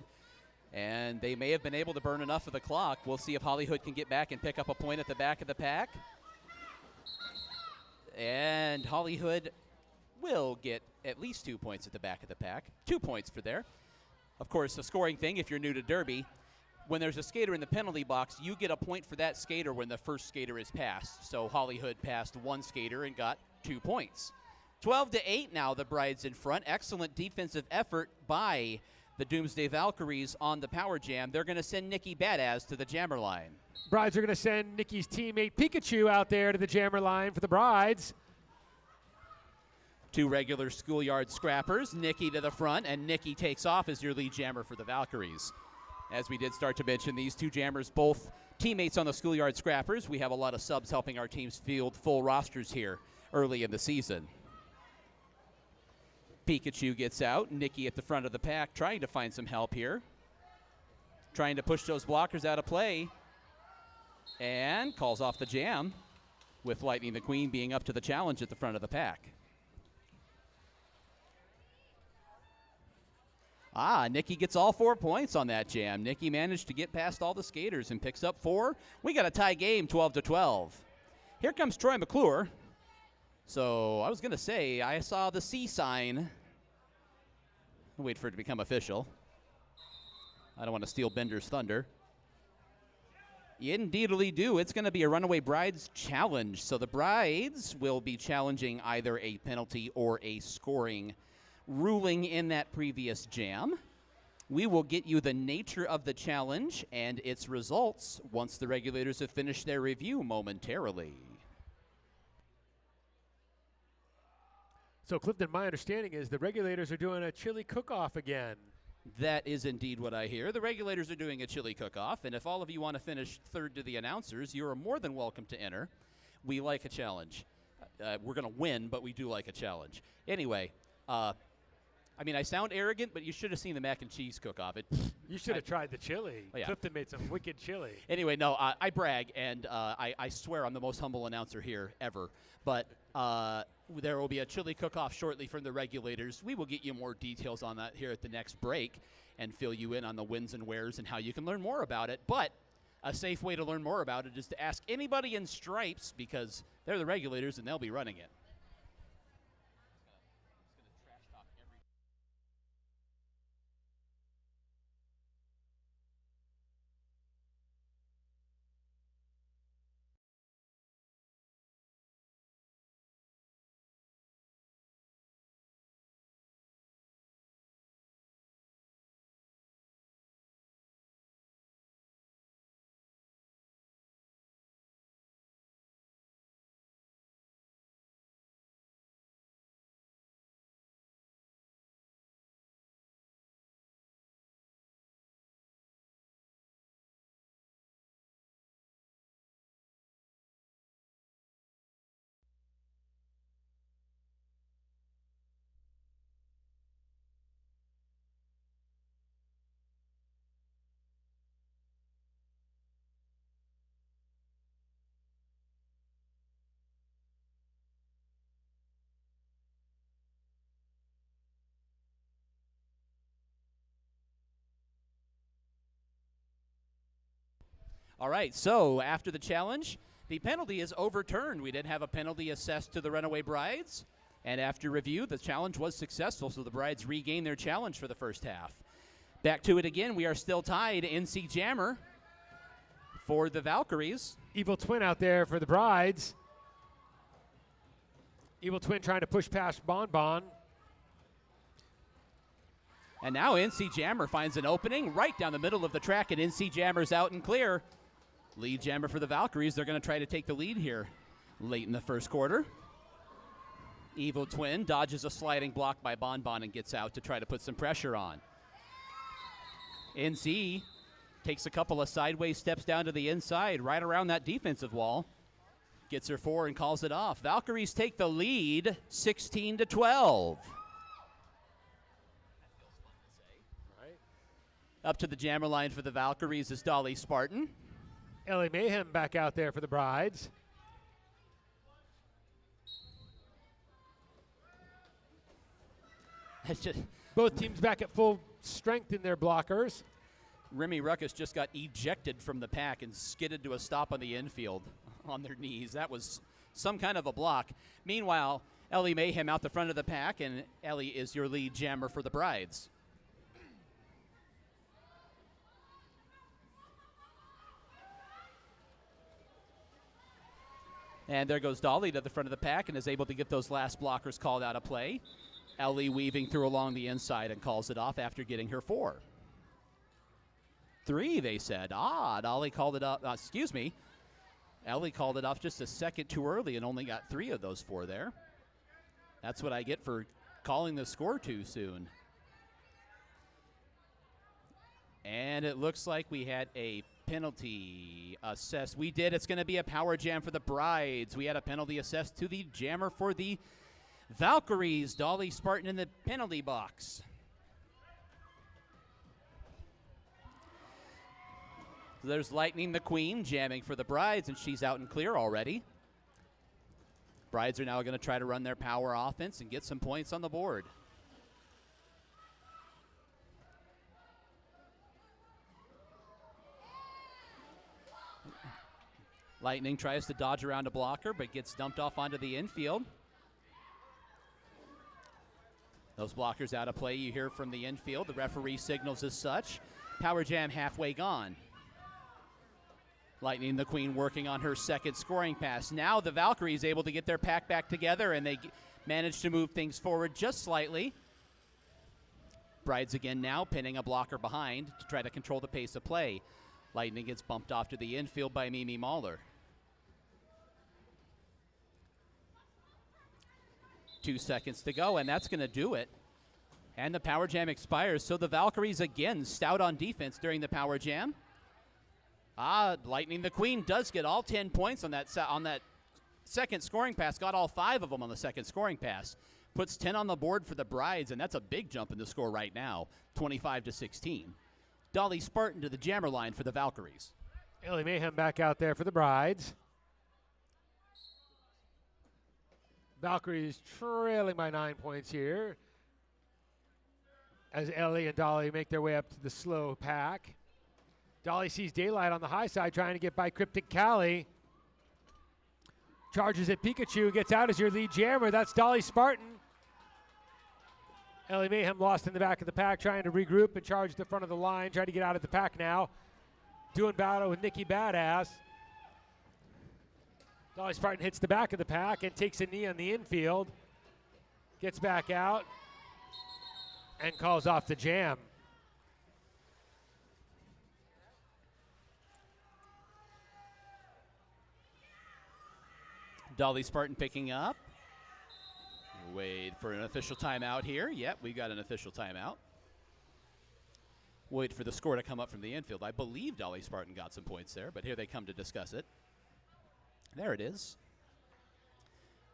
And they may have been able to burn enough of the clock. We'll see if Holly Hood can get back and pick up a point at the back of the pack. And Holly Hood will get at least 2 points at the back of the pack. 2 points for there. Of course, a scoring thing, if you're new to Derby, when there's a skater in the penalty box, you get a point for that skater when the first skater is passed. So Holly Hood passed one skater and got 2 points. 12-8 now, the Brides in front. Excellent defensive effort by the Doomsday Valkyries on the power jam. They're going to send Nikki Badass to the jammer line. Brides are going to send Nikki's teammate Pikachu out there to the jammer line for the Brides. 2 regular schoolyard scrappers. Nikki to the front, and Nikki takes off as your lead jammer for the Valkyries. As we did start to mention, these 2 jammers, both teammates on the schoolyard scrappers. We have a lot of subs helping our teams field full rosters here early in the season. Pikachu gets out. Nikki at the front of the pack trying to find some help here. Trying to push those blockers out of play. And calls off the jam, with Lightning the Queen being up to the challenge at the front of the pack. Nikki gets all 4 points on that jam. Nikki managed to get past all the skaters and picks up 4. We got a tie game, 12-12. Here comes Troy McClure. So I was going to say, I saw the C sign. Wait for it to become official. I don't want to steal Bender's thunder. Indeedly do. It's going to be a Runaway Brides challenge. So the Brides will be challenging either a penalty or a scoring ruling in that previous jam. We will get you the nature of the challenge and its results once the regulators have finished their review momentarily. So, Clifton, my understanding is the regulators are doing a chili cook-off again. That is indeed what I hear. The regulators are doing a chili cook-off, and if all of you want to finish third to the announcers, you are more than welcome to enter. We like a challenge. We're going to win, but we do like a challenge. Anyway, I sound arrogant, but you should have seen the mac and cheese cook-off. You should have tried the chili. Oh, yeah. Clifton made some wicked chili. Anyway, no, I brag, and I swear I'm the most humble announcer here ever. But there will be a chili cook-off shortly from the regulators. We will get you more details on that here at the next break and fill you in on the wins and wares and how you can learn more about it. But a safe way to learn more about it is to ask anybody in Stripes, because they're the regulators and they'll be running it. All right, so after the challenge, the penalty is overturned. We did have a penalty assessed to the Runaway Brides, and after review, the challenge was successful, so the Brides regained their challenge for the first half. Back to it again. We are still tied. NC Jammer for the Valkyries. Evil Twin out there for the Brides. Evil Twin trying to push past Bon Bon. And now NC Jammer finds an opening right down the middle of the track, and NC Jammer's out and clear. Lead jammer for the Valkyries. They're going to try to take the lead here late in the first quarter. Evil Twin dodges a sliding block by Bon Bon and gets out to try to put some pressure on. NC takes a couple of sideways steps down to the inside, right around that defensive wall. Gets her 4 and calls it off. Valkyries take the lead, 16-12. Up to the jammer line for the Valkyries is Dolly Spartan. Ellie Mayhem back out there for the Brides. Both teams back at full strength in their blockers. Remy Ruckus just got ejected from the pack and skidded to a stop on the infield on their knees. That was some kind of a block. Meanwhile, Ellie Mayhem out the front of the pack, and Ellie is your lead jammer for the Brides. And there goes Dolly to the front of the pack and is able to get those last blockers called out of play. Ellie weaving through along the inside and calls it off after getting her 4. 3, they said. Dolly called it up. Excuse me. Ellie called it off just a second too early and only got 3 of those 4 there. That's what I get for calling the score too soon. And it looks like we had a penalty assessed. We did. It's going to be a power jam for the Brides. We had a penalty assessed to the jammer for the Valkyries. Dolly Spartan in the penalty box. So there's Lightning the Queen jamming for the Brides, and she's out and clear already. Brides are now going to try to run their power offense and get some points on the board. Lightning tries to dodge around a blocker, but gets dumped off onto the infield. Those blockers out of play, you hear from the infield. The referee signals as such. Power jam halfway gone. Lightning the Queen working on her second scoring pass. Now the Valkyries able to get their pack back together, and they manage to move things forward just slightly. Brides again now pinning a blocker behind to try to control the pace of play. Lightning gets bumped off to the infield by Mimi Mahler. 2 seconds to go, and that's going to do it. And the power jam expires, so the Valkyries again stout on defense during the power jam. Lightning the Queen does get all 10 points on that second scoring pass, got all 5 of them on the second scoring pass. Puts 10 on the board for the Brides, and that's a big jump in the score right now, 25-16. Dolly Spartan to the jammer line for the Valkyries. Ellie Mayhem back out there for the Brides. Valkyries trailing by 9 points here as Ellie and Dolly make their way up to the slow pack. Dolly sees daylight on the high side trying to get by Cryptic Callie. Charges at Pikachu, gets out as your lead jammer. That's Dolly Spartan. Ellie Mayhem lost in the back of the pack, trying to regroup and charge the front of the line, trying to get out of the pack now. Doing battle with Nikki Badass. Dolly Spartan hits the back of the pack and takes a knee on the infield. Gets back out and calls off the jam. Dolly Spartan picking up. Wait for an official timeout here. Yep, we got an official timeout. Wait for the score to come up from the infield. I believe Dolly Spartan got some points there, but here they come to discuss it. There it is.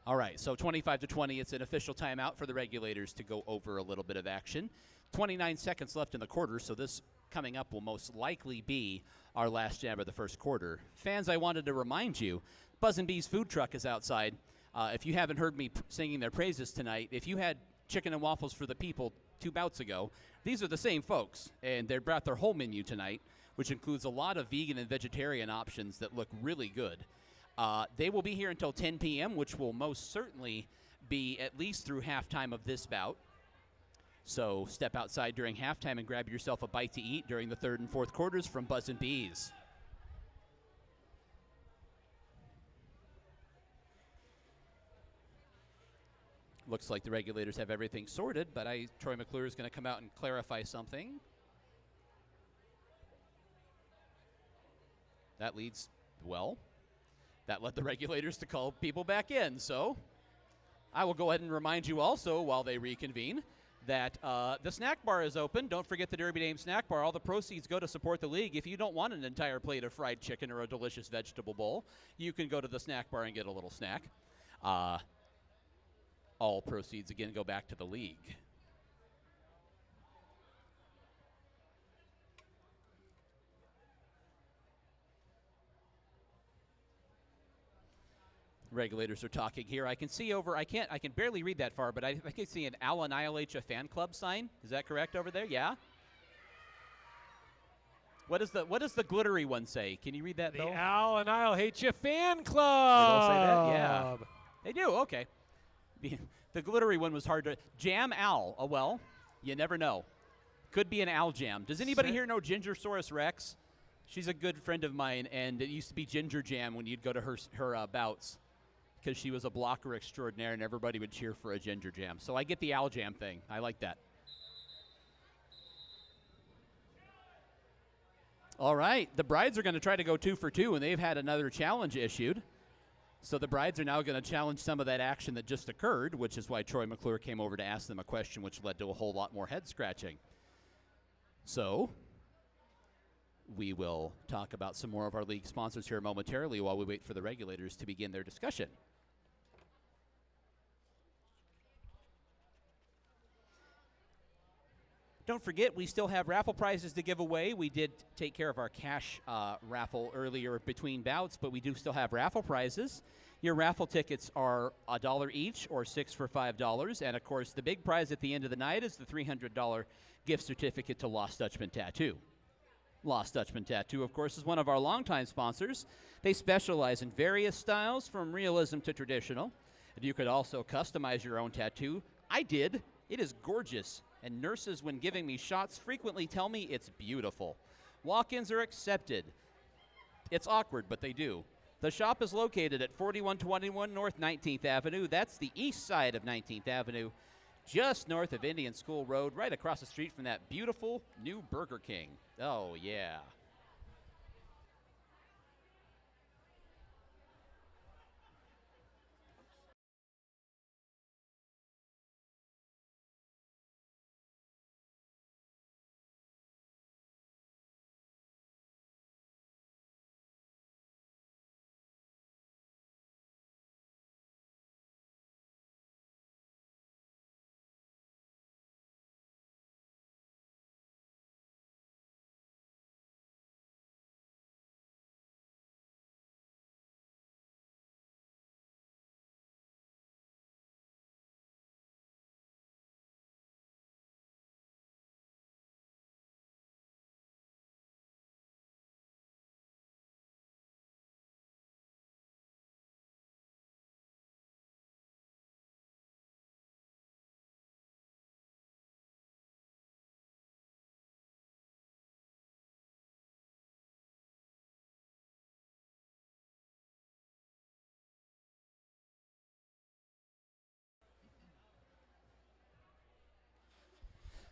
All right, so 25-20, it's an official timeout for the regulators to go over a little bit of action. 29 seconds left in the quarter, so this coming up will most likely be our last jam of the first quarter. Fans, I wanted to remind you, Buzz and Bees food truck is outside. If you haven't heard me singing their praises tonight, if you had chicken and waffles for the people 2 bouts ago, these are the same folks, and they brought their whole menu tonight, which includes a lot of vegan and vegetarian options that look really good. They will be here until 10 p.m., which will most certainly be at least through halftime of this bout. So step outside during halftime and grab yourself a bite to eat during the third and fourth quarters from Buzz and Bees. Looks like the regulators have everything sorted, but Troy McClure is going to come out and clarify something. That leads, well, that led the regulators to call people back in. So I will go ahead and remind you also, while they reconvene, that the snack bar is open. Don't forget the Derby Dame snack bar. All the proceeds go to support the league. If you don't want an entire plate of fried chicken or a delicious vegetable bowl, you can go to the snack bar and get a little snack. All proceeds, again, go back to the league. Regulators are talking here. I can see over, I can barely read that far, but I can see an Al Annihilate a fan club sign. Is that correct over there? Yeah? What does the glittery one say? Can you read that, The though? Al Annihilate Ya fan club. They all say that? Yeah. They do, okay. The glittery one was hard to, Jam Al, oh well, you never know. Could be an Al Jam. Does anybody here know Gingersaurus Rex? She's a good friend of mine, and it used to be Ginger Jam when you'd go to her bouts. because she was a blocker extraordinaire and everybody would cheer for a ginger jam. So I get the owl jam thing. I like that. All right, the Brides are going to try to go 2 for 2, and they've had another challenge issued. So the Brides are now going to challenge some of that action that just occurred, which is why Troy McClure came over to ask them a question, which led to a whole lot more head scratching. So we will talk about some more of our league sponsors here momentarily while we wait for the regulators to begin their discussion. Don't forget, we still have raffle prizes to give away. We did take care of our cash raffle earlier between bouts, but we do still have raffle prizes. Your raffle tickets are $1 each or 6 for $5. And, of course, the big prize at the end of the night is the $300 gift certificate to Lost Dutchman Tattoo. Lost Dutchman Tattoo, of course, is one of our longtime sponsors. They specialize in various styles from realism to traditional. And you could also customize your own tattoo. I did. It is gorgeous. And nurses, when giving me shots, frequently tell me it's beautiful. Walk-ins are accepted. It's awkward, but they do. The shop is located at 4121 North 19th Avenue. That's the east side of 19th Avenue, just north of Indian School Road, right across the street from that beautiful new Burger King. Oh, yeah.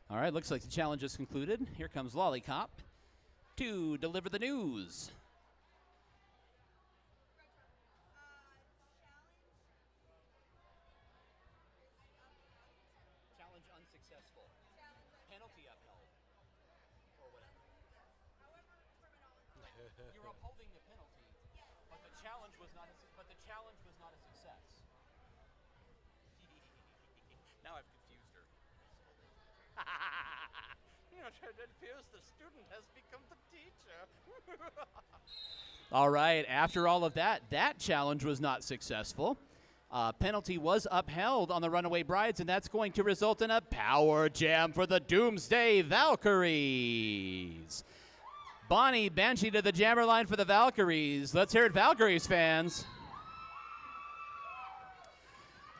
All right, looks like the challenge is concluded. Here comes Lollipop to deliver the news. Challenge unsuccessful. Penalty upheld. Or whatever. You're upholding the penalty, but the challenge was not a success. Now I've confused her. You know, it appears the student has become the teacher. All right, after all of that, that challenge was not successful. Penalty was upheld on the Runaway Brides, and that's going to result in a power jam for the Doomsday Valkyries. Bonnie Banshee to the jammer line for the Valkyries. Let's hear it, Valkyries fans.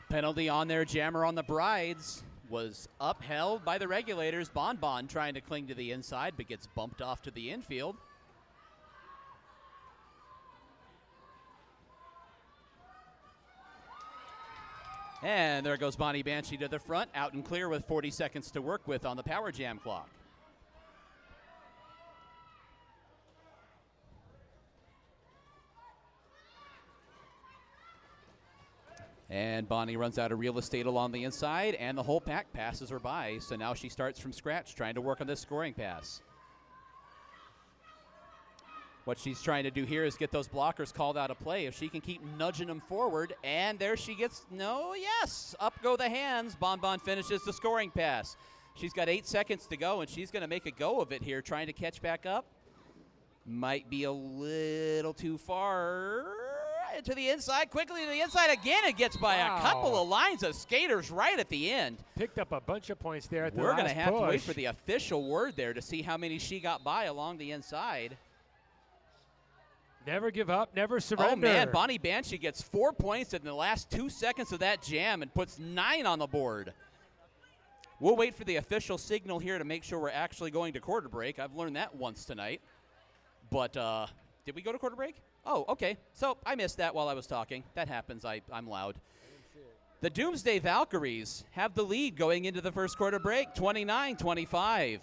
Penalty on their jammer on the Brides was upheld by the regulators. Bonbon trying to cling to the inside, but gets bumped off to the infield. And there goes Bonnie Banshee to the front, out and clear with 40 seconds to work with on the power jam clock. And Bonnie runs out of real estate along the inside, and the whole pack passes her by. So now she starts from scratch, trying to work on this scoring pass. What she's trying to do here is get those blockers called out of play. If she can keep nudging them forward, and there she gets, yes, up go the hands. Bonbon finishes the scoring pass. She's got 8 seconds to go, and she's going to make a go of it here, trying to catch back up. Might be a little too far. To the inside, quickly to the inside again. It gets by a couple of lines of skaters right at the end. Picked up a bunch of points there at the We're last going to have push. to wait for the official word there to see how many she got by along the inside. Never give up, never surrender. Oh, man, Bonnie Banshee gets 4 points in the last 2 seconds of that jam and puts 9 on the board. We'll wait for the official signal here to make sure we're actually going to quarter break. I've learned that once tonight. But did we go to quarter break? Oh, okay. So I missed that while I was talking. That happens. I'm loud. The Doomsday Valkyries have the lead going into the first quarter break, 29-25.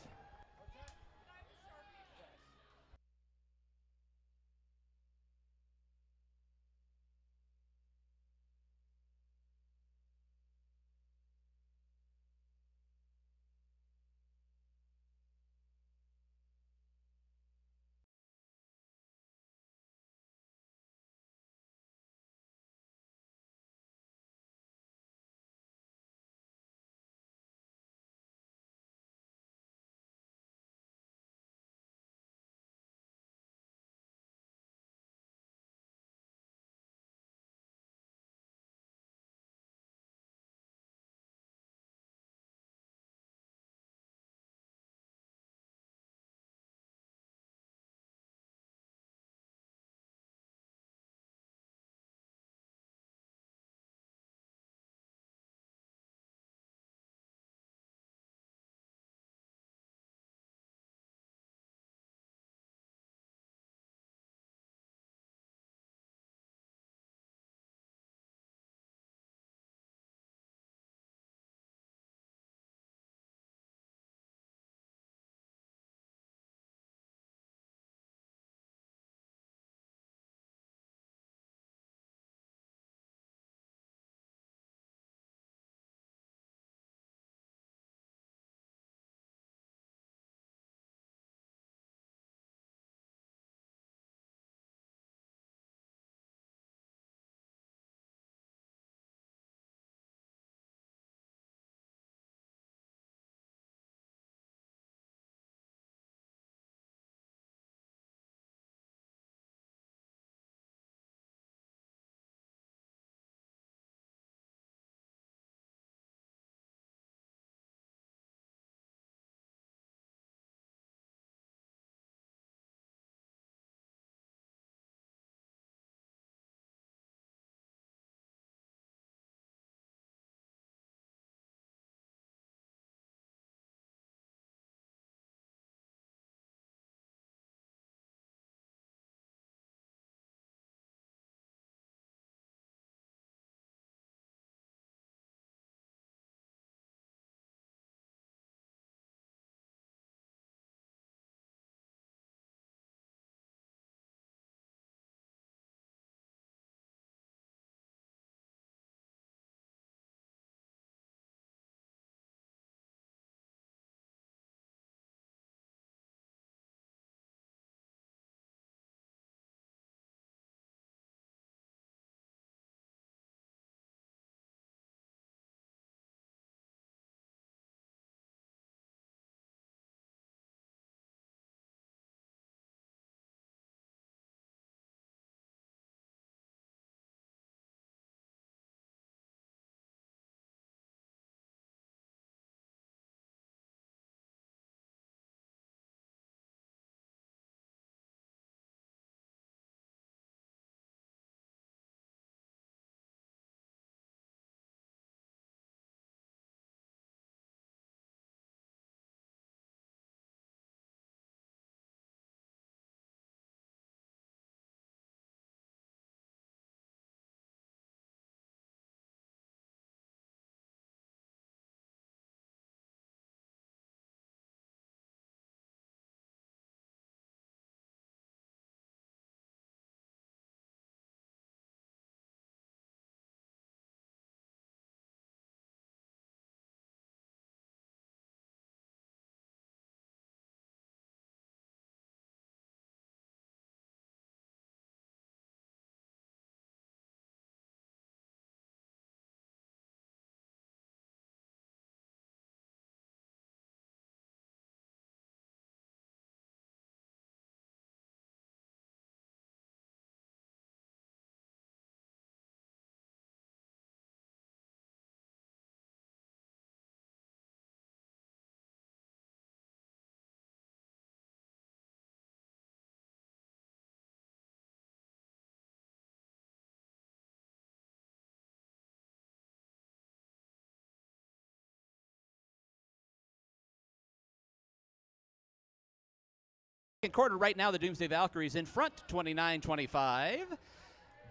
quarter right now, the Doomsday Valkyries in front, 29-25.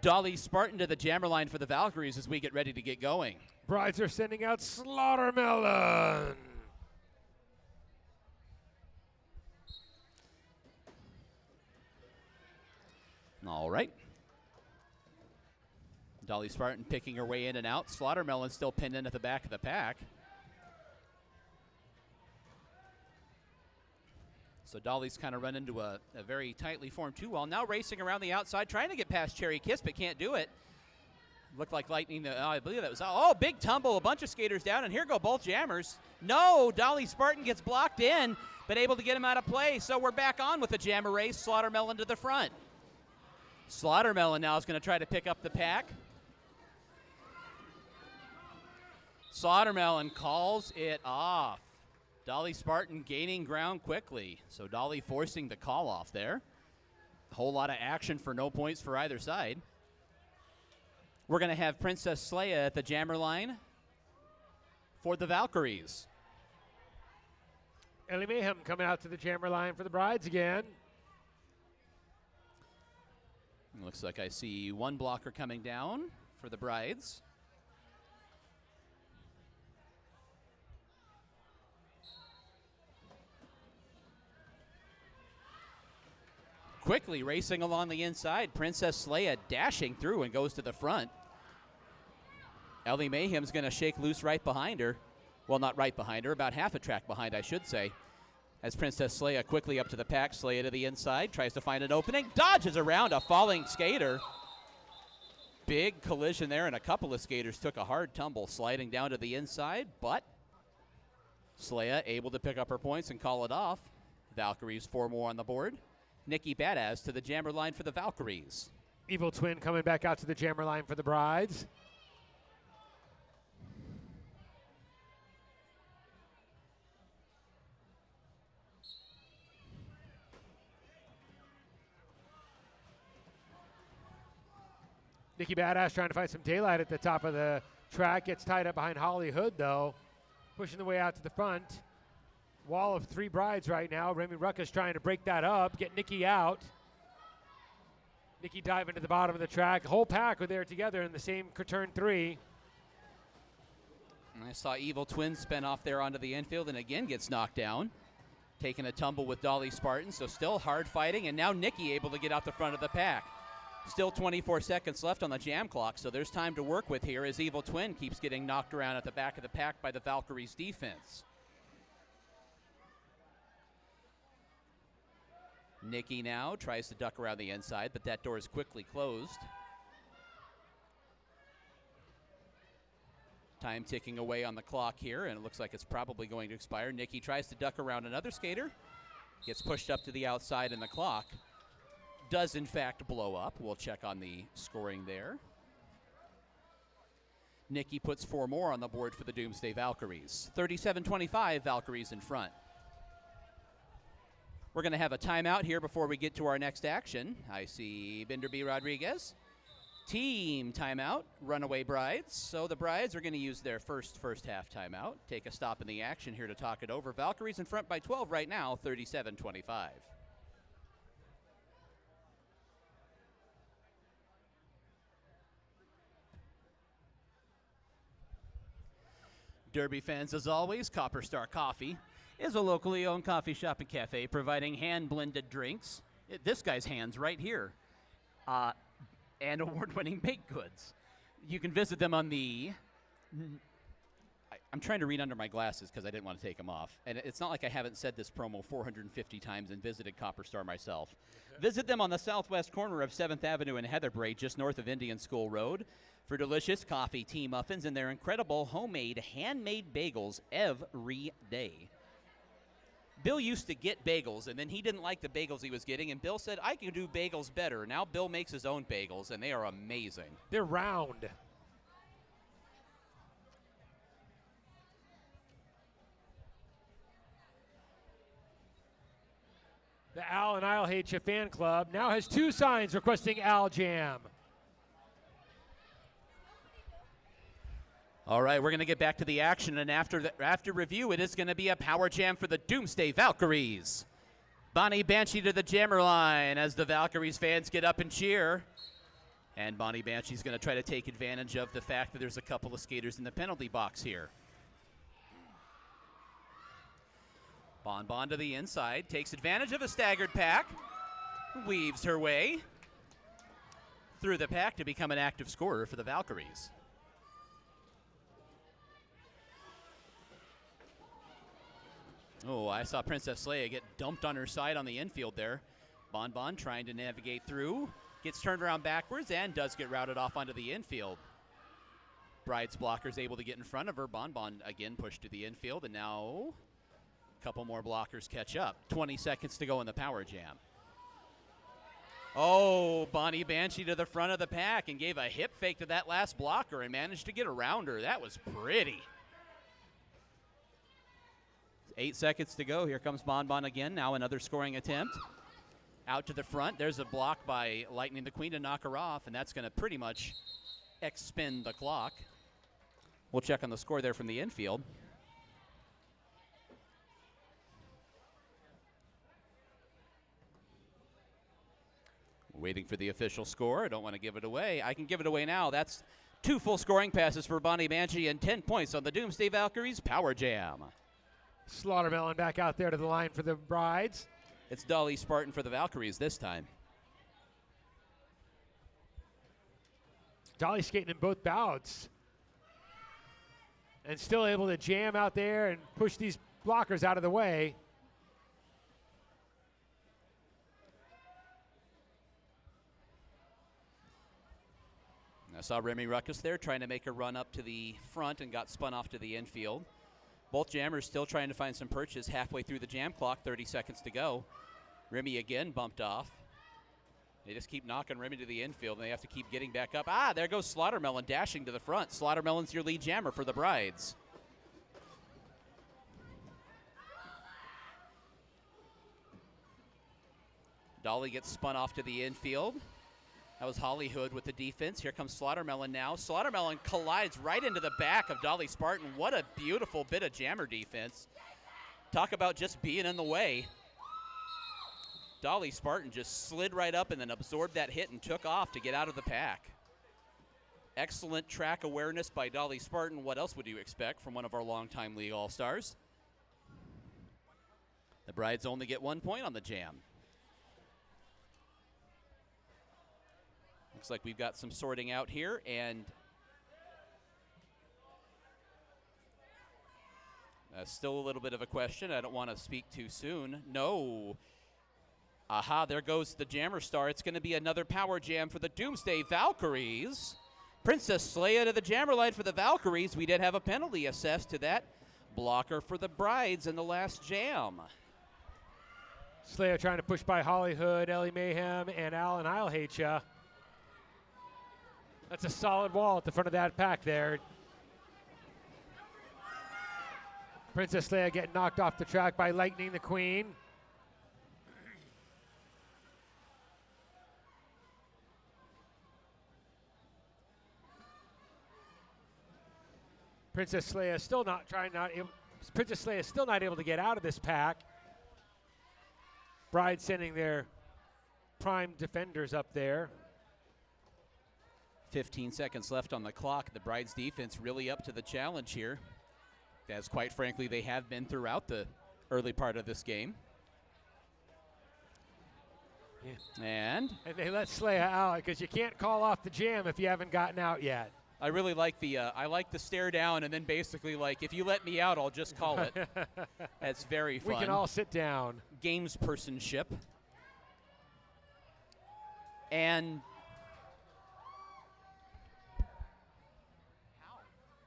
Dolly Spartan to the jammer line for the Valkyries as we get ready to get going. Brides are sending out Slaughtermelon. All right. Dolly Spartan picking her way in and out. Slaughtermelon still pinned in at the back of the pack. So Dolly's kind of run into a very tightly formed two-wall. Now racing around the outside, trying to get past Cherry Kiss, but can't do it. Looked like lightning. I believe that was, big tumble, a bunch of skaters down, and here go both jammers. No, Dolly Spartan gets blocked in, but able to get him out of play. So we're back on with the jammer race. Slaughtermelon to the front. Slaughtermelon now is going to try to pick up the pack. Slaughtermelon calls it off. Dolly Spartan gaining ground quickly. So Dolly forcing the call off there. A whole lot of action for no points for either side. We're going to have Princess Leia at the jammer line for the Valkyries. Ellie Mayhem coming out to the jammer line for the Brides again. Looks like I see one blocker coming down for the Brides. Quickly racing along the inside. Princess Leia dashing through and goes to the front. Ellie Mayhem's going to shake loose right behind her. Well, not right behind her, about half a track behind, I should say. As Princess Leia quickly up to the pack, Leia to the inside, tries to find an opening, dodges around a falling skater. Big collision there, and a couple of skaters took a hard tumble sliding down to the inside, but Leia able to pick up her points and call it off. Valkyries 4 more on the board. Nikki Badass to the jammer line for the Valkyries. Evil Twin coming back out to the jammer line for the Brides. Nikki Badass trying to find some daylight at the top of the track. Gets tied up behind Holly Hood, though. Pushing the way out to the front. Wall of 3 Brides right now. Remy Ruckus trying to break that up, get Nikki out. Nikki diving to the bottom of the track. Whole pack are there together in the same turn 3. And I saw Evil Twin spin off there onto the infield and again gets knocked down. Taking a tumble with Dolly Spartan, so still hard fighting, and now Nikki able to get out the front of the pack. Still 24 seconds left on the jam clock, so there's time to work with here as Evil Twin keeps getting knocked around at the back of the pack by the Valkyries' defense. Nikki now tries to duck around the inside, but that door is quickly closed. Time ticking away on the clock here, and it looks like it's probably going to expire. Nikki tries to duck around another skater. Gets pushed up to the outside, and the clock does, in fact, blow up. We'll check on the scoring there. Nikki puts 4 more on the board for the Doomsday Valkyries. 37-25, Valkyries in front. We're going to have a timeout here before we get to our next action. I see Binder B. Rodriguez. Team timeout, Runaway Brides. So the Brides are going to use their first half timeout. Take a stop in the action here to talk it over. Valkyries in front by 12 right now, 37-25. Derby fans, as always, Copper Star Coffee is a locally owned coffee shop and cafe providing hand-blended drinks. This guy's hands right here. And award-winning baked goods. You can visit them on the... I'm trying to read under my glasses because I didn't want to take them off. And it's not like I haven't said this promo 450 times and visited Copper Star myself. Visit them on the southwest corner of 7th Avenue in Heatherbrae, just north of Indian School Road, for delicious coffee, tea muffins, and their incredible homemade, handmade bagels every day. Bill used to get bagels, and then he didn't like the bagels he was getting, and Bill said, I can do bagels better. Now Bill makes his own bagels, and they are amazing. They're round. The Al and I'll Hate You fan club now has 2 signs requesting Al Jam. All right, we're going to get back to the action, and after review, it is going to be a power jam for the Doomsday Valkyries. Bonnie Banshee to the jammer line as the Valkyries fans get up and cheer. And Bonnie Banshee's going to try to take advantage of the fact that there's a couple of skaters in the penalty box here. Bon Bon to the inside, takes advantage of a staggered pack, weaves her way through the pack to become an active scorer for the Valkyries. Oh, I saw Princess Leia get dumped on her side on the infield there. Bon Bon trying to navigate through, gets turned around backwards and does get routed off onto the infield. Bride's blockers able to get in front of her. Bon Bon again pushed to the infield, and now a couple more blockers catch up. 20 seconds to go in the power jam. Oh, Bonnie Banshee to the front of the pack and gave a hip fake to that last blocker and managed to get around her. That was pretty. 8 seconds to go. Here comes Bon Bon again. Now another scoring attempt. Out to the front. There's a block by Lightning the Queen to knock her off, and that's going to pretty much expend the clock. We'll check on the score there from the infield. Waiting for the official score. I don't want to give it away. I can give it away now. That's 2 full scoring passes for Bonnie Banshee and 10 points on the Doomsday Valkyries Power Jam. Slaughtermelon back out there to the line for the Brides. It's Dolly Spartan for the Valkyries this time. Dolly skating in both bouts. And still able to jam out there and push these blockers out of the way. I saw Remy Ruckus there trying to make a run up to the front and got spun off to the infield. Both jammers still trying to find some purchase halfway through the jam clock, 30 seconds to go. Remy again bumped off. They just keep knocking Remy to the infield, and they have to keep getting back up. Ah, there goes Slaughtermelon dashing to the front. Slaughtermelon's your lead jammer for the Brides. Dolly gets spun off to the infield. That was Hollywood with the defense. Here comes Slaughtermelon now. Slaughtermelon collides right into the back of Dolly Spartan. What a beautiful bit of jammer defense. Talk about just being in the way. Dolly Spartan just slid right up and then absorbed that hit and took off to get out of the pack. Excellent track awareness by Dolly Spartan. What else would you expect from one of our longtime league all-stars? The Brides only get 1 point on the jam. Looks like we've got some sorting out here, and still a little bit of a question. I don't want to speak too soon. No. Aha, there goes the jammer star. It's going to be another power jam for the Doomsday Valkyries. Princess Leia to the jammer line for the Valkyries. We did have a penalty assessed to that blocker for the Brides in the last jam. Slayer trying to push by Hollywood, Ellie Mayhem, and Alan I'll Hate Ya. That's a solid wall at the front of that pack there. Princess Leia getting knocked off the track by Lightning the Queen. Princess Leia still not able to get out of this pack. Bride sending their prime defenders up there. 15 seconds left on the clock. The Brides defense really up to the challenge here, as quite frankly they have been throughout the early part of this game. Yeah. And they let Leia out because you can't call off the jam if you haven't gotten out yet. I really like the stare down and then basically like, if you let me out, I'll just call it. That's very fun. We can all sit down. Gamespersonship. And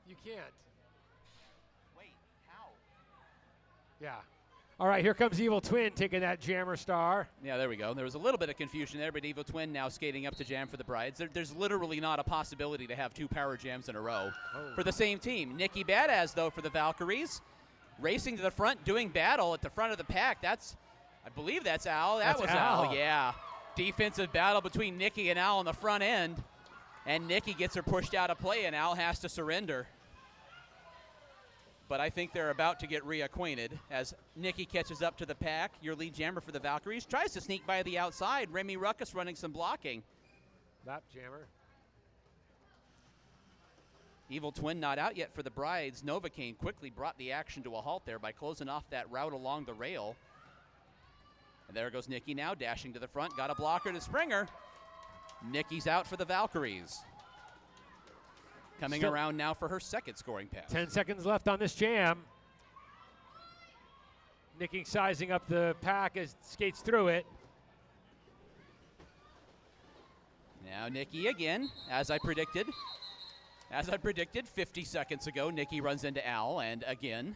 you can't. Wait, how? Yeah. All right, here comes Evil Twin taking that jammer star. Yeah, there we go. There was a little bit of confusion there, but Evil Twin now skating up to jam for the Brides. There's literally not a possibility to have 2 power jams in a row for the same team. Nikki Badass, though, for the Valkyries. Racing to the front, doing battle at the front of the pack. I believe that's Al. That was Al, yeah. Defensive battle between Nikki and Al on the front end. And Nikki gets her pushed out of play, and Al has to surrender. but I think they're about to get reacquainted as Nikki catches up to the pack. Your lead jammer for the Valkyries tries to sneak by the outside. Remy Ruckus running some blocking. Lap jammer. Evil Twin not out yet for the Brides. Novocaine quickly brought the action to a halt there by closing off that route along the rail. And there goes Nikki now, dashing to the front. Got a blocker to Springer. Nikki's out for the Valkyries. Coming around now for her second scoring pass. 10 seconds left on this jam. Nikki sizing up the pack as skates through it. Now Nikki again, as I predicted. As I predicted 50 seconds ago, Nikki runs into Al, and again,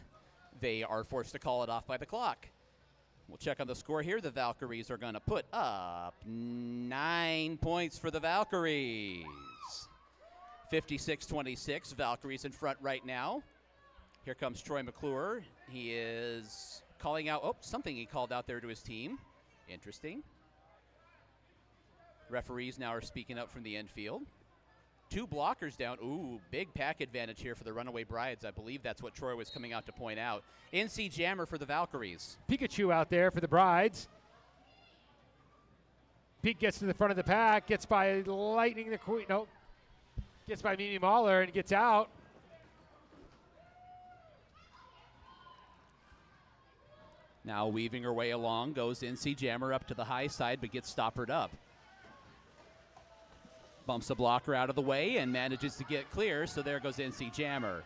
they are forced to call it off by the clock. We'll check on the score here. The Valkyries are going to put up 9 points for the Valkyries. 56-26, Valkyries in front right now. Here comes Troy McClure. He is calling out, something he called out there to his team. Interesting. Referees now are speaking up from the infield. 2 blockers down. Ooh, big pack advantage here for the Runaway Brides. I believe that's what Troy was coming out to point out. NC Jammer for the Valkyries. Pikachu out there for the Brides. Pete gets to the front of the pack, gets by Lightning the Queen. Nope. Gets by Mimi Mahler and gets out. Now weaving her way along goes NC Jammer up to the high side, but gets stoppered up. Bumps the blocker out of the way and manages to get clear, so there goes NC Jammer.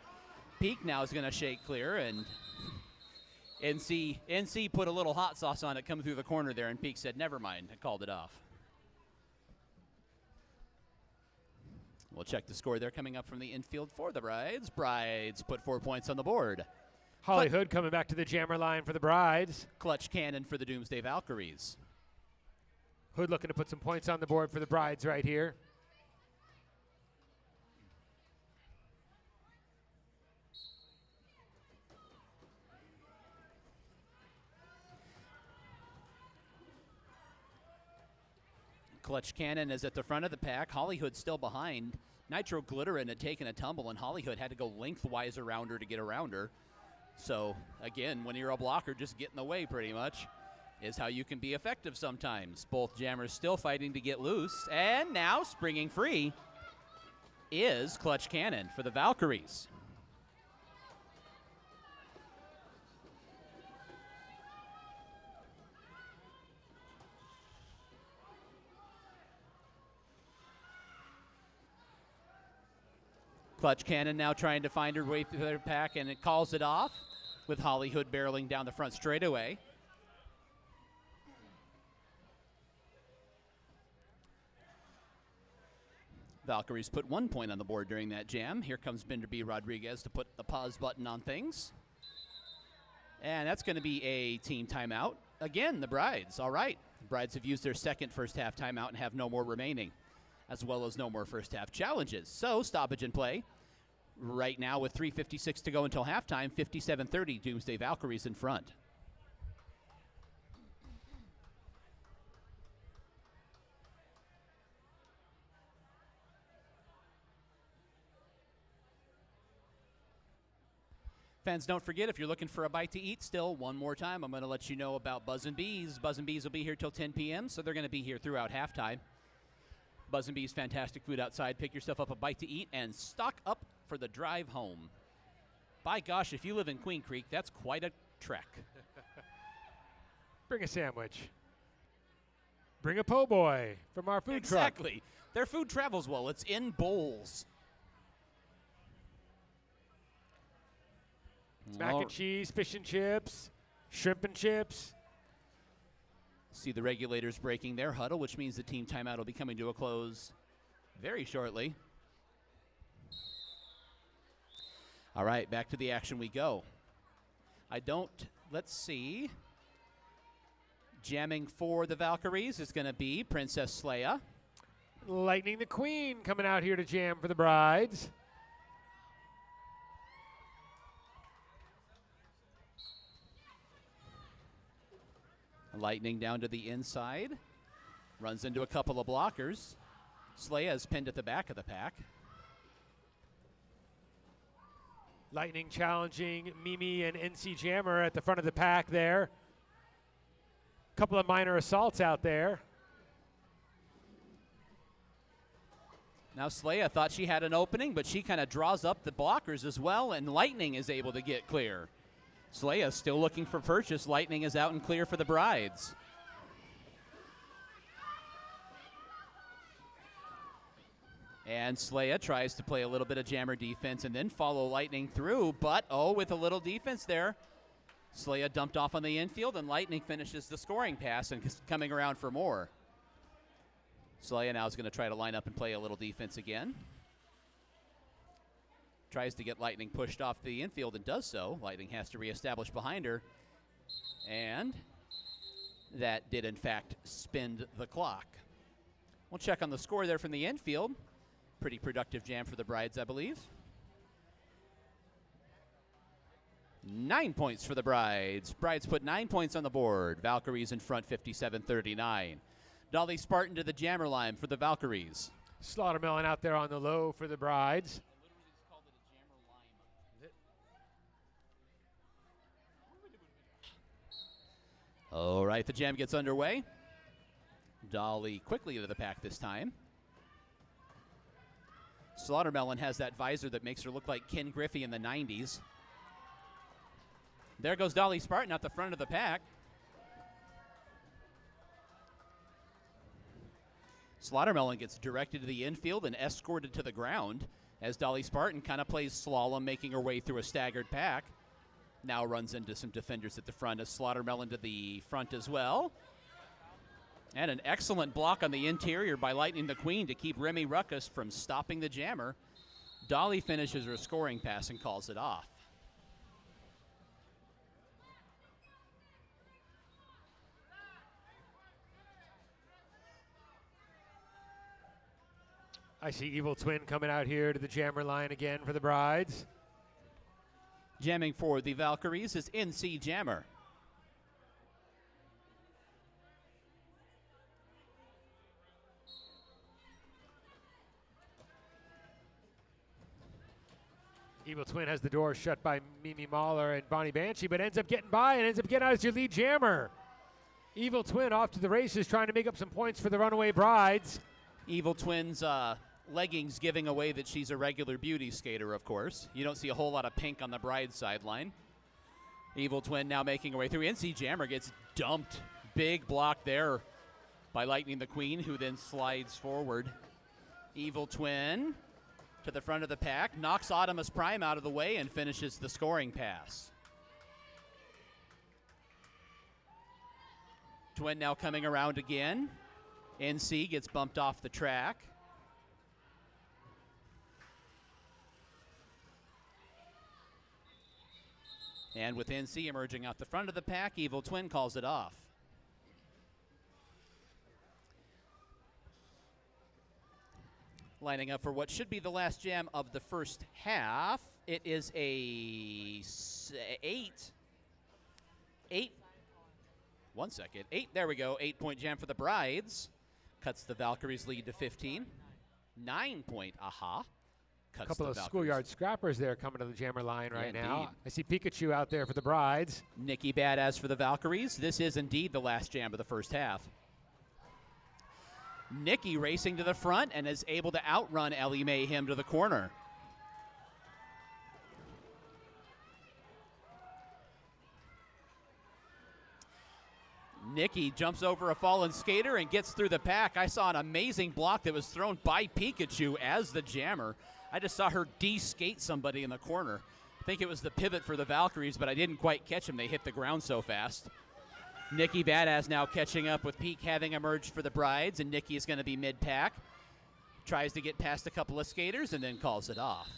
Peak now is going to shake clear, and NC put a little hot sauce on it coming through the corner there, and Peak said, never mind, and called it off. We'll check the score there coming up from the infield for the Brides. Brides put 4 points on the board. Holly Hood coming back to the jammer line for the Brides. Clutch Cannon for the Doomsday Valkyries. Hood looking to put some points on the board for the Brides right here. Clutch Cannon is at the front of the pack. Hollyhood still behind. Nitro Glitterin had taken a tumble, and Hollyhood had to go lengthwise around her to get around her. So, again, when you're a blocker, just get in the way pretty much is how you can be effective sometimes. Both jammers still fighting to get loose. And now, springing free, is Clutch Cannon for the Valkyries. Clutch Cannon now trying to find her way through their pack, and it calls it off with Hollyhood barreling down the front straightaway. Valkyries put 1 point on the board during that jam. Here comes Bender B. Rodriguez to put the pause button on things. And that's going to be a team timeout. Again, the Brides. All right. The Brides have used their second first half timeout and have no more remaining, as well as no more first half challenges. So stoppage in play right now with 3:56 to go until halftime. 57-30, Doomsday Valkyries in front. Fans, don't forget, if you're looking for a bite to eat still, one more time, I'm going to let you know about Buzz and Bees. Buzz and Bees will be here till 10 p.m., so they're going to be here throughout halftime. Buzz and Bees, fantastic food outside. Pick yourself up a bite to eat and stock up for the drive home. By gosh, if you live in Queen Creek, that's quite a trek. Bring a sandwich. Bring a po' boy from our food truck. Exactly. Their food travels well. It's in bowls. Mac and cheese, fish and chips, shrimp and chips. See the regulators breaking their huddle, which means the team timeout will be coming to a close very shortly. All right, back to the action we go. Let's see. Jamming for the Valkyries is going to be Princess Leia. Lightning the Queen coming out here to jam for the Brides. Lightning down to the inside. Runs into a couple of blockers. Sleia is pinned at the back of the pack. Lightning challenging Mimi and NC Jammer at the front of the pack there. Couple of minor assaults out there. Now Slaya thought she had an opening, but she kind of draws up the blockers as well, and Lightning is able to get clear. Slaya still looking for purchase. Lightning is out and clear for the Brides. And Slaya tries to play a little bit of Jammer defense and then follow Lightning through, but with a little defense there. Slaya dumped off on the infield, and Lightning finishes the scoring pass and is coming around for more. Slaya now is going to try to line up and play a little defense again. Tries to get Lightning pushed off the infield and does so. Lightning has to reestablish behind her. And that did, in fact, spin the clock. We'll check on the score there from the infield. Pretty productive jam for the Brides, I believe. 9 points for the Brides. Brides put 9 points on the board. Valkyries in front, 57-39. Dolly Spartan to the jammer line for the Valkyries. Slaughtermelon out there on the low for the Brides. All right, the jam gets underway. Dolly quickly into the pack this time. Slaughtermelon has that visor that makes her look like Ken Griffey in the 90s. There goes Dolly Spartan at the front of the pack. Slaughtermelon gets directed to the infield and escorted to the ground as Dolly Spartan kind of plays slalom, making her way through a staggered pack. Now runs into some defenders at the front as Slaughtermelon to the front as well. And an excellent block on the interior by Lightning the Queen to keep Remy Ruckus from stopping the jammer. Dolly finishes her scoring pass and calls it off. I see Evil Twin coming out here to the jammer line again for the Brides. Jamming for the Valkyries is NC Jammer. Evil Twin has the door shut by Mimi Mahler and Bonnie Banshee, but ends up getting by and ends up getting out as your lead jammer. Evil Twin off to the races, trying to make up some points for the Runaway Brides. Evil Twin's leggings giving away that she's a regular beauty skater, of course. You don't see a whole lot of pink on the Bride's sideline. Evil Twin now making her way through. NC Jammer gets dumped. Big block there by Lightning the Queen, who then slides forward. Evil Twin to the front of the pack, knocks Autumnus Prime out of the way and finishes the scoring pass. Twin now coming around again. NC gets bumped off the track. And with NC emerging out the front of the pack, Evil Twin calls it off. Lining up for what should be the last jam of the first half. It is a 8-point jam for the Brides. Cuts the Valkyries lead to 15. 9-point aha. A couple of schoolyard scrappers there coming to the jammer line right now. Indeed. I see Pikachu out there for the Brides. Nikki Badass for the Valkyries. This is indeed the last jam of the first half. Nikki racing to the front and is able to outrun Ellie Mayhem to the corner. Nikki jumps over a fallen skater and gets through the pack. I saw an amazing block that was thrown by Pikachu as the jammer. I just saw her de-skate somebody in the corner. I think it was the pivot for the Valkyries, but I didn't quite catch him. They hit the ground so fast. Nikki Badass now catching up with Peak having emerged for the Brides, and Nikki is going to be mid-pack. Tries to get past a couple of skaters and then calls it off.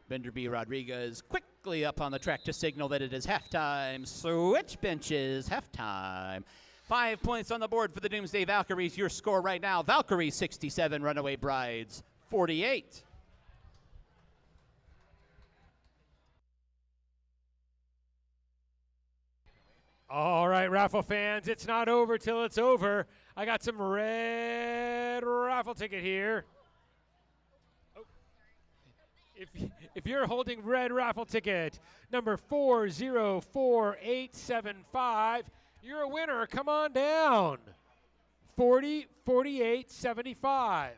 Bender B. Rodriguez quickly up on the track to signal that it is halftime. Switch benches, halftime. 5 points on the board for the Doomsday Valkyries. Your score right now, Valkyries 67, Runaway Brides 48. All right, raffle fans, it's not over till it's over. I got some red raffle ticket here. If you're holding red raffle ticket number 404875, you're a winner. Come on down. 404875.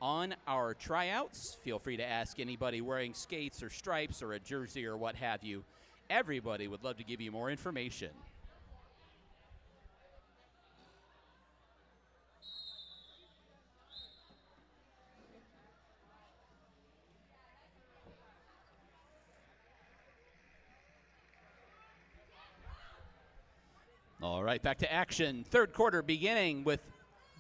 On our tryouts, feel free to ask anybody wearing skates or stripes or a jersey or what have you. Everybody would love to give you more information. All right, back to action. Third quarter beginning with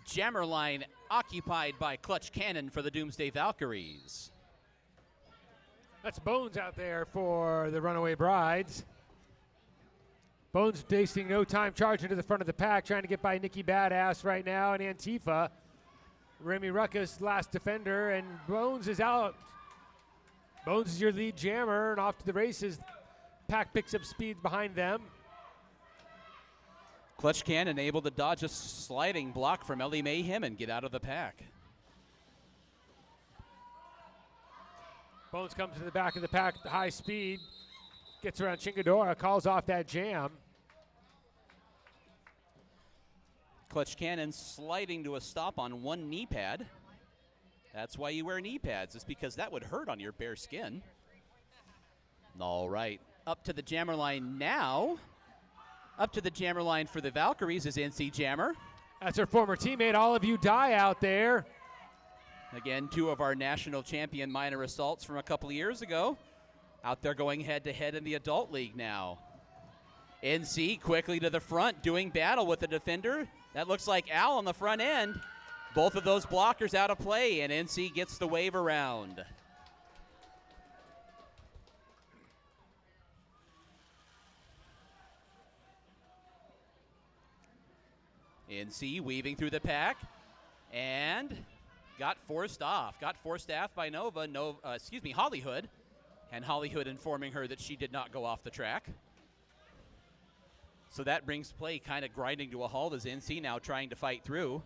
jammer line occupied by Clutch Cannon for the Doomsday Valkyries. That's Bones out there for the Runaway Brides. Bones wasting no time charging to the front of the pack, trying to get by Nikki Badass right now and Antifa. Remy Ruckus, last defender, and Bones is out. Bones is your lead jammer, and off to the races. Pack picks up speed behind them. Clutch Cannon able to dodge a sliding block from Ellie Mayhem and get out of the pack. Bones comes to the back of the pack at high speed. Gets around Chingadora, calls off that jam. Clutch Cannon sliding to a stop on one knee pad. That's why you wear knee pads, is because that would hurt on your bare skin. All right, up to the jammer line now. Up to the jammer line for the Valkyries is NC Jammer. That's her former teammate, All of You Die out there. Again, two of our national champion minor assaults from a couple of years ago. Out there going head-to-head in the adult league now. NC quickly to the front, doing battle with the defender. That looks like Al on the front end. Both of those blockers out of play, and NC gets the wave around. NC weaving through the pack, and got forced off. Got forced off by Hollyhood, and Hollyhood informing her that she did not go off the track. So that brings play kind of grinding to a halt as NC now trying to fight through.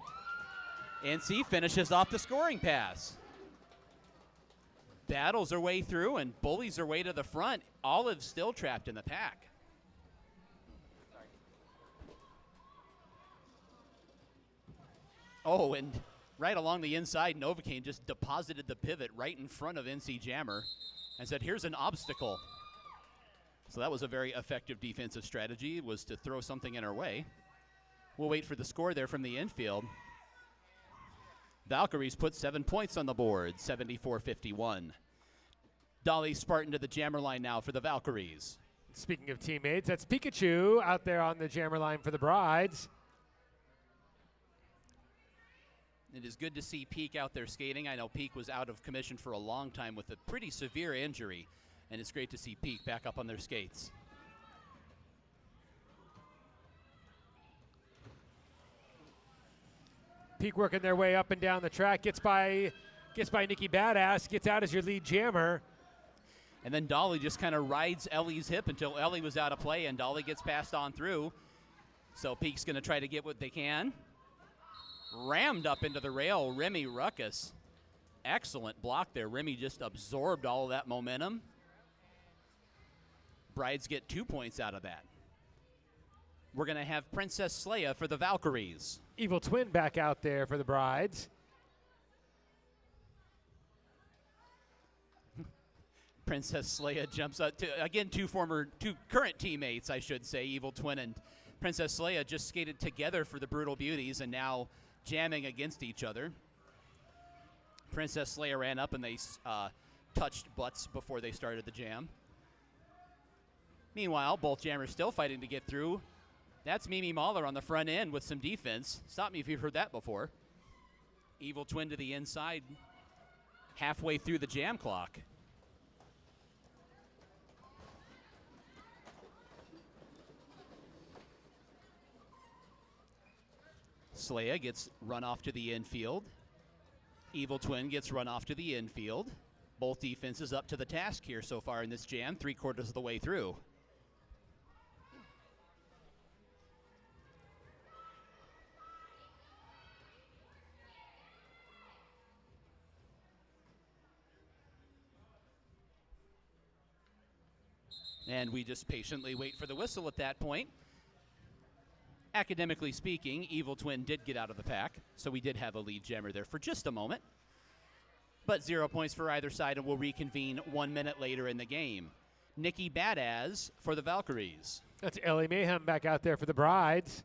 NC finishes off the scoring pass. Battles her way through and bullies her way to the front. Olive still trapped in the pack. Oh, and right along the inside, Novocaine just deposited the pivot right in front of NC Jammer and said, here's an obstacle. So that was a very effective defensive strategy, was to throw something in her way. We'll wait for the score there from the infield. Valkyries put 7 points on the board, 74-51. Dolly Spartan to the jammer line now for the Valkyries. Speaking of teammates, that's Pikachu out there on the jammer line for the Brides. It is good to see Peak out there skating. I know Peak was out of commission for a long time with a pretty severe injury, and it's great to see Peak back up on their skates. Peak working their way up and down the track, gets by Nikki Badass, gets out as your lead jammer. And then Dolly just kind of rides Ellie's hip until Ellie was out of play, and Dolly gets passed on through. So Peak's going to try to get what they can. Rammed up into the rail, Remy Ruckus. Excellent block there. Remy just absorbed all of that momentum. Brides get 2 points out of that. We're going to have Princess Sleia for the Valkyries. Evil Twin back out there for the Brides. Princess Sleia jumps up to, again, two current teammates, I should say. Evil Twin and Princess Sleia just skated together for the Brutal Beauties and now jamming against each other. Princess Sleia ran up and they touched butts before they started the jam. Meanwhile, both jammers still fighting to get through. That's Mimi Mahler on the front end with some defense. Stop me if you've heard that before. Evil Twin to the inside, halfway through the jam clock. Sleia gets run off to the infield. Evil Twin gets run off to the infield. Both defenses up to the task here so far in this jam, 3/4 of the way through. And we just patiently wait for the whistle at that point. Academically speaking, Evil Twin did get out of the pack, so we did have a lead jammer there for just a moment. but 0 points for either side, and will reconvene 1 minute later in the game. Nikki Badaz for the Valkyries. That's Ellie Mayhem back out there for the Brides.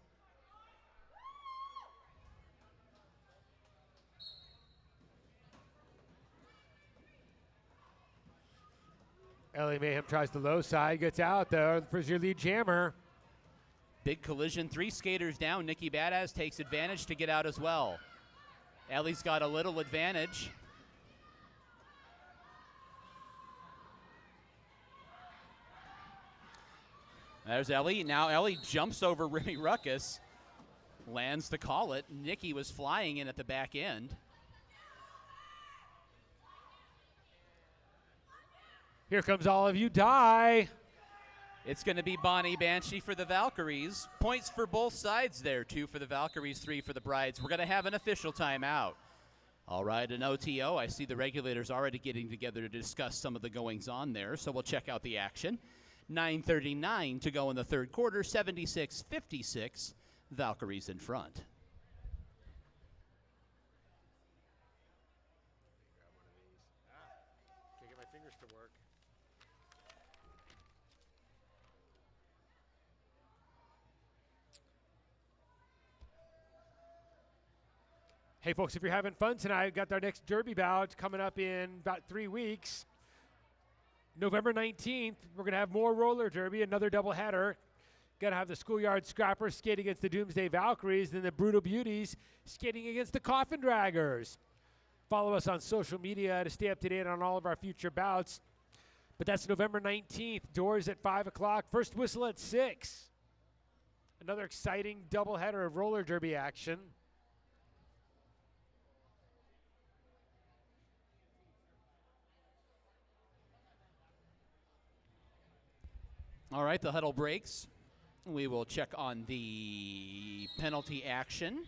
Ellie Mayhem tries the low side, gets out though for your lead jammer. Big collision, 3 skaters down. Nikki Badaz takes advantage to get out as well. Ellie's got a little advantage. There's Ellie. Now Ellie jumps over Remy Ruckus, lands to call it. Nikki was flying in at the back end. Here comes All of You Die. It's going to be Bonnie Banshee for the Valkyries. Points for both sides there. 2 for the Valkyries, 3 for the Brides. We're going to have an official timeout. All right, an OTO. I see the regulators already getting together to discuss some of the goings on there, so we'll check out the action. 9:39 to go in the third quarter, 76-56. Valkyries in front. Can't get my fingers to work. Hey, folks, if you're having fun tonight, we've got our next Derby bout coming up in about 3 weeks. November 19th, we're going to have more roller derby, another doubleheader. Going to have the Schoolyard Scrappers skate against the Doomsday Valkyries, then the Brutal Beauties skating against the Coffin Draggers. Follow us on social media to stay up to date on all of our future bouts. But that's November 19th. Doors at 5 o'clock. First whistle at 6. Another exciting doubleheader of roller derby action. All right, the huddle breaks. We will check on the penalty action.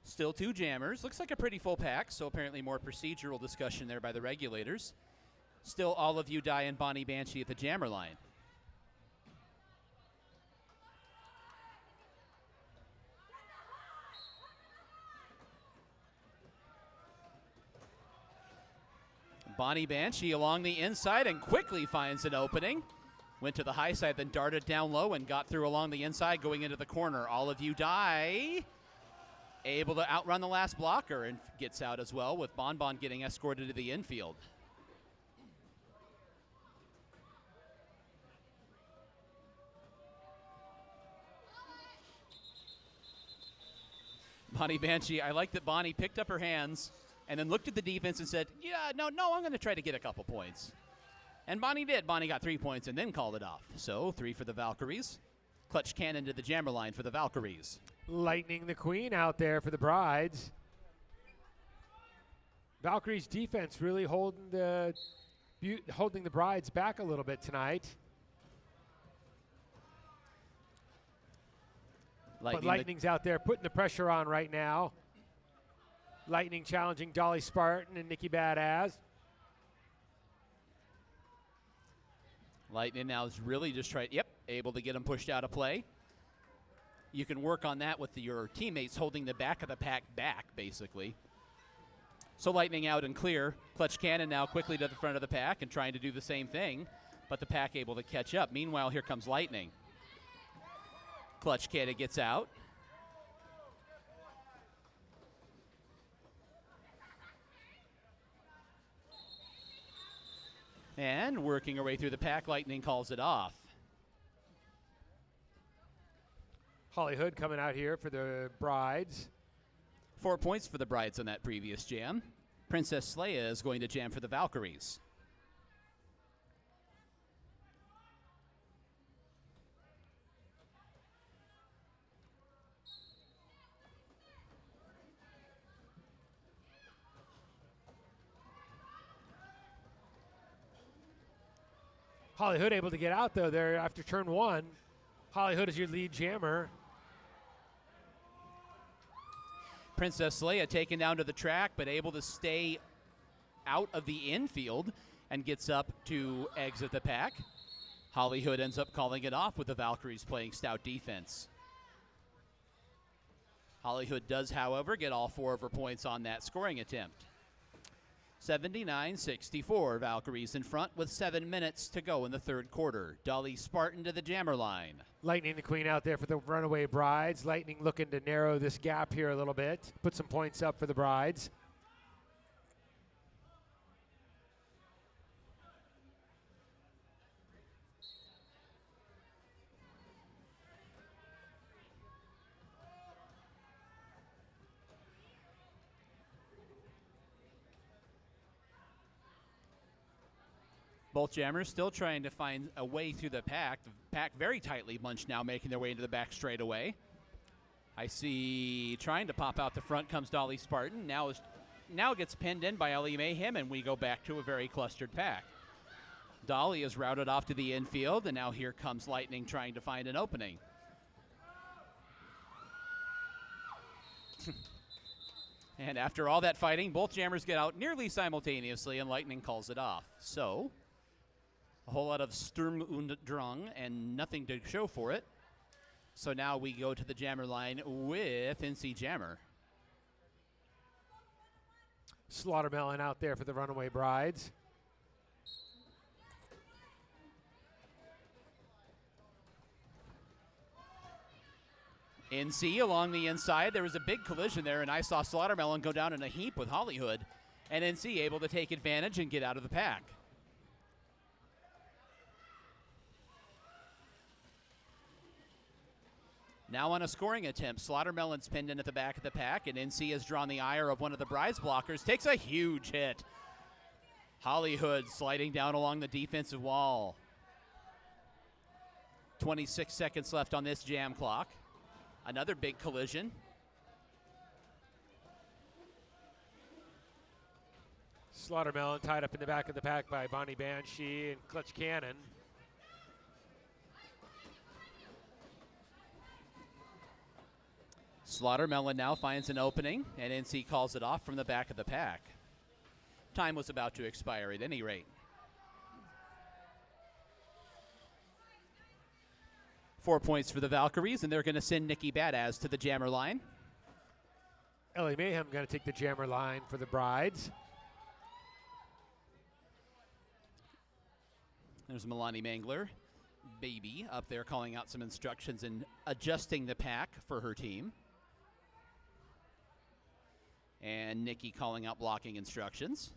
Still 2 jammers. Looks like a pretty full pack, so apparently more procedural discussion there by the regulators. Still All of You Die and Bonnie Banshee at the jammer line. Bonnie Banshee along the inside and quickly finds an opening. Went to the high side, then darted down low and got through along the inside, going into the corner. All of You Die. Able to outrun the last blocker and gets out as well, with Bonbon getting escorted to the infield. Bonnie Banshee, I like that Bonnie picked up her hands and then looked at the defense and said, yeah, no, I'm going to try to get a couple points. And Bonnie did. Bonnie got 3 points and then called it off. So 3 for the Valkyries. Clutch cannon to the jammer line for the Valkyries. Lightning the Queen out there for the Brides. Valkyries defense really holding the Brides back a little bit tonight. But Lightning's out there putting the pressure on right now. Lightning challenging Dolly Spartan and Nikki Badaz. Lightning now is really just able to get him pushed out of play. You can work on that with your teammates holding the back of the pack back, basically. So Lightning out and clear. Clutch Cannon now quickly to the front of the pack and trying to do the same thing, but the pack able to catch up. Meanwhile, here comes Lightning. Clutch Cannon gets out. And working her way through the pack, Lightning calls it off. Holly Hood coming out here for the Brides. 4 points for the Brides on that previous jam. Princess Leia is going to jam for the Valkyries. Holly Hood able to get out, though, there after turn 1. Holly Hood is your lead jammer. Princess Leia taken down to the track, but able to stay out of the infield and gets up to exit the pack. Holly Hood ends up calling it off with the Valkyries playing stout defense. Hollywood does, however, get all 4 of her points on that scoring attempt. 79-64, Valkyries in front with 7 minutes to go in the third quarter. Dolly Spartan to the jammer line. Lightning the queen out there for the Runaway Brides. Lightning looking to narrow this gap here a little bit. Put some points up for the Brides. Both jammers still trying to find a way through the pack. The pack very tightly bunched now, making their way into the back straightaway. I see trying to pop out the front comes Dolly Spartan. Now gets pinned in by Ellie Mayhem, and we go back to a very clustered pack. Dolly is routed off to the infield, and now here comes Lightning trying to find an opening. And after all that fighting, both jammers get out nearly simultaneously, and Lightning calls it off. So, a whole lot of Sturm und Drang and nothing to show for it. So now we go to the jammer line with NC Jammer. Slaughtermelon out there for the Runaway Brides. NC along the inside. There was a big collision there, and I saw Slaughtermelon go down in a heap with Hollywood. And NC able to take advantage and get out of the pack. Now on a scoring attempt, Slaughtermelon's pinned in at the back of the pack, and NC has drawn the ire of one of the Brides blockers. Takes a huge hit. Hollywood sliding down along the defensive wall. 26 seconds left on this jam clock. Another big collision. Slaughtermelon tied up in the back of the pack by Bonnie Banshee and Clutch Cannon. Slaughtermelon now finds an opening, and NC calls it off from the back of the pack. Time was about to expire at any rate. 4 points for the Valkyries, and they're going to send Nikki Badass to the jammer line. Ellie Mayhem going to take the jammer line for the Brides. There's Milani Mangler, baby, up there calling out some instructions and adjusting the pack for her team. And Nikki calling out blocking instructions.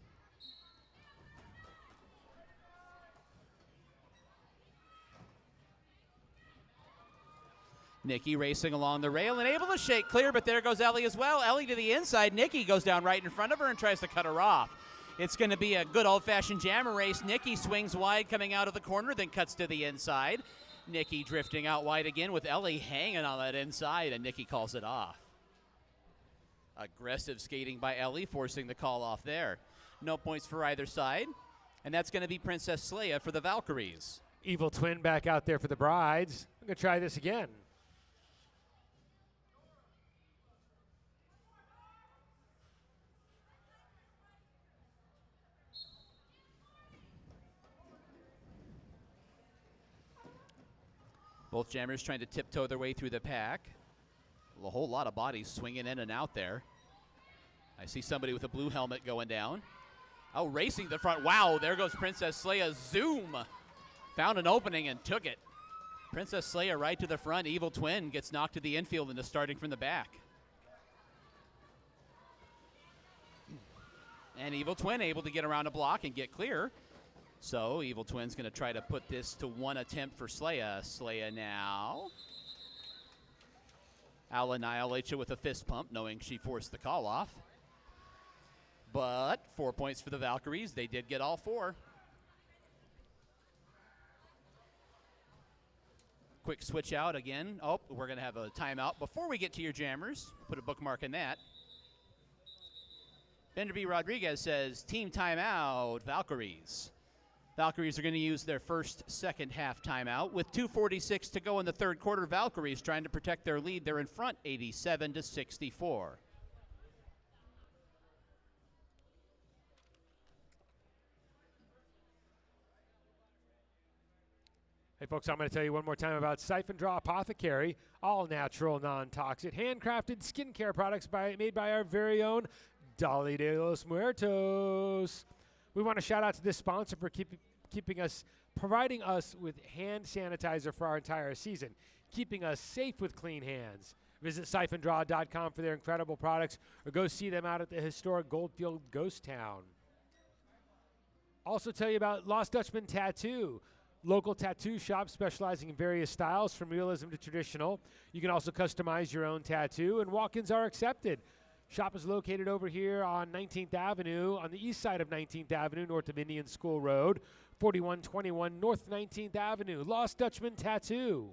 Nikki racing along the rail and able to shake clear, but there goes Ellie as well. Ellie to the inside. Nikki goes down right in front of her and tries to cut her off. It's going to be a good old-fashioned jammer race. Nikki swings wide coming out of the corner, then cuts to the inside. Nikki drifting out wide again with Ellie hanging on that inside, and Nikki calls it off. Aggressive skating by Ellie, forcing the call off there. No points for either side, and that's going to be Princess Leia for the Valkyries. Evil Twin back out there for the Brides. I'm going to try this again. Both jammers trying to tiptoe their way through the pack. A whole lot of bodies swinging in and out there. I see somebody with a blue helmet going down. Oh, racing the front. Wow, there goes Princess Leia. Zoom. Found an opening and took it. Princess Leia right to the front. Evil Twin gets knocked to the infield and is starting from the back. And Evil Twin able to get around a block and get clear. So Evil Twin's going to try to put this to one attempt for Leia. Leia now. I'll annihilate you with a fist pump, knowing she forced the call off. But 4 points for the Valkyries. They did get all 4. Quick switch out again. Oh, we're going to have a timeout. Before we get to your jammers, put a bookmark in that. Bender B. Rodriguez says, team timeout, Valkyries. Valkyries are going to use their first second half timeout. With 2:46 to go in the third quarter, Valkyries trying to protect their lead. They're in front 87-64. Hey, folks, I'm going to tell you one more time about Siphon Draw Apothecary, all natural, non-toxic, handcrafted skincare products made by our very own Dolly de los Muertos. We want to shout out to this sponsor for providing us with hand sanitizer for our entire season, keeping us safe with clean hands. Visit siphondraw.com for their incredible products, or go see them out at the historic Goldfield Ghost Town. Also tell you about Lost Dutchman Tattoo, local tattoo shop specializing in various styles from realism to traditional. You can also customize your own tattoo, and walk-ins are accepted. Shop is located over here on 19th Avenue, on the east side of 19th Avenue, north of Indian School Road, 4121 North 19th Avenue. Lost Dutchman Tattoo.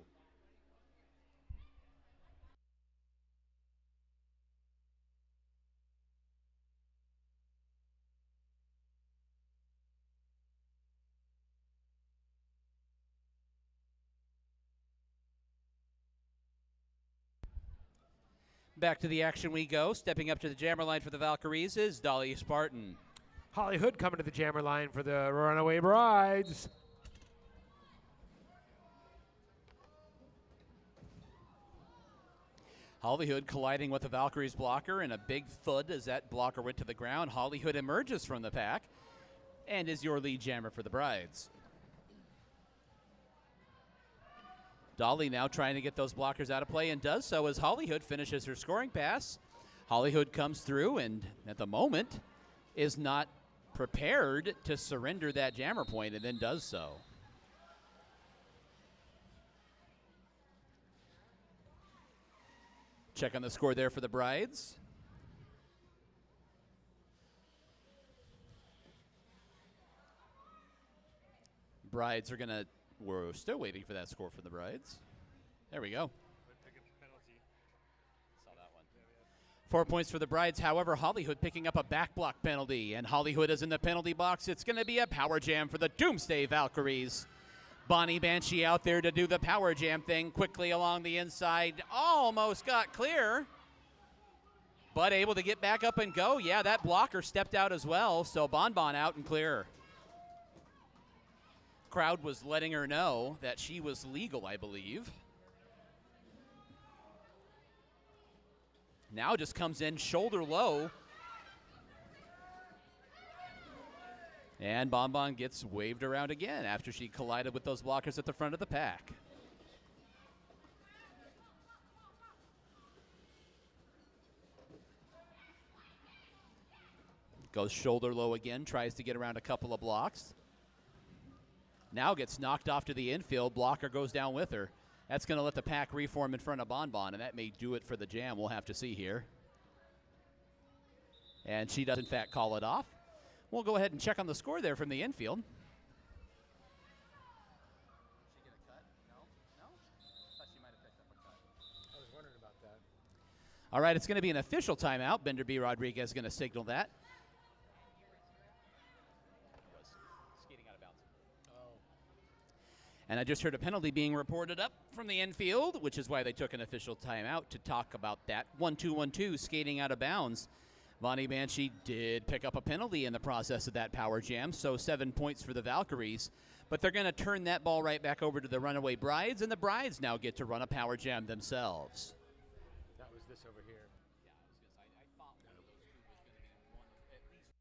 Back to the action we go. Stepping up to the jammer line for the Valkyries is Dolly Spartan. Holly Hood coming to the jammer line for the Runaway Brides. Hollywood colliding with the Valkyries blocker, and a big thud as that blocker went to the ground. Hollywood emerges from the pack and is your lead jammer for the Brides. Dolly now trying to get those blockers out of play, and does so as Hollywood finishes her scoring pass. Hollywood comes through and at the moment is not prepared to surrender that jammer point, and then does so. Check on the score there for the Brides. Brides are gonna, we're still waiting for that score for the Brides. There we go. Saw that one. 4 points for the Brides. However, Hollywood picking up a back block penalty, and Hollywood is in the penalty box. It's going to be a power jam for the Doomsday Valkyries. Bonnie Banshee out there to do the power jam thing quickly along the inside. Almost got clear, but able to get back up and go. Yeah, that blocker stepped out as well, so Bonbon out and clear. Crowd was letting her know that she was legal, I believe. Now just comes in shoulder low. And Bonbon gets waved around again after she collided with those blockers at the front of the pack. Goes shoulder low again, tries to get around a couple of blocks. Now gets knocked off to the infield. Blocker goes down with her. That's going to let the pack reform in front of Bonbon, and that may do it for the jam. We'll have to see here. And she does, in fact, call it off. We'll go ahead and check on the score there from the infield. Did she get a cut? No? No? I thought she might have picked up a cut. I was wondering about that. All right, it's going to be an official timeout. Bender B. Rodriguez is going to signal that. Skating out of bounds. Oh. And I just heard a penalty being reported up from the infield, which is why they took an official timeout to talk about that. 1-2-1-2, skating out of bounds. Bonnie Banshee did pick up a penalty in the process of that power jam, so 7 points for the Valkyries. But they're going to turn that ball right back over to the Runaway Brides, and the Brides now get to run a power jam themselves. That was this over here. Yeah, I thought one of those two was going to be one at least.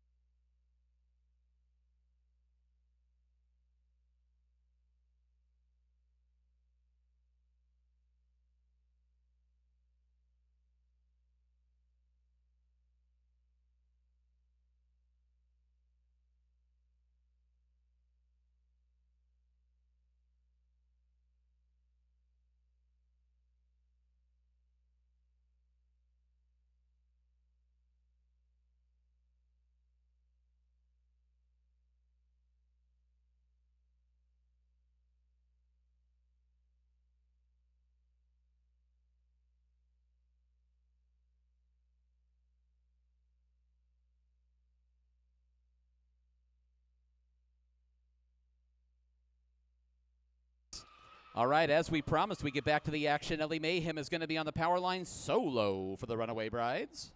All right, as we promised, we get back to the action. Ellie Mayhem is going to be on the power line solo for the Runaway Brides.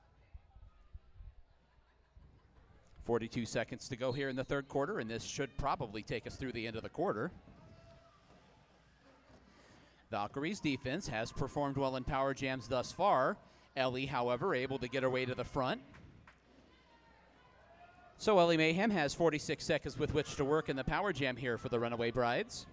42 seconds to go here in the third quarter, and this should probably take us through the end of the quarter. Valkyries' defense has performed well in power jams thus far. Ellie, however, able to get her way to the front. So Ellie Mayhem has 46 seconds with which to work in the power jam here for the Runaway Brides.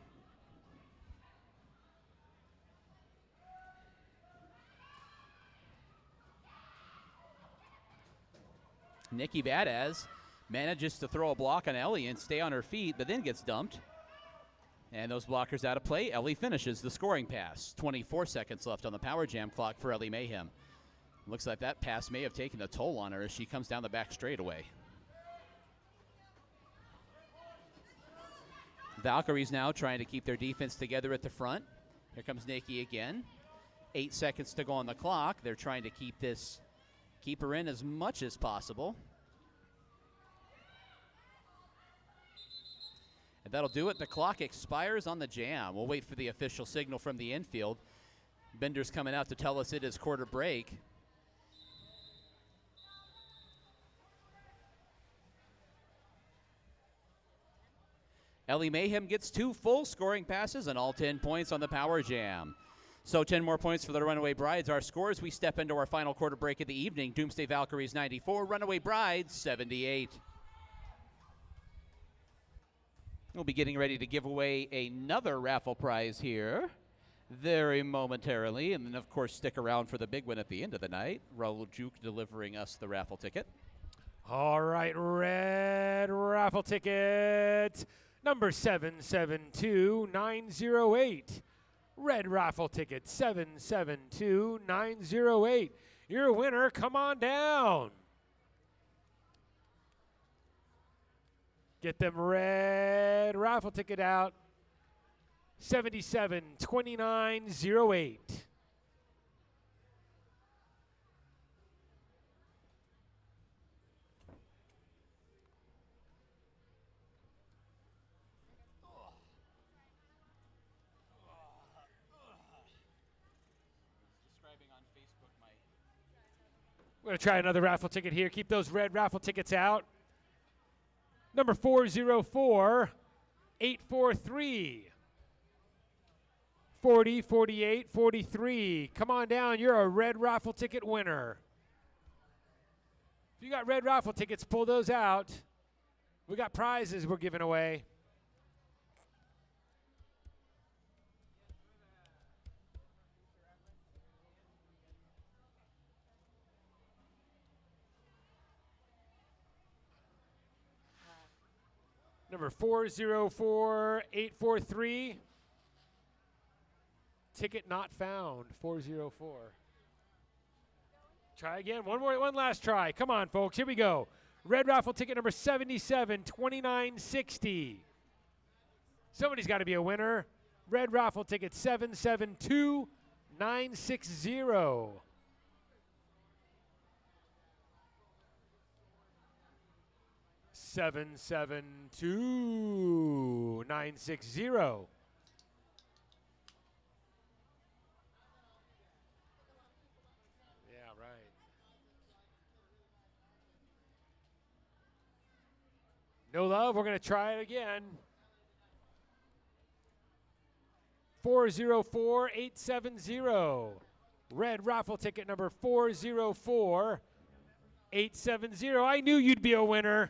Nikki Badass manages to throw a block on Ellie and stay on her feet, but then gets dumped. And those blockers out of play. Ellie finishes the scoring pass. 24 seconds left on the power jam clock for Ellie Mayhem. Looks like that pass may have taken a toll on her as she comes down the back straightaway. Valkyries now trying to keep their defense together at the front. Here comes Nikki again. 8 seconds to go on the clock. They're trying to keep her in as much as possible. And that'll do it. The clock expires on the jam. We'll wait for the official signal from the infield. Bender's coming out to tell us it is quarter break. Ellie Mayhem gets 2 full scoring passes and all 10 points on the power jam. So 10 more points for the Runaway Brides. Our scores, we step into our final quarter break of the evening. Doomsday Valkyries 94, Runaway Brides 78. We'll be getting ready to give away another raffle prize here very momentarily. And then, of course, stick around for the big one at the end of the night. Raul Juke delivering us the raffle ticket. All right, red raffle ticket number 772908. Red raffle ticket 772908. Your winner, come on down. Get them red raffle ticket out. 772908. We're going to try another raffle ticket here. Keep those red raffle tickets out. Number 404-843. 40, 48, 43. Come on down. You're a red raffle ticket winner. If you got red raffle tickets, pull those out. We got prizes we're giving away. Number 404-843. Ticket not found. 404. Try again. One last try. Come on, folks. Here we go. Red raffle ticket number 772960. Somebody's got to be a winner. Red raffle ticket 772960. 772960. Yeah, right. No love. We're going to try it again. 404-870. Red raffle ticket number 404-870. I knew you'd be a winner.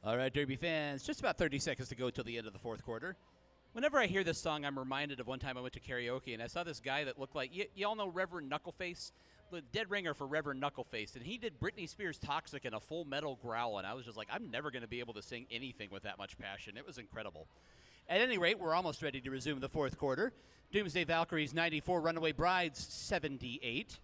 All right, Derby fans, just about 30 seconds to go till the end of the fourth quarter. Whenever I hear this song, I'm reminded of one time I went to karaoke, and I saw this guy that looked like, y'all know Reverend Knuckleface? The dead ringer for Reverend Knuckleface, and he did Britney Spears' Toxic in a full metal growl, and I was just like, I'm never going to be able to sing anything with that much passion. It was incredible. At any rate, we're almost ready to resume the fourth quarter. Doomsday Valkyries 94, Runaway Brides 78.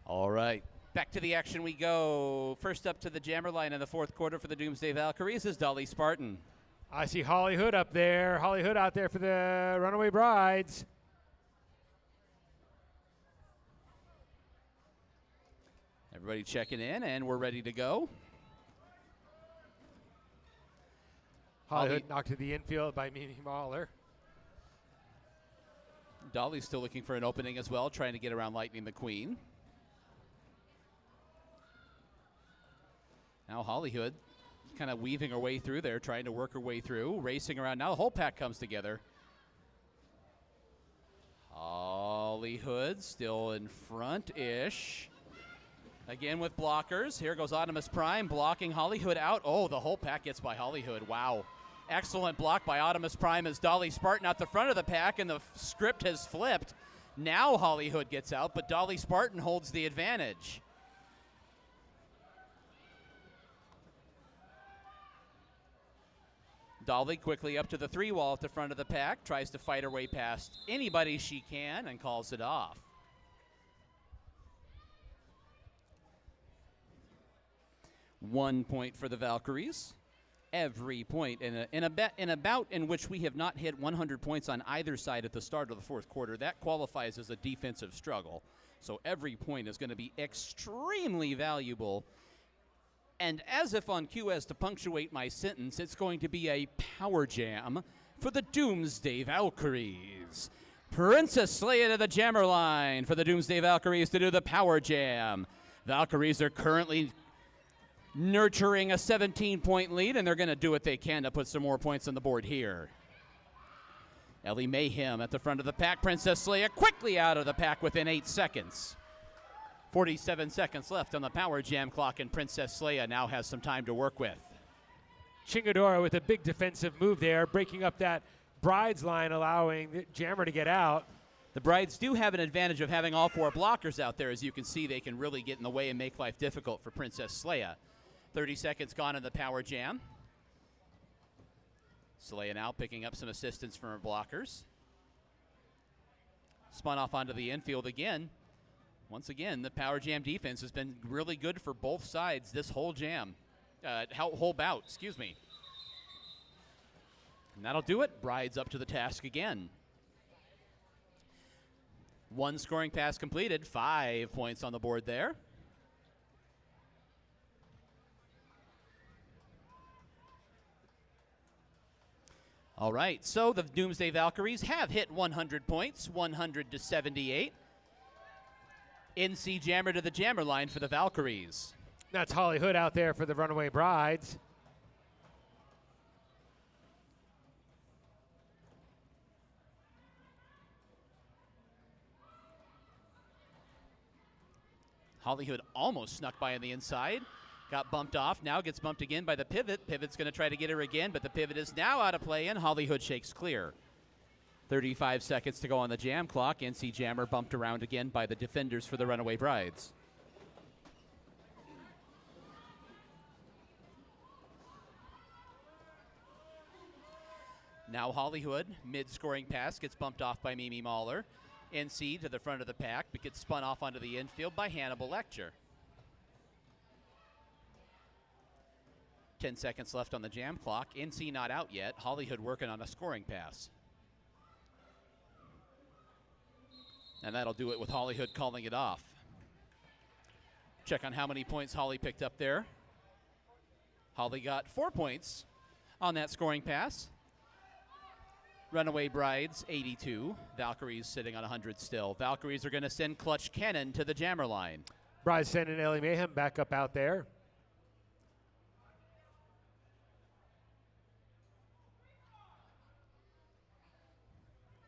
All right, back to the action we go. First up to the jammer line in the fourth quarter for the Doomsday Valkyries is Dolly Spartan. I see Holly Hood up there. Holly Hood out there for the Runaway Brides. Everybody checking in, and we're ready to go. Holly Hood knocked to the infield by Mimi Mahler. Dolly's still looking for an opening as well, trying to get around Lightning McQueen. Now Hollywood kind of weaving her way through there, trying to work her way through, racing around. Now the whole pack comes together. Hollywood still in front-ish. Again with blockers. Here goes Optimus Prime blocking Hollywood out. Oh, the whole pack gets by Hollywood. Wow. Excellent block by Optimus Prime as Dolly Spartan out the front of the pack, and the script has flipped. Now Hollywood gets out, but Dolly Spartan holds the advantage. Dolly quickly up to the three wall at the front of the pack, tries to fight her way past anybody she can and calls it off. One point for the Valkyries. Every point in a bout in which we have not hit 100 points on either side at the start of the fourth quarter, that qualifies as a defensive struggle. So every point is going to be extremely valuable. And as if on cue as to punctuate my sentence, it's going to be a power jam for the Doomsday Valkyries. Princess Leia to the jammer line for the Doomsday Valkyries to do the power jam. Valkyries are currently nurturing a 17-point lead, and they're going to do what they can to put some more points on the board here. Ellie Mayhem at the front of the pack. Princess Leia quickly out of the pack within 8 seconds. 47 seconds left on the power jam clock, and Princess Leia now has some time to work with. Chingadora with a big defensive move there, breaking up that Brides line, allowing the jammer to get out. The Brides do have an advantage of having all four blockers out there. As you can see, they can really get in the way and make life difficult for Princess Leia. 30 seconds gone in the power jam. Leia now picking up some assistance from her blockers. Spun off onto the infield again. Once again, the power jam defense has been really good for both sides this whole jam. Whole bout, excuse me. And that'll do it. Brides up to the task again. One scoring pass completed. 5 points on the board there. All right, so the Doomsday Valkyries have hit 100 points, 100 to 78. NC Jammer to the jammer line for the Valkyries. That's Holly Hood out there for the Runaway Brides. Hollywood almost snuck by on the inside. Got bumped off, now gets bumped again by the pivot. Pivot's going to try to get her again, but the pivot is now out of play, and Hollywood shakes clear. 35 seconds to go on the jam clock. NC Jammer bumped around again by the defenders for the Runaway Brides. Now Hollywood, mid-scoring pass, gets bumped off by Mimi Mahler. NC to the front of the pack, but gets spun off onto the infield by Hannibal Lecter. 10 seconds left on the jam clock. NC not out yet. Hollywood working on a scoring pass. And that'll do it with Hollywood calling it off. Check on how many points Holly picked up there. Holly got 4 points on that scoring pass. Runaway Brides, 82. Valkyries sitting on 100 still. Valkyries are going to send Clutch Cannon to the jammer line. Brides sending Ellie Mayhem back up out there.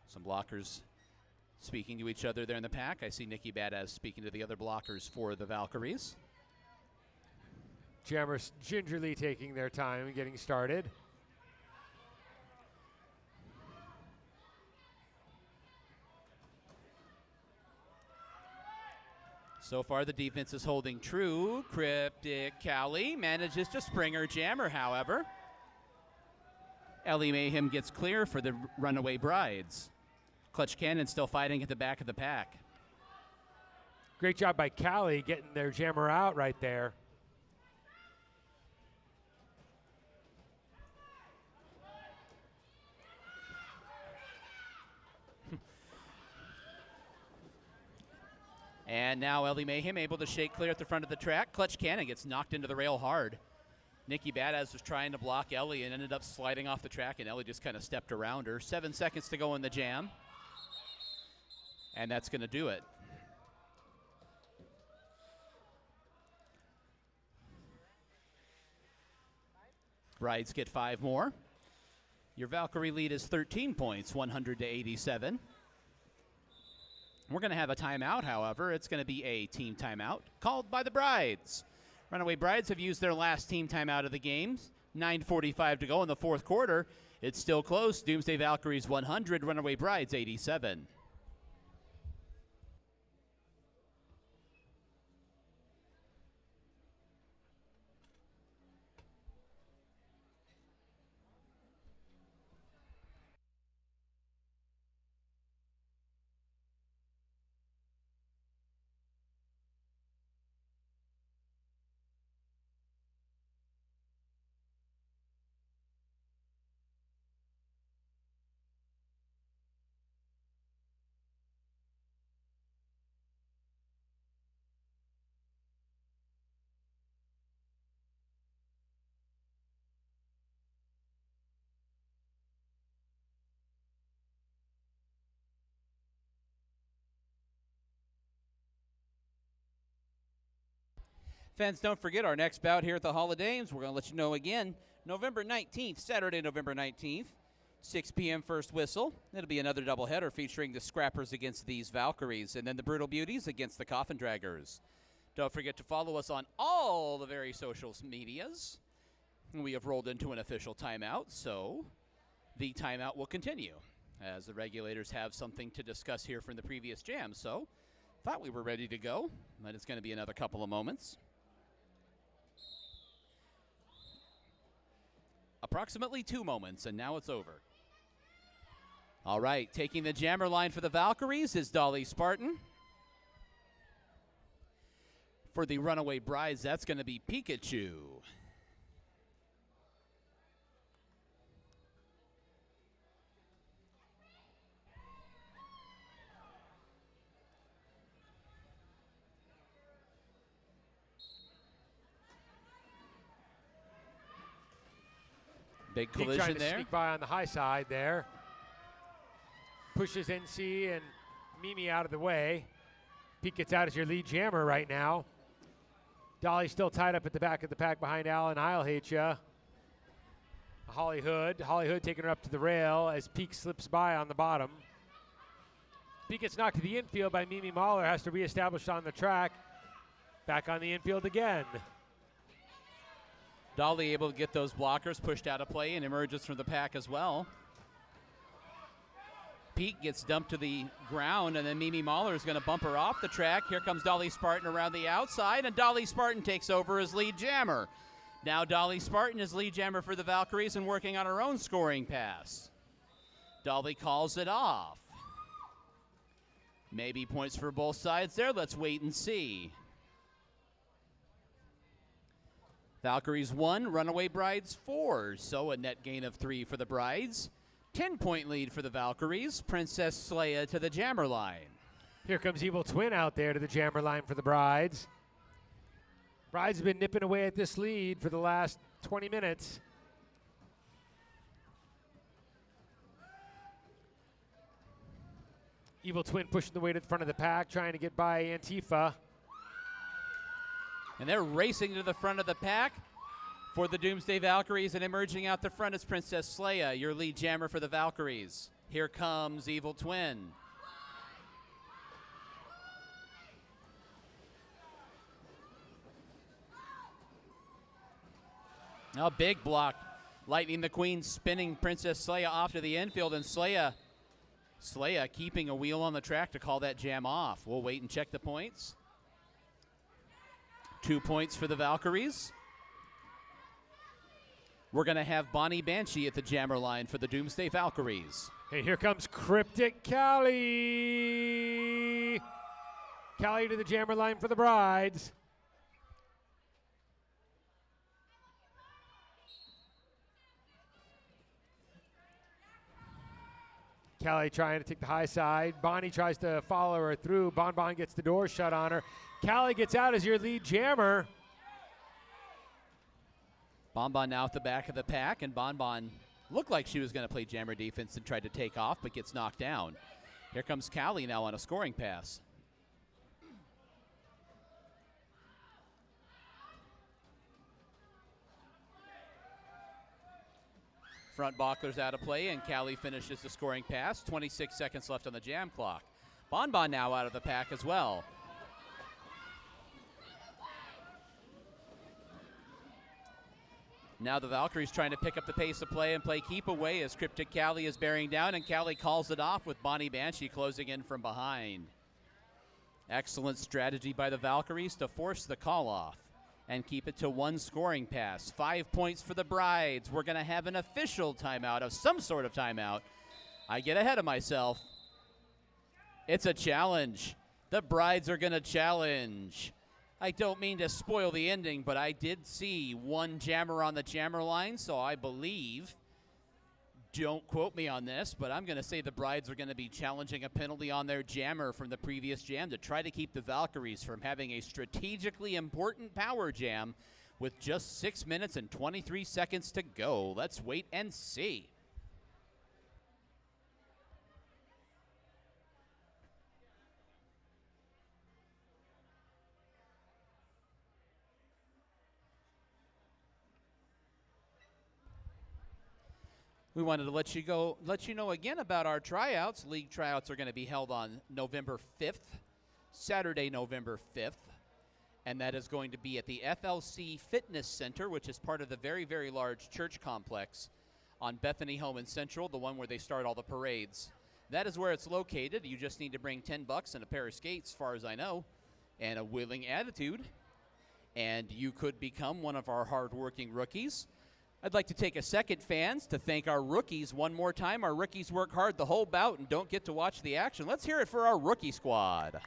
Some blockers speaking to each other there in the pack. I see Nikki Badass speaking to the other blockers for the Valkyries. Jammers gingerly taking their time and getting started. So far, the defense is holding true. Cryptic Cali manages to spring her jammer, however. Ellie Mayhem gets clear for the Runaway Brides. Clutch Cannon still fighting at the back of the pack. Great job by Cali getting their jammer out right there. And now Ellie Mayhem able to shake clear at the front of the track. Clutch Cannon gets knocked into the rail hard. Nikki Badass was trying to block Ellie and ended up sliding off the track, and Ellie just kind of stepped around her. 7 seconds to go in the jam. And that's going to do it. Brides get 5 more. Your Valkyrie lead is 13 points, 100 to 87. We're going to have a timeout, however. It's going to be a team timeout called by the Brides. Runaway Brides have used their last team timeout of the games. 9:45 to go in the fourth quarter. It's still close. Doomsday Valkyries 100, Runaway Brides 87. Fans, don't forget our next bout here at the Hall of Dames. We're going to let you know again, November 19th, Saturday, November 19th, 6 p.m. first whistle. It'll be another doubleheader featuring the Scrappers against these Valkyries and then the Brutal Beauties against the Coffin Draggers. Don't forget to follow us on all the very social medias. We have rolled into an official timeout, so the timeout will continue as the regulators have something to discuss here from the previous jam. So thought we were ready to go, but it's going to be another couple of moments. Approximately 2 moments, and now it's over. All right, taking the jammer line for the Valkyries is Dolly Spartan. For the Runaway Brides, that's going to be Pikachu. Big collision trying to there. sneak by on the high side there. Pushes NC and Mimi out of the way. Pete gets out as your lead jammer right now. Dolly still tied up at the back of the pack behind Alan Heilhacha. Holly Hood taking her up to the rail as Peak slips by on the bottom. Peak gets knocked to the infield by Mimi Mahler, has to reestablish on the track. Back on the infield again. Dolly able to get those blockers pushed out of play and emerges from the pack as well. Pete gets dumped to the ground, and then Mimi Mahler is going to bump her off the track. Here comes Dolly Spartan around the outside, and Dolly Spartan takes over as lead jammer. Now Dolly Spartan is lead jammer for the Valkyries and working on her own scoring pass. Dolly calls it off. Maybe points for both sides there. Let's wait and see. Valkyries 1, Runaway Brides 4. So a net gain of 3 for the Brides. 10-point lead for the Valkyries. Princess Leia to the jammer line. Here comes Evil Twin out there to the jammer line for the Brides. Brides have been nipping away at this lead for the last 20 minutes. Evil Twin pushing the way to the front of the pack, trying to get by Antifa. And they're racing to the front of the pack for the Doomsday Valkyries, and emerging out the front is Princess Leia, your lead jammer for the Valkyries. Here comes Evil Twin. Now big block. Lightning the Queen spinning Princess Leia off to the infield, and Leia keeping a wheel on the track to call that jam off. We'll wait and check the points. 2 points for the Valkyries. We're going to have Bonnie Banshee at the jammer line for the Doomsday Valkyries. Hey, here comes Cryptic Callie. Callie to the jammer line for the Brides. Callie trying to take the high side. Bonnie tries to follow her through. Bon Bon gets the door shut on her. Callie gets out as your lead jammer. Bon Bon now at the back of the pack, and Bon Bon looked like she was going to play jammer defense and tried to take off, but gets knocked down. Here comes Callie now on a scoring pass. Front Bachler's out of play, and Callie finishes the scoring pass. 26 seconds left on the jam clock. Bon Bon now out of the pack as well. Now the Valkyries trying to pick up the pace of play and play keep away as Cryptic Callie is bearing down, and Callie calls it off with Bonnie Banshee closing in from behind. Excellent strategy by the Valkyries to force the call off and keep it to one scoring pass. 5 points for the Brides. We're going to have an official timeout, of some sort of timeout. I get ahead of myself. It's a challenge. The Brides are going to challenge. I don't mean to spoil the ending, but I did see one jammer on the jammer line, so I believe, don't quote me on this, but I'm going to say the Brides are going to be challenging a penalty on their jammer from the previous jam to try to keep the Valkyries from having a strategically important power jam with just 6 minutes and 23 seconds to go. Let's wait and see. We wanted to let you know again about our tryouts. League tryouts are going to be held on November 5th, Saturday, November 5th. And that is going to be at the FLC Fitness Center, which is part of the very, very large church complex on Bethany Home and Central, the one where they start all the parades. That is where it's located. You just need to bring $10 and a pair of skates, as far as I know, and a willing attitude. And you could become one of our hardworking rookies. I'd like to take a second, fans, to thank our rookies one more time. Our rookies work hard the whole bout and don't get to watch the action. Let's hear it for our rookie squad.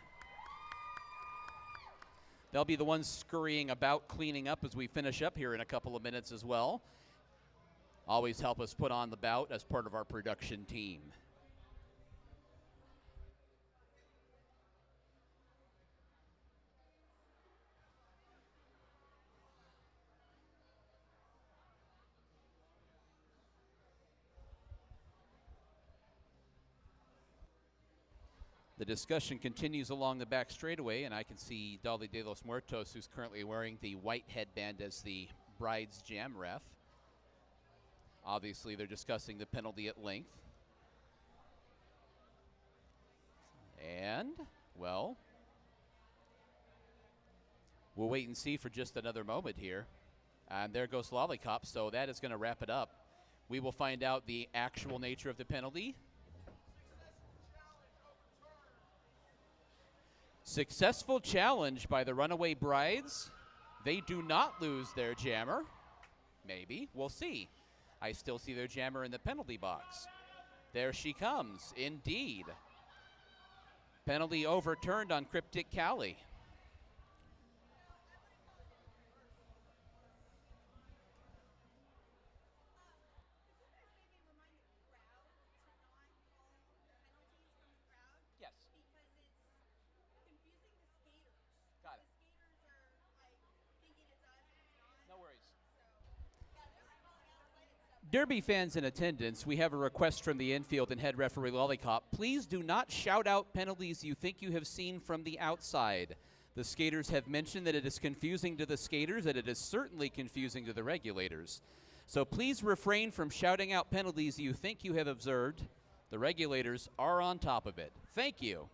They'll be the ones scurrying about, cleaning up as we finish up here in a couple of minutes as well. Always help us put on the bout as part of our production team. The discussion continues along the back straightaway, and I can see Dolly de los Muertos, who's currently wearing the white headband as the Bride's jam ref. Obviously, they're discussing the penalty at length. And, well, we'll wait and see for just another moment here. And there goes Lollipop, so that is going to wrap it up. We will find out the actual nature of the penalty. Successful challenge by the Runaway Brides. They do not lose their jammer. Maybe. We'll see. I still see their jammer in the penalty box. There she comes. Indeed. Penalty overturned on Cryptic Callie. Derby fans in attendance, we have a request from the infield and head referee Lollipop. Please do not shout out penalties you think you have seen from the outside. The skaters have mentioned that it is confusing to the skaters, and it is certainly confusing to the regulators. So please refrain from shouting out penalties you think you have observed. The regulators are on top of it. Thank you.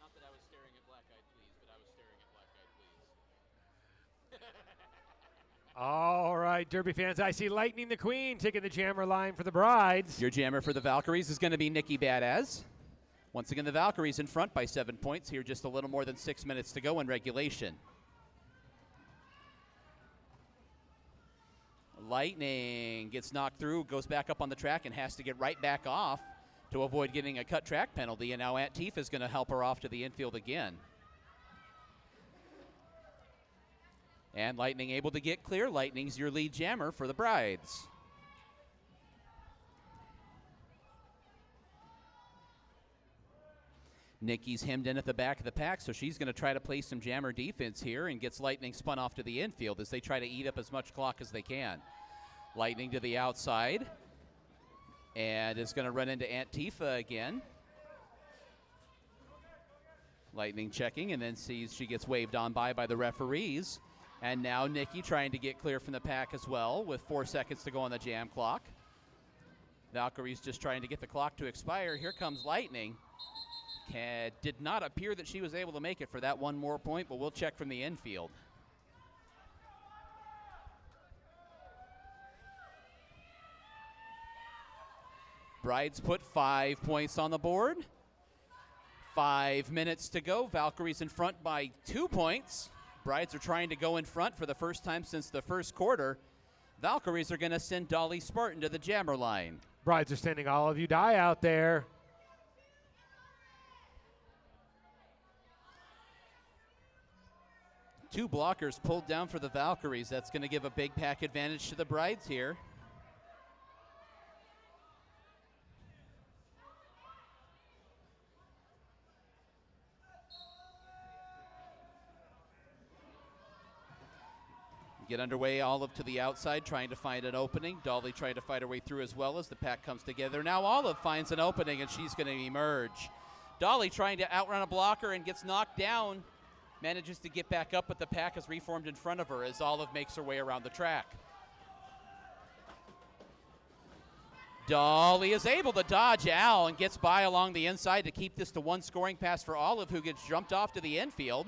Not that I was staring at black-eyed please, but I was staring at black-eyed please. All right, Derby fans, I see Lightning the Queen taking the jammer line for the Brides. Your jammer for the Valkyries is going to be Nikki Badass. Once again, the Valkyries in front by 7 points here, just a little more than 6 minutes to go in regulation. Lightning gets knocked through, goes back up on the track, and has to get right back off to avoid getting a cut track penalty, and now Aunt Tifa is going to help her off to the infield again. And Lightning able to get clear. Lightning's your lead jammer for the Brides. Nikki's hemmed in at the back of the pack, so she's going to try to play some jammer defense here and gets Lightning spun off to the infield as they try to eat up as much clock as they can. Lightning to the outside, and is going to run into Aunt Tifa again. Lightning checking, and then sees she gets waved on by the referees. And now Nikki trying to get clear from the pack as well with 4 seconds to go on the jam clock. Valkyrie's just trying to get the clock to expire. Here comes Lightning. Did not appear that she was able to make it for that one more point, but we'll check from the infield. Brides put 5 points on the board. 5 minutes to go. Valkyries in front by 2 points. Brides are trying to go in front for the first time since the first quarter. Valkyries are going to send Dolly Spartan to the jammer line. Brides are sending all of you die out there. Two blockers pulled down for the Valkyries. That's going to give a big pack advantage to the Brides here. Get underway, Olive to the outside, trying to find an opening. Dolly trying to fight her way through as well as the pack comes together. Now Olive finds an opening, and she's going to emerge. Dolly trying to outrun a blocker and gets knocked down. Manages to get back up, but the pack has reformed in front of her as Olive makes her way around the track. Dolly is able to dodge Al and gets by along the inside to keep this to one scoring pass for Olive, who gets jumped off to the infield.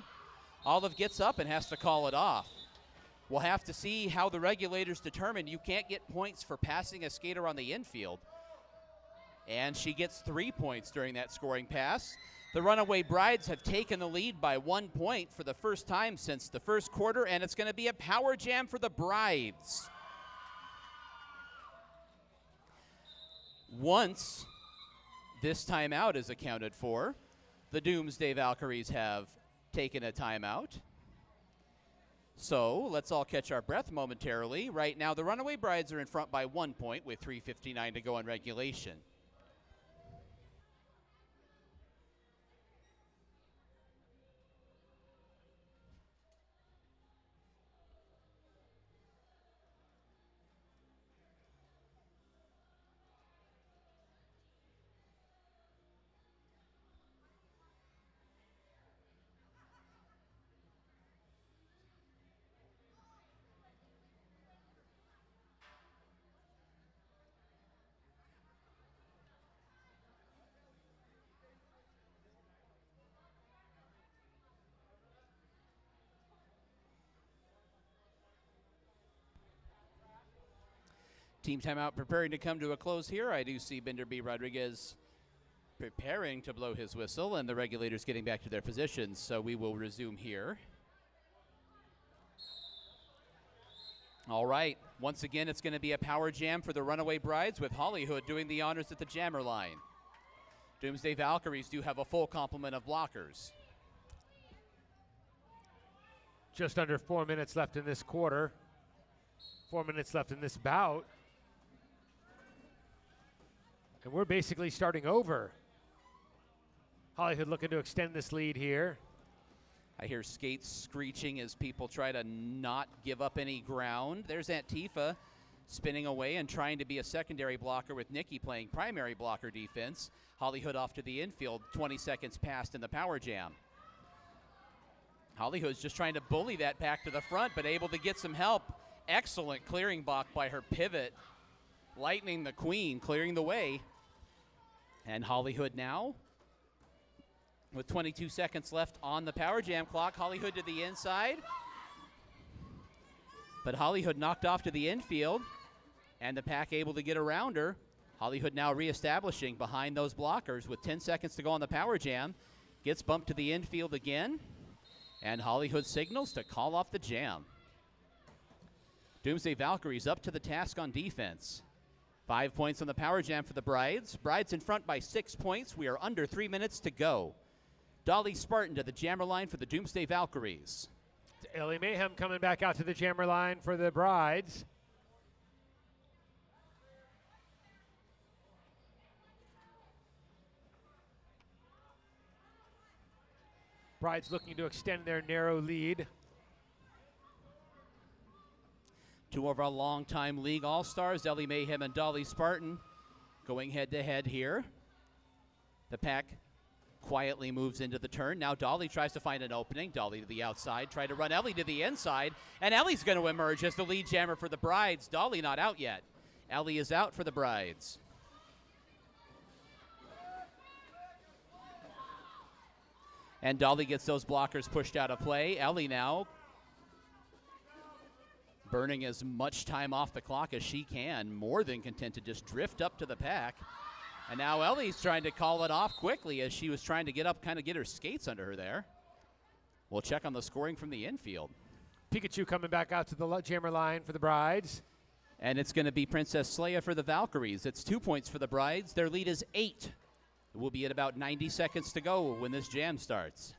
Olive gets up and has to call it off. We'll have to see how the regulators determine you can't get points for passing a skater on the infield. And she gets 3 points during that scoring pass. The Runaway Brides have taken the lead by 1 point for the first time since the first quarter, and it's going to be a power jam for the Brides. Once this timeout is accounted for, the Doomsday Valkyries have taken a timeout. So let's all catch our breath momentarily. Right now, the Runaway Brides are in front by 1 point with 3:59 to go in regulation. Team timeout preparing to come to a close here. I do see Bender B. Rodriguez preparing to blow his whistle, and the regulators getting back to their positions, so we will resume here. All right, once again, it's going to be a power jam for the Runaway Brides with Hollywood doing the honors at the jammer line. Doomsday Valkyries do have a full complement of blockers. Just under 4 minutes left in this quarter. 4 minutes left in this bout. And we're basically starting over. Hollywood looking to extend this lead here. I hear skates screeching as people try to not give up any ground. There's Antifa spinning away and trying to be a secondary blocker with Nikki playing primary blocker defense. Hollywood off to the infield, 20 seconds past in the power jam. Hollywood's just trying to bully that pack to the front, but able to get some help. Excellent clearing block by her pivot. Lightning the Queen, clearing the way. And Hollywood now, with 22 seconds left on the power jam clock. Hollywood to the inside. But Hollywood knocked off to the infield, and the pack able to get around her. Hollywood now reestablishing behind those blockers with 10 seconds to go on the power jam. Gets bumped to the infield again, and Hollywood signals to call off the jam. Doomsday Valkyries up to the task on defense. 5 points on the power jam for the Brides. Brides in front by 6 points. We are under 3 minutes to go. Dolly Spartan to the jammer line for the Doomsday Valkyries. Ellie Mayhem coming back out to the jammer line for the Brides. Brides looking to extend their narrow lead. Two of our longtime league all-stars, Ellie Mayhem and Dolly Spartan, going head-to-head here. The pack quietly moves into the turn. Now Dolly tries to find an opening. Dolly to the outside, try to run Ellie to the inside, and Ellie's going to emerge as the lead jammer for the Brides. Dolly not out yet. Ellie is out for the Brides. And Dolly gets those blockers pushed out of play. Ellie now burning as much time off the clock as she can. More than content to just drift up to the pack. And now Ellie's trying to call it off quickly as she was trying to get up, kind of get her skates under her there. We'll check on the scoring from the infield. Pikachu coming back out to the jammer line for the Brides. And it's going to be Princess Leia for the Valkyries. It's 2 points for the Brides. Their lead is 8. We'll be at about 90 seconds to go when this jam starts.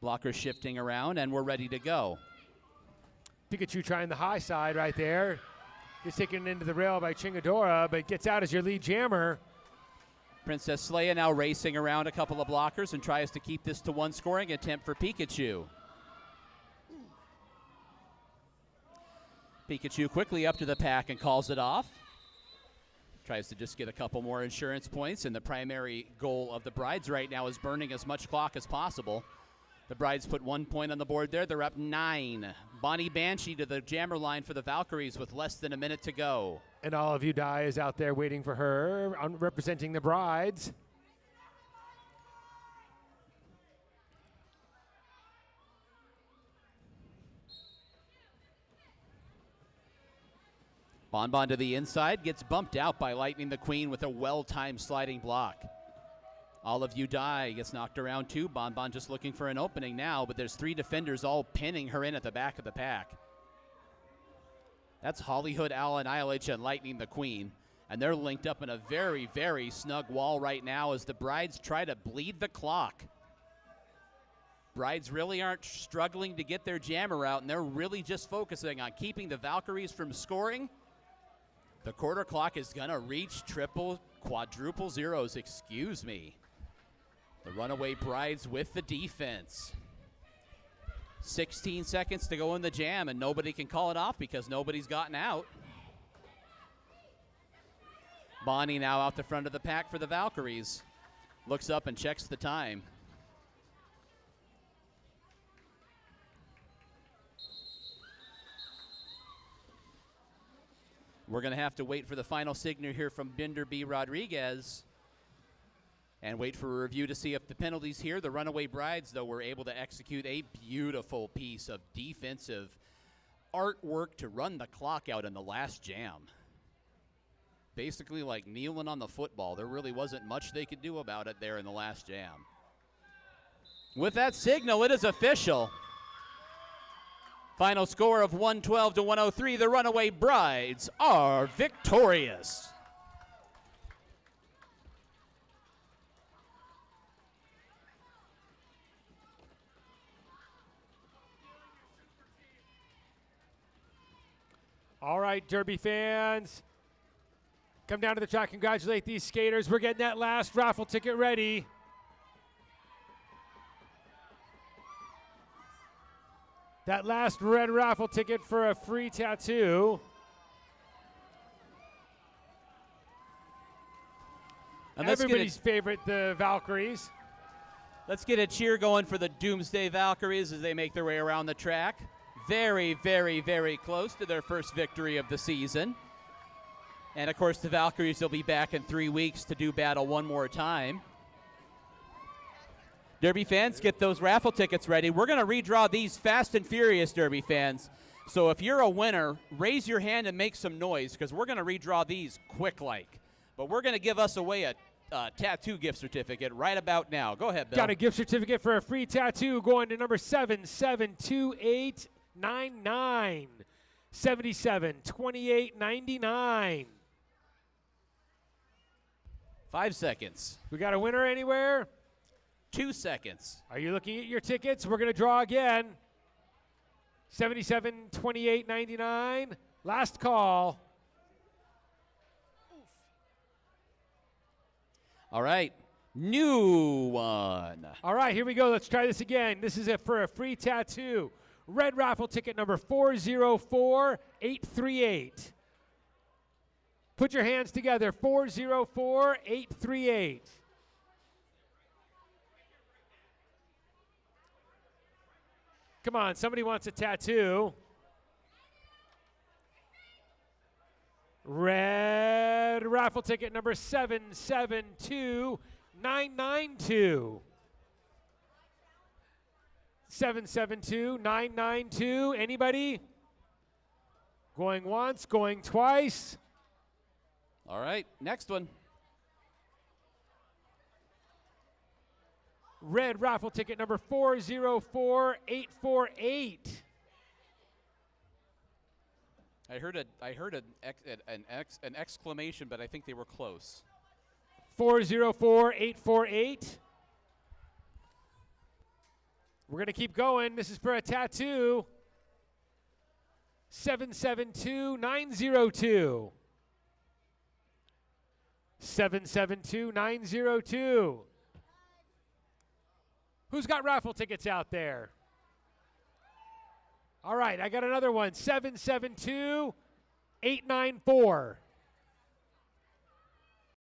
Blocker shifting around, and we're ready to go. Pikachu trying the high side right there. Gets taken into the rail by Chingadora, but gets out as your lead jammer. Princess Leia now racing around a couple of blockers and tries to keep this to one scoring attempt for Pikachu. Pikachu quickly up to the pack and calls it off. Tries to just get a couple more insurance points, and the primary goal of the Brides right now is burning as much clock as possible. The Brides put 1 point on the board there. They're up 9. Bonnie Banshee to the jammer line for the Valkyries with less than a minute to go. And all of you die is out there waiting for her, representing the Brides. Bonbon to the inside, gets bumped out by Lightning the Queen with a well-timed sliding block. All of you die, gets knocked around too. Bonbon just looking for an opening now, but there's 3 defenders all pinning her in at the back of the pack. That's Hollywood, Al, and ILH, and Lightning the Queen. And they're linked up in a very, very snug wall right now as the Brides try to bleed the clock. Brides really aren't struggling to get their jammer out, and they're really just focusing on keeping the Valkyries from scoring. The quarter clock is going to reach quadruple zeros, excuse me. The Runaway Brides with the defense. 16 seconds to go in the jam, and nobody can call it off because nobody's gotten out. Bonnie now out the front of the pack for the Valkyries. Looks up and checks the time. We're going to have to wait for the final signal here from Binder B. Rodriguez and wait for a review to see if the penalties here. The Runaway Brides, though, were able to execute a beautiful piece of defensive artwork to run the clock out in the last jam. Basically like kneeling on the football. There really wasn't much they could do about it there in the last jam. With that signal, it is official. Final score of 112 to 103. The Runaway Brides are victorious. All right, Derby fans. Come down to the track, congratulate these skaters. We're getting that last raffle ticket ready. That last red raffle ticket for a free tattoo. And Everybody's favorite, the Valkyries. Let's get a cheer going for the Doomsday Valkyries as they make their way around the track. Very, very, very close to their first victory of the season. And, of course, the Valkyries will be back in 3 weeks to do battle one more time. Derby fans, get those raffle tickets ready. We're going to redraw these fast and furious, Derby fans. So if you're a winner, raise your hand and make some noise because we're going to redraw these quick-like. But we're going to give us away a tattoo gift certificate right about now. Go ahead, Bill. Got a gift certificate for a free tattoo going to number 772899. 772899. 5 seconds. We got a winner anywhere? 2 seconds. Are you looking at your tickets? We're going to draw again. 772899. Last call. All right. New one. All right, here we go. Let's try this again. This is for a free tattoo. Red raffle ticket number 404838. Put your hands together. 404838. Come on, somebody wants a tattoo. Red raffle ticket number 772992. 772992. Anybody? Going once, going twice. All right, next one. Red raffle ticket number 404848. I heard an exclamation, but I think they were close. 404848. We're going to keep going. This is for a tattoo. 772902. 772902. Who's got raffle tickets out there? All right, I got another one. 772894.